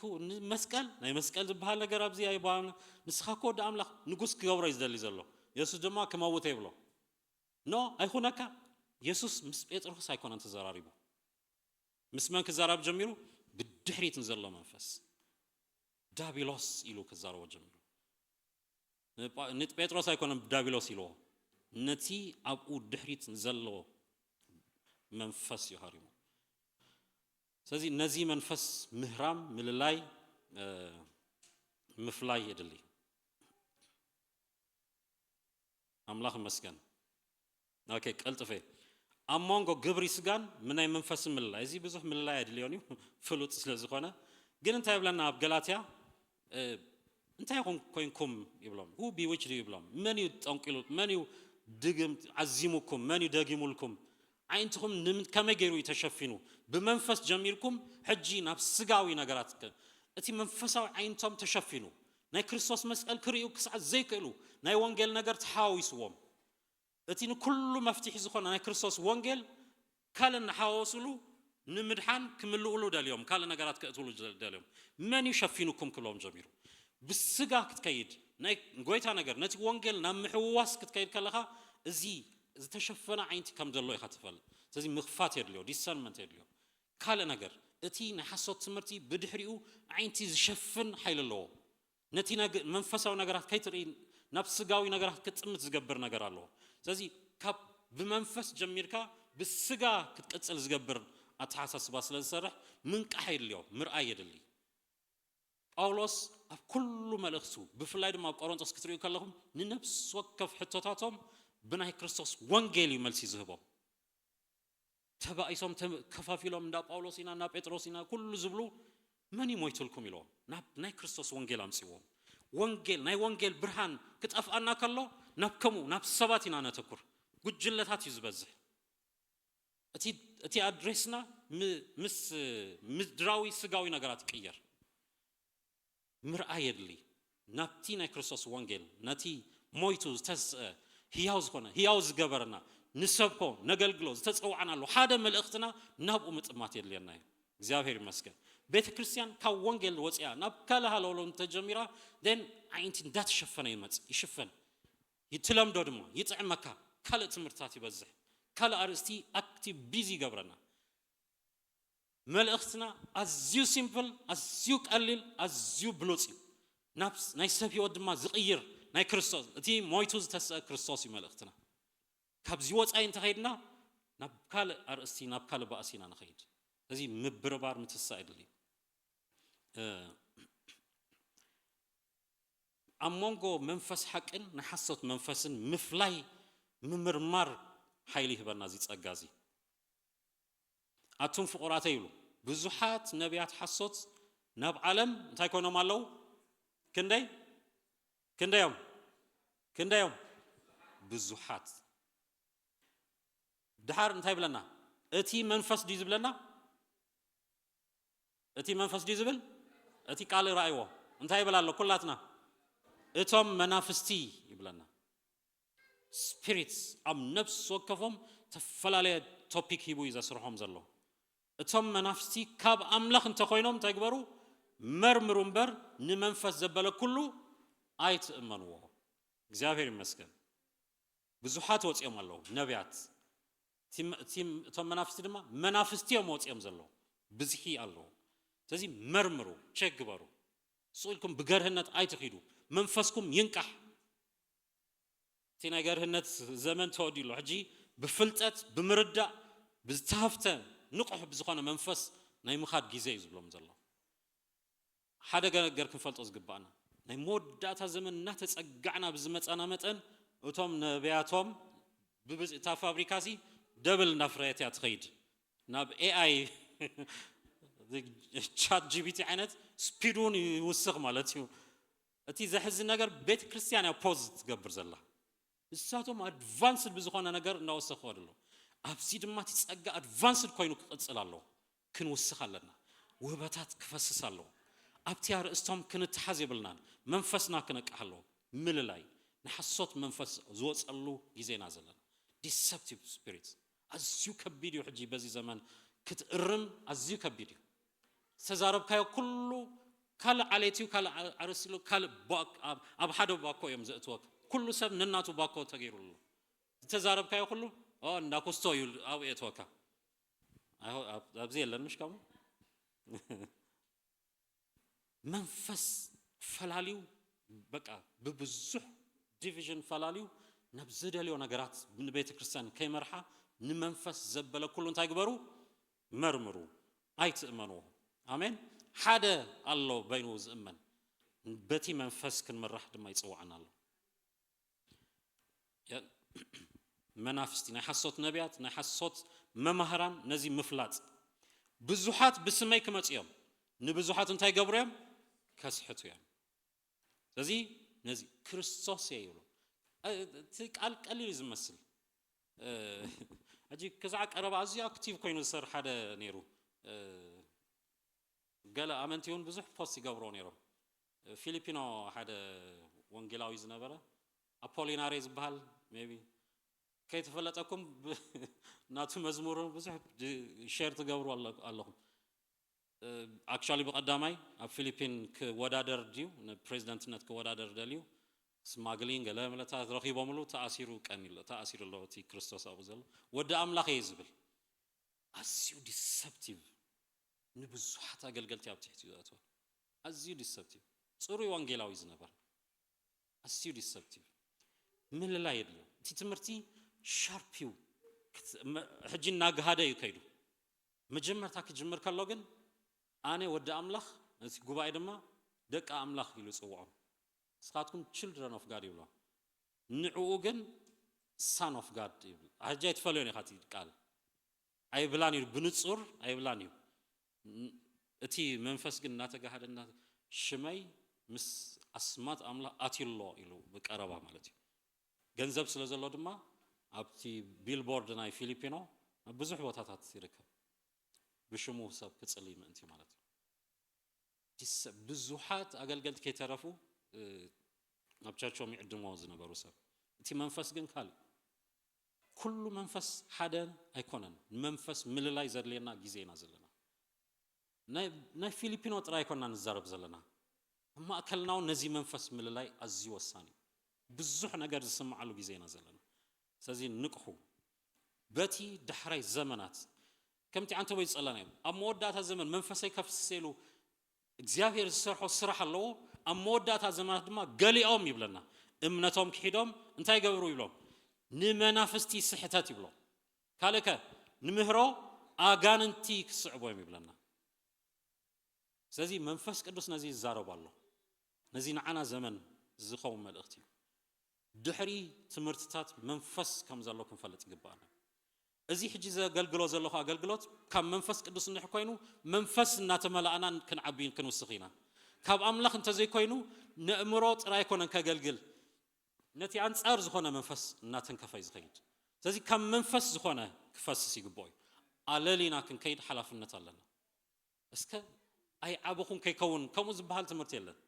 መስቀል ናይ መስቀል ዝበሃል ነገር ኣብዚ አይባን ንስኻኮ ደ አምላኽ ንጉስ ክገብሮ ይዝደሊ ዘሎ ኢየሱስ ድማ ከመውተ ይብሎ ኖ አይኹነካ ኢየሱስ ምስ ጴጥሮስ አይኮነን ተዘራሪቡ مسمن كزارب جميرو بالدحريت نزل منفس دابيلوس إلو كزارو جميرو نت بيتروس هيكون دابيلوس إلو نتي أبو الدحريت نزلو منفس يهاريمو سازي نزي منفس مهرام مللاي مفلاي يدلي أملاخ مسكن أوكي قلت فيه أمانغو جبري سجان من أي منفس مللا إزي بزح مللا يدليوني فلوت سلزقنا جن أنت يبلنا بجلاتيا أنت يكون كوينكم يبلام هو بيوجري يبلام منيو تانكيلو منيو دقم عزيمكم منيو دقيمولكم عينتكم نمت كما جيرو يتشفينو بمنفس جميلكم حجي نفس سجاوي نجاراتك أتي منفسوا عينتهم تشفينو ناي كريستوس مسألة كريو كسع زي كلو ناي وانجيل نجار تحاوي سوام أتينو كل مفتيح زخون ناي كريستوس وانجيل كالن حاوسلو نمدحان كملو قلو داليوم كالن نجارات كأتولو داليوم من يشفينكم كلهم جميلو بالسجا كتكيد ناي قويتها نجار نتي وانجيل نام حواس كتكيد كلها زي تشفنا عينتي كم دلوا يخاطفال زي مخفات يرليو ديسانمنت يرليو كالن نجار أتي نحسوت سمرتي بدحريو عينتي زشفن حيل الله نتي منفسه نجارات كيترين نفس جاوي نجارات كتسمت زجبر نجار الله زي كاب بمنفس جميركا بالسجا كتقصل زجبر اتحسس باسل السرح من قحيل اليوم مرآي يدلي باولوس كل ملخصو بفلايد ما قرنطس كتريو كلهم ننفس وقف حتتاتهم بناي كريستوس وانجيلي ملسي زهبو تبعيسهم كفافيلهم دا باولوسينا نا بطرسينا كل زبلو من يموتلكم يلو ناي كريستوس وانجيل امسيو وانجيل ناي وانجيل برهان كتافانا كلو نبكمو ناب سباتنا نتكر ጉጅለታት ይዝበዝህ እቲ አድሬስና ምስ ምድራዊ ስጋዊ ነገራት ቅየር ምርአየድሊ ናብቲ ናይ ክርስቶስ ወንጌል ነቲ ሞይቱ ዝተስ ህያው ዝኾነ ህያው ዝገበረና ንሰብኮ ነገልግሎ ዝተጸዋዕናሉ ሓደ መልእኽትና ናብኡ ምጥማት የድልየና እዩ እግዚአብሔር ይመስገን ቤተ ክርስቲያን ካብ ወንጌል ወጽያ ናብ ካለሃለሎ ተጀሚራ ደን አይንቲ እንዳትሸፈነ ይሽፈን ይትለምዶ ድማ ይጥዕመካ ካለ ትምርታት ይበዝሕ ካለ አርስቲ አክቲቭ ቢዚ ገብረና መልእኽትና አዝዩ ሲምፕል አዝዩ ቀሊል አዝዩ ብሉጽ ናብስ ናይ ሰብ ህይወት ድማ ዝቕይር ናይ ክርስቶስ እቲ ሞይቱ ዝተሰ ክርስቶስ መልእኽትና ካብዚ ወጻይ እንተኸይድና ናብ ካለ አርስቲ ናብ ካለ ባእሲና ንኸይድ እዚ ምብርባር ምትሳይድሊ አሞንጎ መንፈስ ሐቅን ንሐሰት መንፈስን ምፍላይ ምምርማር ኃይል ይህበና እዚ ጸጋዚ አቱም ፍቁራተ ይሉ ብዙሓት ነቢያት ሐሰት ናብ ዓለም እንታይ ኮይኖም አለው ክንደዮም ብዙሓት ድሓር እንታይ ብለና እቲ መንፈስ ዲ ዝብለና እቲ መንፈስ ዲ ዝብል እቲ ቃል ራእይዎ እንታይ ይብላል ኩላትና እቶም መናፍስቲ ይብለና ስፒሪትስ አም ነፍስ ወከፎም ተፈላለየ ቶፒክ ሂቡ ይዘስርሖም ዘሎ እቶም መናፍስቲ ካብ አምላኽ እንተኮይኖም ተግበሩ መርምሩ እምበር ንመንፈስ ዘበለ ኩሉ አይትእመንዎ እግዚአብሔር ይመስገን ብዙሓት ወጽኦም አለው ነቢያት እቶም መናፍስቲ ድማ መናፍስቲዮም ወጽኦም ዘሎ ብዝሒ አለው ስለዚህ መርምሩ ቼክ ግበሩ ሱልኩም ብገርህነት አይትኺዱ መንፈስኩም ይንቃሕ تناجرهنت زمن تودي له حجي بفلتت بمردة بزتهفته نقح بزخانة منفس ناي مخاد جزء يزبلهم زلا حدا جر كنفلت أزقبانا ناي مود داتا زمن نهتس أجعنا بزمت أنا متن وتوم نبياتهم ببز تفابريكاسي دبل نفريات يتخيد ناب AI chat GPT عينت سبيدون يوسخ مالتيو أتي زحز النجار بيت كريستيان أبوزت قبر زلا እሳቶም አድቫንስድ ብዙኾነ ነገር እናወሰኸው አይደለም አብዚ ድማ ትጸጋ አድቫንስድ ኮይኑ ክጽላለው ክንወስኻለና ወበታት ክፈስሳለው አብቲ አርእስቶም ክንተሐዝ ይብልናል መንፈስና ክነቃለው ምልላይ ንሐሶት መንፈስ ዝወጸሉ ጊዜና ዘለና ዲሰፕቲቭ ስፒሪት አዝዩ ከቢድ ይሕጂ በዚ ዘመን ክትእርም አዝዩ ከቢድ ተዛረብካዮ ኩሉ ካለ ዓለቲው ካለ አርስሉ ካለ አብ ሓደ ባኮ እዮም ዘእትወክ كل سب نناتو باكو تغيروا تزارب كاي كله اندا كوستو يول او يتوكا ابزي يلن مش كم منفس فلاليو بقى ببزح ديفيجن فلاليو نبزد اليو نغرات من بيت كريستيان كي مرحا نمنفس زبله كله انت يغبروا مرمرو ايتامنوا امين حدا الله بينو زمن بتي منفس كن مرح دما يصوعنا الله منافستي نحسوت نبيات نحسوت ممهران نزي مفلاط بزحات بسمي كمصيام نبزحات انت يغبريم كسحتو يعني ስለዚህ ነዚህ ክርስቶስ ያይሉ ቃል ቀሊል ዝመስል አጂ ከዛ ቀረባ እዚ አክቲቭ ኮይኑ ሰር ሓደ ነይሩ ገለ አመንቲውን ብዙሕ ፖስት ይገብሮ ነይሩ ፊሊፒኖ ሓደ ወንጌላዊ ዝነበረ አፖሊናሪ ዝባል ሜቢ ከይተፈለጠኩም ናቱ መዝሙር ብዙሕ ሼር ትገብሩ ኣለኩም actually بقدامي فيليبين كودادر ديو president نت كودادر دليو سماغلين قال ملتا رخيبو ملو تاثيرو قنيل تاثير الله تي كريستوس ابو زل ود املاخ يزبل اسيو ديسبتيف نبزو حتى قلقلت يا بتحتي ذاتو اسيو ديسبتيف صوري وانجيلاوي زنبر اسيو ديسبتيف من لا يدلو تي تمرتي شاربيو حجنا غادا يكيدو مجمرتا كجمر كالو ግን أنا ودي أملاخ نسي جوباي دما دك أملاخ يلو سووا سخاتكم children of God يبلا نعوجن son of God يبلا هجيت فلوني خاتي قال أي بلاني بنتصور أي بلاني أتي منفس جن ناتجه الناس شمي مس أسمات أملاخ أتي الله يلو بكربا مالتي جنزب سلزلو دما أبتي بيلبورد ناي فيليبينو بزح وتاتات يركب بشمو سب كتصلي من أنتي مالتي ديس بزوحات أقل كيترفو نبتشرشوا ميقدموا زنبرو سب أنتي منفس جن كال كل منفس حدا هيكونن منفس مللاي زرلينا جزينا زلنا ناي فيليبينو ترى يكونن نزارب زلنا ما أكلناو نزي منفس مللاي أزيو الثاني بزوح نقدر نسمع له جزينا زلنا سازين نقحو باتي دحراي زمنات كم تي أنتوا بيسألنا أمودات هالزمن منفسي كفسيلو እግዚአብሔር ሰርሖ ስራሕ አለው አሞዳታ ዘመናት ድማ ገሊኦም ይብለና እምነቶም ክሂዶም እንታይ ገብሩ ይብሎም ንመናፍስቲ ስሕተት ይብሎም ካልከ ንምህሮ አጋንንቲ ክስዕቦም ይብለና ስለዚህ መንፈስ ቅዱስ ነዚ ይዛረባሉ ነዚ ንዓና ዘመን ዝኸው መልእክቲ ድሕሪ ትምህርትታት መንፈስ ከም ዘሎ ክንፈልጥ ይግባአና እዚ ሕጂ ዘገልግሎ ዘለኹ አገልግሎት ካብ መንፈስ ቅዱስ እንሕ ኮይኑ መንፈስ እናተመላአና ክንዓቢን ክንውስኺና ካብ አምላኽ እንተ ዘይኮይኑ ንእምሮ ጥራይ ኮነን ከገልግል ነቲ አንጻር ዝኾነ መንፈስ እናተንከፈይ ዝኸይድ ስለዚ ካብ መንፈስ ዝኾነ ክፈስስ ይግባእ አለሊና ክንከይድ ሓላፍነት ኣለና እስከ አይ አብኹም ከይከውን ከምኡ ዝበሃል ትምህርቲ የለን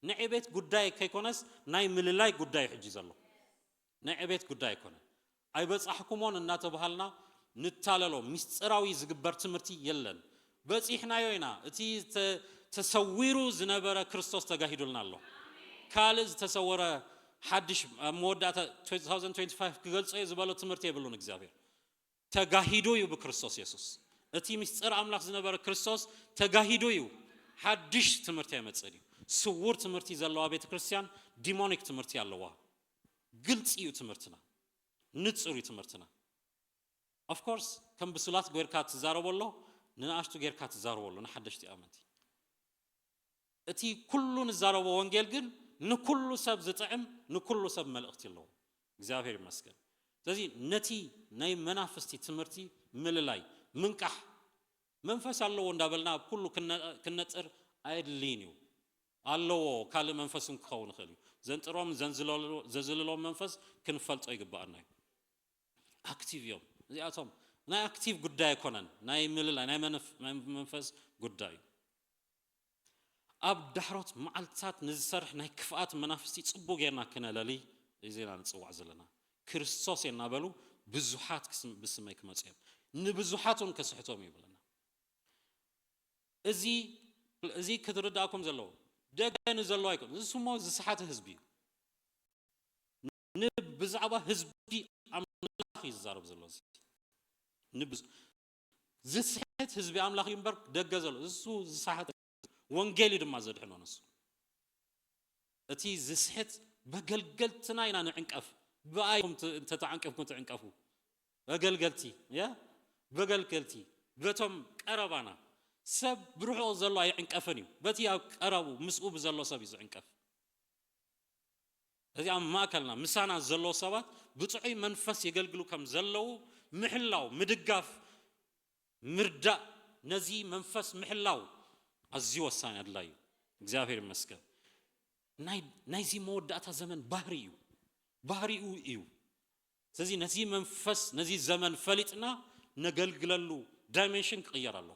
ንዕቤት ጉዳይ ከይኮነስ ናይ ምልላይ ጉዳይ ሕጂ ዘሎ ንዕቤት ጉዳይ ኮነ አይ በጻሕኩሞን እናተባሃልና نتاللو مستراوي زغبر تمرتي يلن بصيحنا يوينا اتي تسويرو زنبره كريستوس تغاهيدولنا الله كالز تسوره حدش موداتا 2025 كغلص يزبالو تمرتي يبلون እግዚአብሔር ተጋሂዶ ይው በክርስቶስ ኢየሱስ እቲ ምስጥር አምላክ ዝነበረ ክርስቶስ ተጋሂዶ ይው حدش ትምርት ያመጽዲ ስውር ትምርት ይዘለዋ ቤተ ክርስቲያን ዲሞኒክ ትምርት ያለዋ ግልጽ ይው ትምርትና ንጽሩ ትምርትና of course كم بسولات غيركات زاربولو نناشتو غيركات زاربولو نحدشتي امنتي اتي كلون زاربو وانجيل ግን ንኩሉ ሰብ ዝጥዕም ንኩሉ ሰብ መልእክት ይለው እግዚአብሔር ይመስገን ስለዚህ ነቲ ናይ መናፍስቲ ትምርቲ ምልላይ ምንቃህ መንፈስ አለው እንዳበልና ሁሉ ከነጽር አይድሊኒው አለው ካለ መንፈስን ከውን ኸሊ ዘንጥሮም ዘንዝለሎ መንፈስ ክንፈልጦ ይግባአና አክቲቭዮም እዚአቶም ናይ አክቲቭ ጉዳይ ኮነን ናይ ምልላይ ናይ መንፈስ ጉዳይ ኣብ ዳሕሮት መዓልታት ንዝሰርሕ ናይ ክፍአት መናፍስቲ ጽቡቅ ጌርና ከነለሊ እዚና ንጽዋዕ ዘለና ክርስቶስ የናበሉ ብዙሓት ብስመይ ክመጽኦም ንብዙሓቱን ከስሕቶም ይብለና እዚ ክትርዳእኩም ዘሎ ደገን ዘሎ አይኮን ዝስሞ ዝስሓተ ህዝቢ ንብዛዕባ ህዝቢ አምላኽ ይዛረብ ዘሎ ንብዝ ዝስሕ ህዝቢ ኣምላኽ ይምበር ደገ ዘሎ እሱ ዝሳሓት ወንጌል ድማ ዘድሕኖ ነሱ እቲ ዝስሕት በገልገልትና ኢና ንዕንቀፍ ብኣይኩም ተተዓንቀፍኩም ትዕንቀፉ በገልገልቲ ያ በገልገልቲ በቶም ቀረባና ሰብ ብሩሑ ዘሎ ኣይዕንቀፍን እዩ በቲ ኣብ ቀረቡ ምስኡ ብዘሎ ሰብ እዩ ዝዕንቀፍ እዚ ኣብ ማእከልና ምሳና ዘሎ ሰባት ብጥዑይ መንፈስ የገልግሉ ከም ዘለው ምሕላው ምድጋፍ ምርዳእ ነዚ መንፈስ ምሕላው ኣዝዩ ወሳኒ ኣድላዩ እግዚአብሔር ይመስገን ናይዚ መወዳእታ ዘመን ባህሪኡ እዩ ስለዚ ነዚ መንፈስ ነዚ ዘመን ፈሊጥና ነገልግለሉ ዳይሜንሽን ክቅየር ኣሎ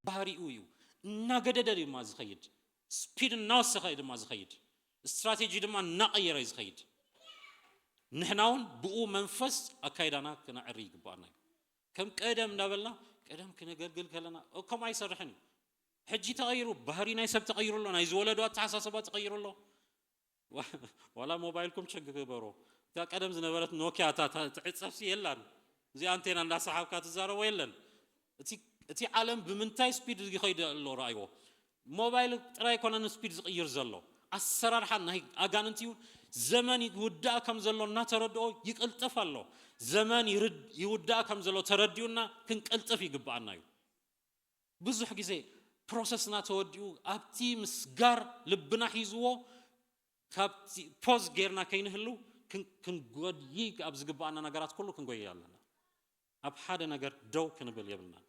ባህሪኡ እዩ እናገደደ ድማ ዝኸይድ ስፒድ እናወሰኸ ድማ ዝኸይድ استراتيجي دما نقير يزخيد نحناون بقو منفس أكيدنا كنا عريق بارنا كم قدم نبلنا قدم كنا قلقل كلنا أو كم أي صرحني حجي تغيروا بهرينا يسب تغيروا الله نايز ولدوا تحساسبات تغيروا الله ولا موبايلكم شق كبروا تا قدم زنبرت نوكيا تا تعصفسي يلان زي انتينا ندا صحاب كاتزارو ويلن تي عالم بمنتاي سبيد يخيد الله رايو موبايل تراي كونن سبيد يغير زلو أسرار حنا هي أجانتيو زمان يودع كم زلوا ناتردو يقلتف الله زمان يودع كم زلوا ترديونا كنقلتف يقبعنا يو بزح جزء process ناتوديو أبتي مسجار لبنا حيزوه كابتي pause غيرنا كينهلو كنقود يك أبز قبعنا نجارات كله كنقول يالنا أب حدا نجار دو كنبل يبلنا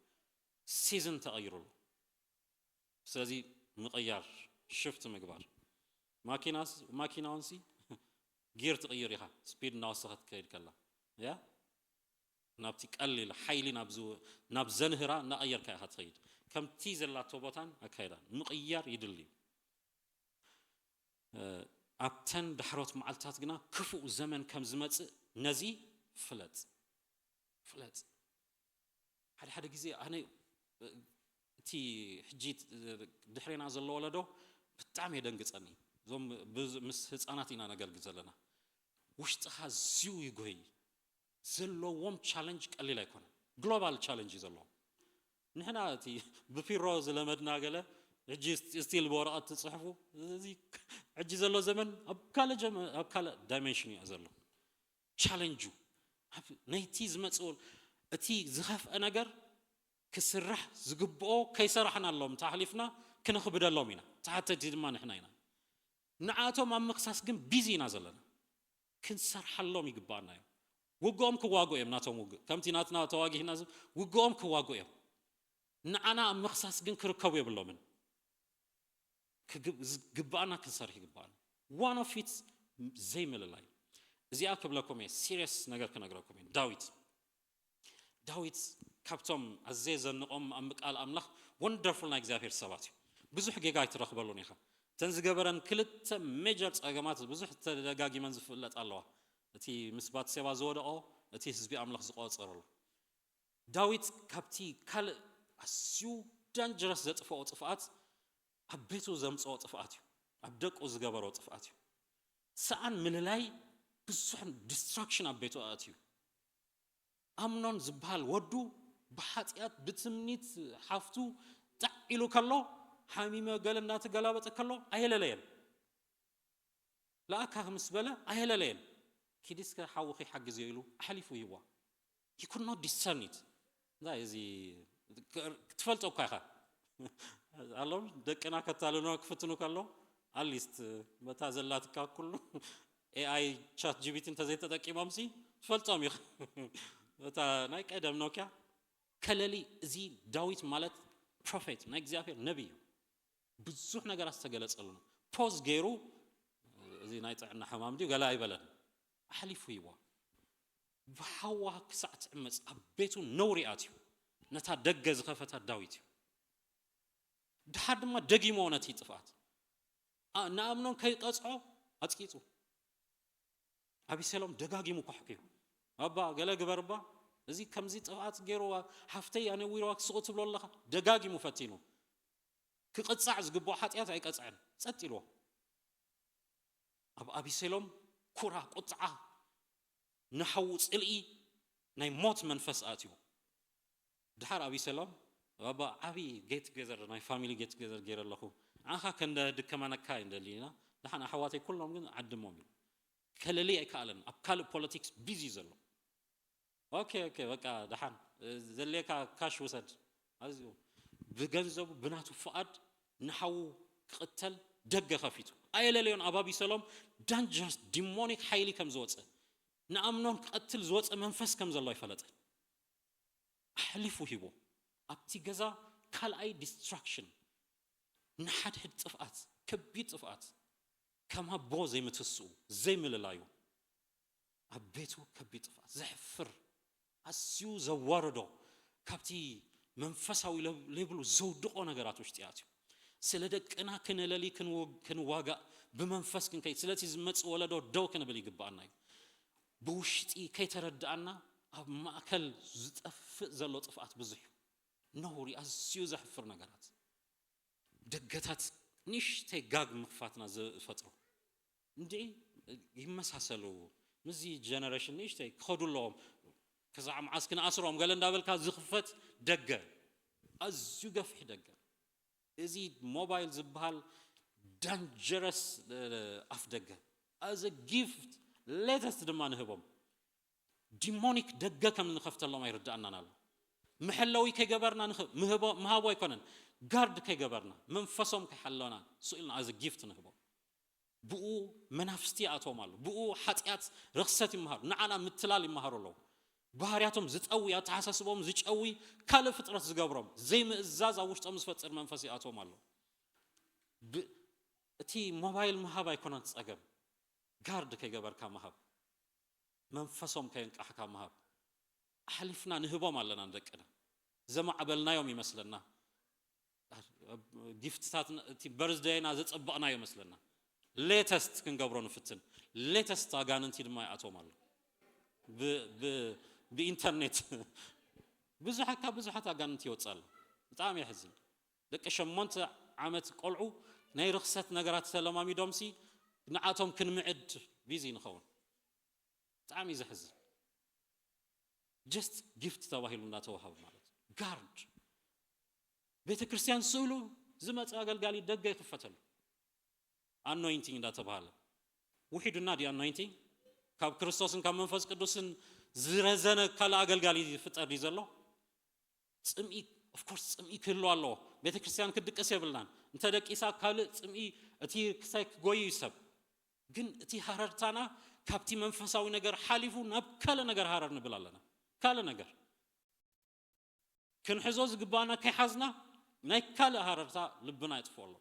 season تغيروا سلزي مغير شفت مقبار ماكينانسي غير تغيرها سبيد ناوسخت كيد كلا يا نابتي قليل حيلي نابزنهرا نغير كاي هتخيد كم تيزلا توبوتان اكايدا مقيار يدلي ابتن دحروت معلتات غنا كفو زمن كم زمص نزي فلت حد غزي انا تي حجيت دحرينا زلو ولدو بتعم يدنقصني زوم مس ህፃናትና ነገልግ ዘለና ውሽጥኻ ዝዩ ይጎይ ዘለዎም ቻሌንጅ ቀሊል አይኮነ ግሎባል ቻሌንጅ ዘሎ ንሕና እቲ ብፊሮ ዝለመድና ገለ እጂ ስቲል በወረቀት ትጽሕፉ እዚ እጂ ዘሎ ዘመን ኣብ ካለ ዳይሜንሽን እዩ ዘሎ ቻሌንጁ ነይቲ ዝመጽእ እቲ ዝኸፍአ ነገር ክስራሕ ዝግብኦ ከይሰራሕና ኣሎም ታሕሊፍና ክንኽብደሎም ኢና ታሕተቲ ድማ ንሕና ኢና نعاتهم أم مخصص جم بيزينا زلنا كنسرحلهم يقبلنا وقوم كواقو ناتهم كم تيناتنا تواجه ناس وقوم كواقو نعنا أم مخصص جم كركوي باللومن كجبانا كنسرح يقبلنا one of it زي مللاي زي أكتب لكم serious نجار كنجركم داويد كابتم عزيز النقم أم قال أملاخ wonderful نجزافير سباتي بزح جيجاي ترخبلوني خا تنزجبرن كلت ميجر أجمعات بزح تلاقي منزف فلت الله تي مسبات سوا زوده أو تي حزب أملاخ زقات صارله داويد كابتي كل أسيو dangerous ذات فوات أبيتو زمس أو طفاتيو أبدك أو زجبر أو طفاتيو سأن من اللاي بزح destruction أبيتو آتيو أمنون زبال ودو بحاتيات بتمنيت حفتو تعيلو كله حاميمة قال الناس قلابة كله أهلا لين لا كهمس بلا أهلا لين كيديس كحوخي حق زيلو أحلفوا يوا you could not discern it لا يزي تفلت أو كها الله دكنا كتالونا كفتنو كله عليست بتازلات كله AI chat GPT تزيت تدك إمامسي تفلت أميخ بتا نايك أدم نوكا كلالي زي داويت مالت prophet نايك زيافير نبي بزح نجار استجلس قلنا pause غيرو زي نايت عنا حمام دي قال أيبلن أحلفوا يوا بحوا كسعت أمس أبيتو نورياتيو نتا دجز خفت داويتيو دحد ما دقي مونتي طفات نامنون كي قصعو أتكيتو أبي سلام دقاقي مكحكيو أبا قال جبربا زي كم زي طفات غيرو حفتي أنا ويروك صوت بلو الله دقاقي مفتينو كقصع زقبو حاتيات أي قصعن صتيلو أبي سلام كرة قطعة نحوص إلي ناي موت منفس آتيو دحر أبي سلام بابا عبي جيت جزر ناي فاميلي جيت جزر غير الله عاها كان دكمان كاين دلينا دحنا حواتي كلهم ግን عدمهم كللي አይካለን አብካል ፖለቲክስ ቢዚ ዘሎ ኦኬ በቃ ደሃን ዘለካ ካሽ ወሰድ አዚው በገንዘቡ ብናቱ ፍቃድ ንሐው ቅተል ደገ ኸፊቱ አይለለዮን አባቢ ሰሎም ዳንጀርስ ዲሞኒክ ሃይሊ ከም ዝወፀ ንአምኖን ቅትል ዝወፀ መንፈስ ከም ዘሎ ይፈለጠ አሕሊፉ ሂቦ ኣብቲ ገዛ ካልኣይ ዲስትራክሽን ንሓድ ሕድ ጥፍኣት ከቢድ ጥፍኣት ከማ ቦ ዘይምትስኡ ዘይምልላዩ ኣቤቱ ከቢድ ጥፍኣት ዘሕፍር ኣስዩ ዘዋርዶ ካብቲ መንፈሳዊ ሌብሉ ዘውድቆ ነገራት ውሽጢ ኣትዩ ስለ ደቅና ክንለሊ ክንዋጋእ ብመንፈስ ክንከይ ስለቲ ዝመጽእ ወለዶ ደው ክንብል ይግባአና እዩ ብውሽጢ ከይተረዳእና ኣብ ማእከል ዝጠፍእ ዘሎ ጥፍኣት ብዙሕ ነውሪ ኣዝዩ ዘሕፍር ነገራት ደገታት ንሽተይ ጋግ ምኽፋትና ዝፈጥሩ እንዴ ይመሳሰሉ ምዚ ጀነሬሽን ንሽተይ ክኸዱሎም ከዛዕ ማዓስክን ኣስሮም ገለ እንዳበልካ ዝኽፈት ደገ ኣዝዩ ገፍሕ ደገ እዚ ሞባይል ዝበሃል ዳንጀረስ ኣፍ ደገ as a gift latest ድማ ንህቦም ዲሞኒክ ደገ ከም ንኸፍተሎም አይርዳእናና ኣሎ محلوي كجبرنا مهابو يكونن guard كجبرنا من فصم كحلونا سئلنا as a gift نهبو بقو منافستي أتومالو بقو حتيات رخصتي مهار نعنا متلالي مهارو لو بهارياتهم زت قوي أتحسسبهم زت قوي كل فترة زجبرهم زي ما الزاز أوشت أمس فترة منفسي أتومالو تي موبايل مهابا يكونن تسأجب guard كجبر كمهاب من فصم كينك أحكام مهاب حلفنا نهبو مالنا ندكنا زما عبلنا يوم يمسلنا gift ساتنا تي birthday نازت أبقنا يوم يمسلنا latest كنجبرون فتن latest أجانن تي دماء أتومالو بإنترنت بزحت أجانن تي وتصل بتعامل يحزن لك شمنت عمت قلعو ناي رخصت نجارات سلامة ميدومسي نعاتهم كن معد بيزي نخون تعامل يحزن just gift تواهيلنا توهاب مالت guard بيت كريستيان سولو زمت أقل يدق يخفتل anointing دا تبهاله وحيدنا دي anointing كاب كريستوسن كاب منفس قدوسن زرزنا كلا أقل يفتر ديزلو سمي of course سمي كله الله بيت كريستيان كدك أسيبلنا أنت دك إسا كله سمي أتي كساك قوي يسب جن أتي هارتانا كابتي منفساوي نجار حالفو نب كلا نجار هارر نبلالنا كلا نجار كن حزوز قبانا كحزنا ناي كلا هاررتا لبنا يتفولو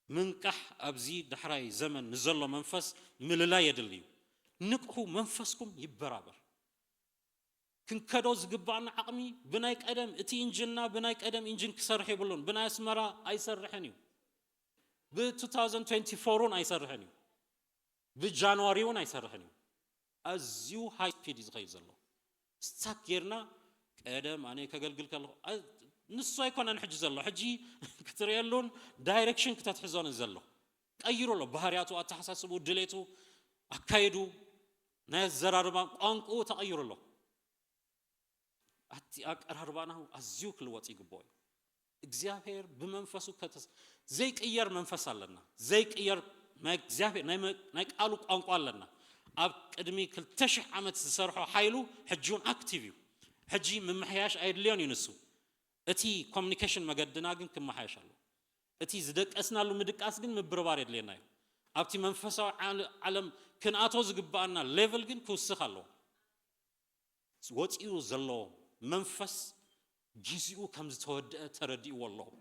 منكح أبزي دحراي زمن نزلو منفس مللا يدليو نقحو منفسكم يبرابر كن كدوز قبانا عقمي بنايك أدم اتي انجننا بنايك أدم انجن كسرحي بلون بناي اسمرا اي سرحنيو ب 2024 اي سرحنيو بجانواريون اي سرحنيو ازيو هاي سبيد يزغي زلو ستاكيرنا قدم أنا كقلقل كله نص يكون أنا حجز الله حجي كتريالون دايركشن كتتحزون الزلو أيرو له بهارياتو أتحسسبو دليتو أكايدو ناس زراربا أنقو تغيروا له أتي أقربانه أزيوك الوقت يقبوي إجزاهير بمنفسه كتس زيك إير منفس لنا زيك إير ما إجزاهير نايك قالوا أنقو لنا أقدمي كل تشح عمت سرحوا حيلو حجون أكتيفيو حجي من محياش أيدليون ينسو أتي communication ما قدنا جن كم محياش الله أتي زدك أسنا لو مدك أسجن مبربار يدلينا أبتي منفسه علم كن أتوز جبنا level جن كوس خلو what is الله منفس جزء كم زود تردي والله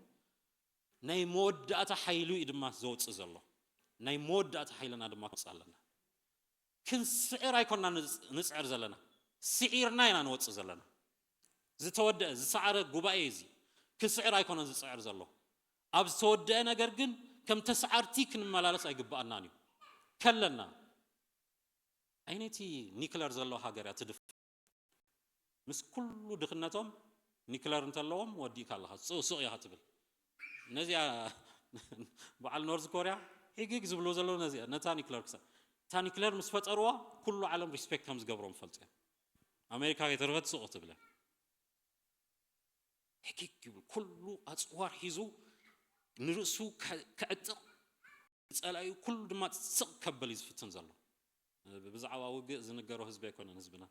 ناي مود أتحيلو إدما زود الله ناي مود أتحيلنا إدما كسالنا كن سعر يكوننا نسعر زلنا سعرنا ينا نوت زلنا زتود زسعر جبايزي كسعر يكون زسعر زلوا أب تود أنا جرجن كم تسعرتي كن ملالس أجيب أنانيو كلنا أينتي نيكلر زلوا حاجة تدف مس كل دخلناتهم نيكلر انتلهم ودي كله سو يا هاتبل نزيا بعال نورث كوريا هيك زبلو زلوا نزيا نتا نيكلر كسر تاني كلر مسفت أروى كل عالم ريسبكت همز جبرهم فلتة أمريكا يترفض سقط بله ሕክክ ይብል ኩሉ ኣጽዋር ሒዙ ንርእሱ ከዕጥቕ ጸላዩ ኩሉ ድማ ስቕ ከበል ይዝፍትን ዘሎ ብዛዕባ ውግእ ዝነገሮ ህዝቢ ኣይኮነን ህዝብና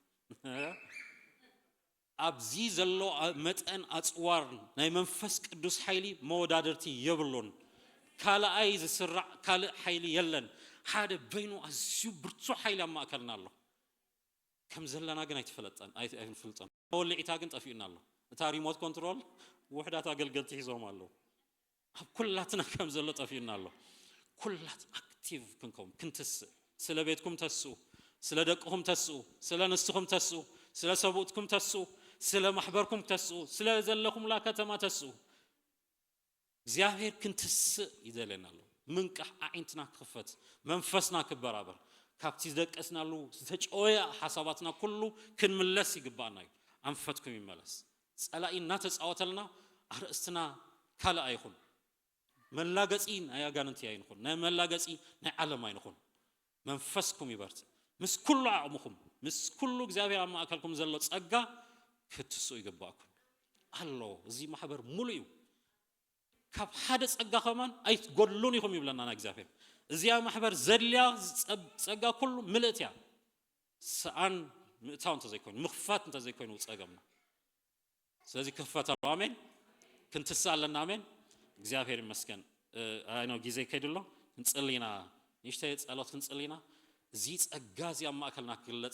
ኣብዚ ዘሎ መጠን ኣጽዋር ናይ መንፈስ ቅዱስ ኃይሊ መወዳደርቲ የብሉን ካልኣይ ዝስራዕ ካልእ ኃይሊ የለን ሓደ በይኑ ኣዝዩ ብርቱ ኃይሊ ኣማእከልና ኣሎ ከም ዘለና ግን ኣይትፈልጠን ወልዒታ ግን ጠፊኡና ኣሎ እታ ሪሞት ኮንትሮል ውሕዳት ኣገልገልቲ ሒዞም ኣለዉ ኣብ ኩላትና ከም ዘሎ ጠፊኡና ኣሎ ኩላት ኣክቲቭ ክንከውን ክንትስእ ስለ ቤትኩም ተስኡ ስለ ደቅኹም ተስኡ ስለ ንስኹም ተስኡ ስለ ሰብኡትኩም ተስኡ ስለ ማሕበርኩም ተስኡ ስለ ዘለኹም ላ ከተማ ተስኡ እግዚአብሔር ክንትስእ ይደለና ኣሎ ምንቃሕ ኣዒንትና ክኽፈት መንፈስና ክበራበር ካብቲ ዝደቀስናሉ ዝተጨወያ ሓሳባትና ኩሉ ክንምለስ ይግባአና እዩ ኣንፈትኩም ይመለስ ጸላኢ እናተጻወተልና ኣርእስትና ካልእ ኣይኹን መላገጺ ናይ ኣጋንንት ኣይንኹን ናይ መላገጺ ናይ ዓለም ኣይንኹን መንፈስኩም ይበርት ምስ ኩሉ ዓቕምኩም ምስ ኩሉ እግዚአብሔር ኣብ ማእከልኩም ዘሎ ጸጋ ክትስኡ ይግባአኩም ኣሎ እዚ ማሕበር ሙሉ እዩ ካብ ሓደ ጸጋ ከማን ኣይትጎድሉን ኢኹም ይብለና ና እግዚአብሔር እዚያ ማሕበር ዘድልያ ጸጋ ኩሉ ምልእት እያ ሰኣን ምእታው እንተዘይኮይኑ ምኽፋት እንተዘይኮይኑ ጸገምና ስለዚ ክፈት ኣሎ ኣሜን ክንትስእ ኣለና ኣሜን እግዚአብሔር ይመስገን አይነው ጊዜ ከይድሎ እንጽልይና ንሽተ ጸሎት ክንጽልይና እዚ ጸጋ እዚ ኣብ ማእከልና ክግለጽ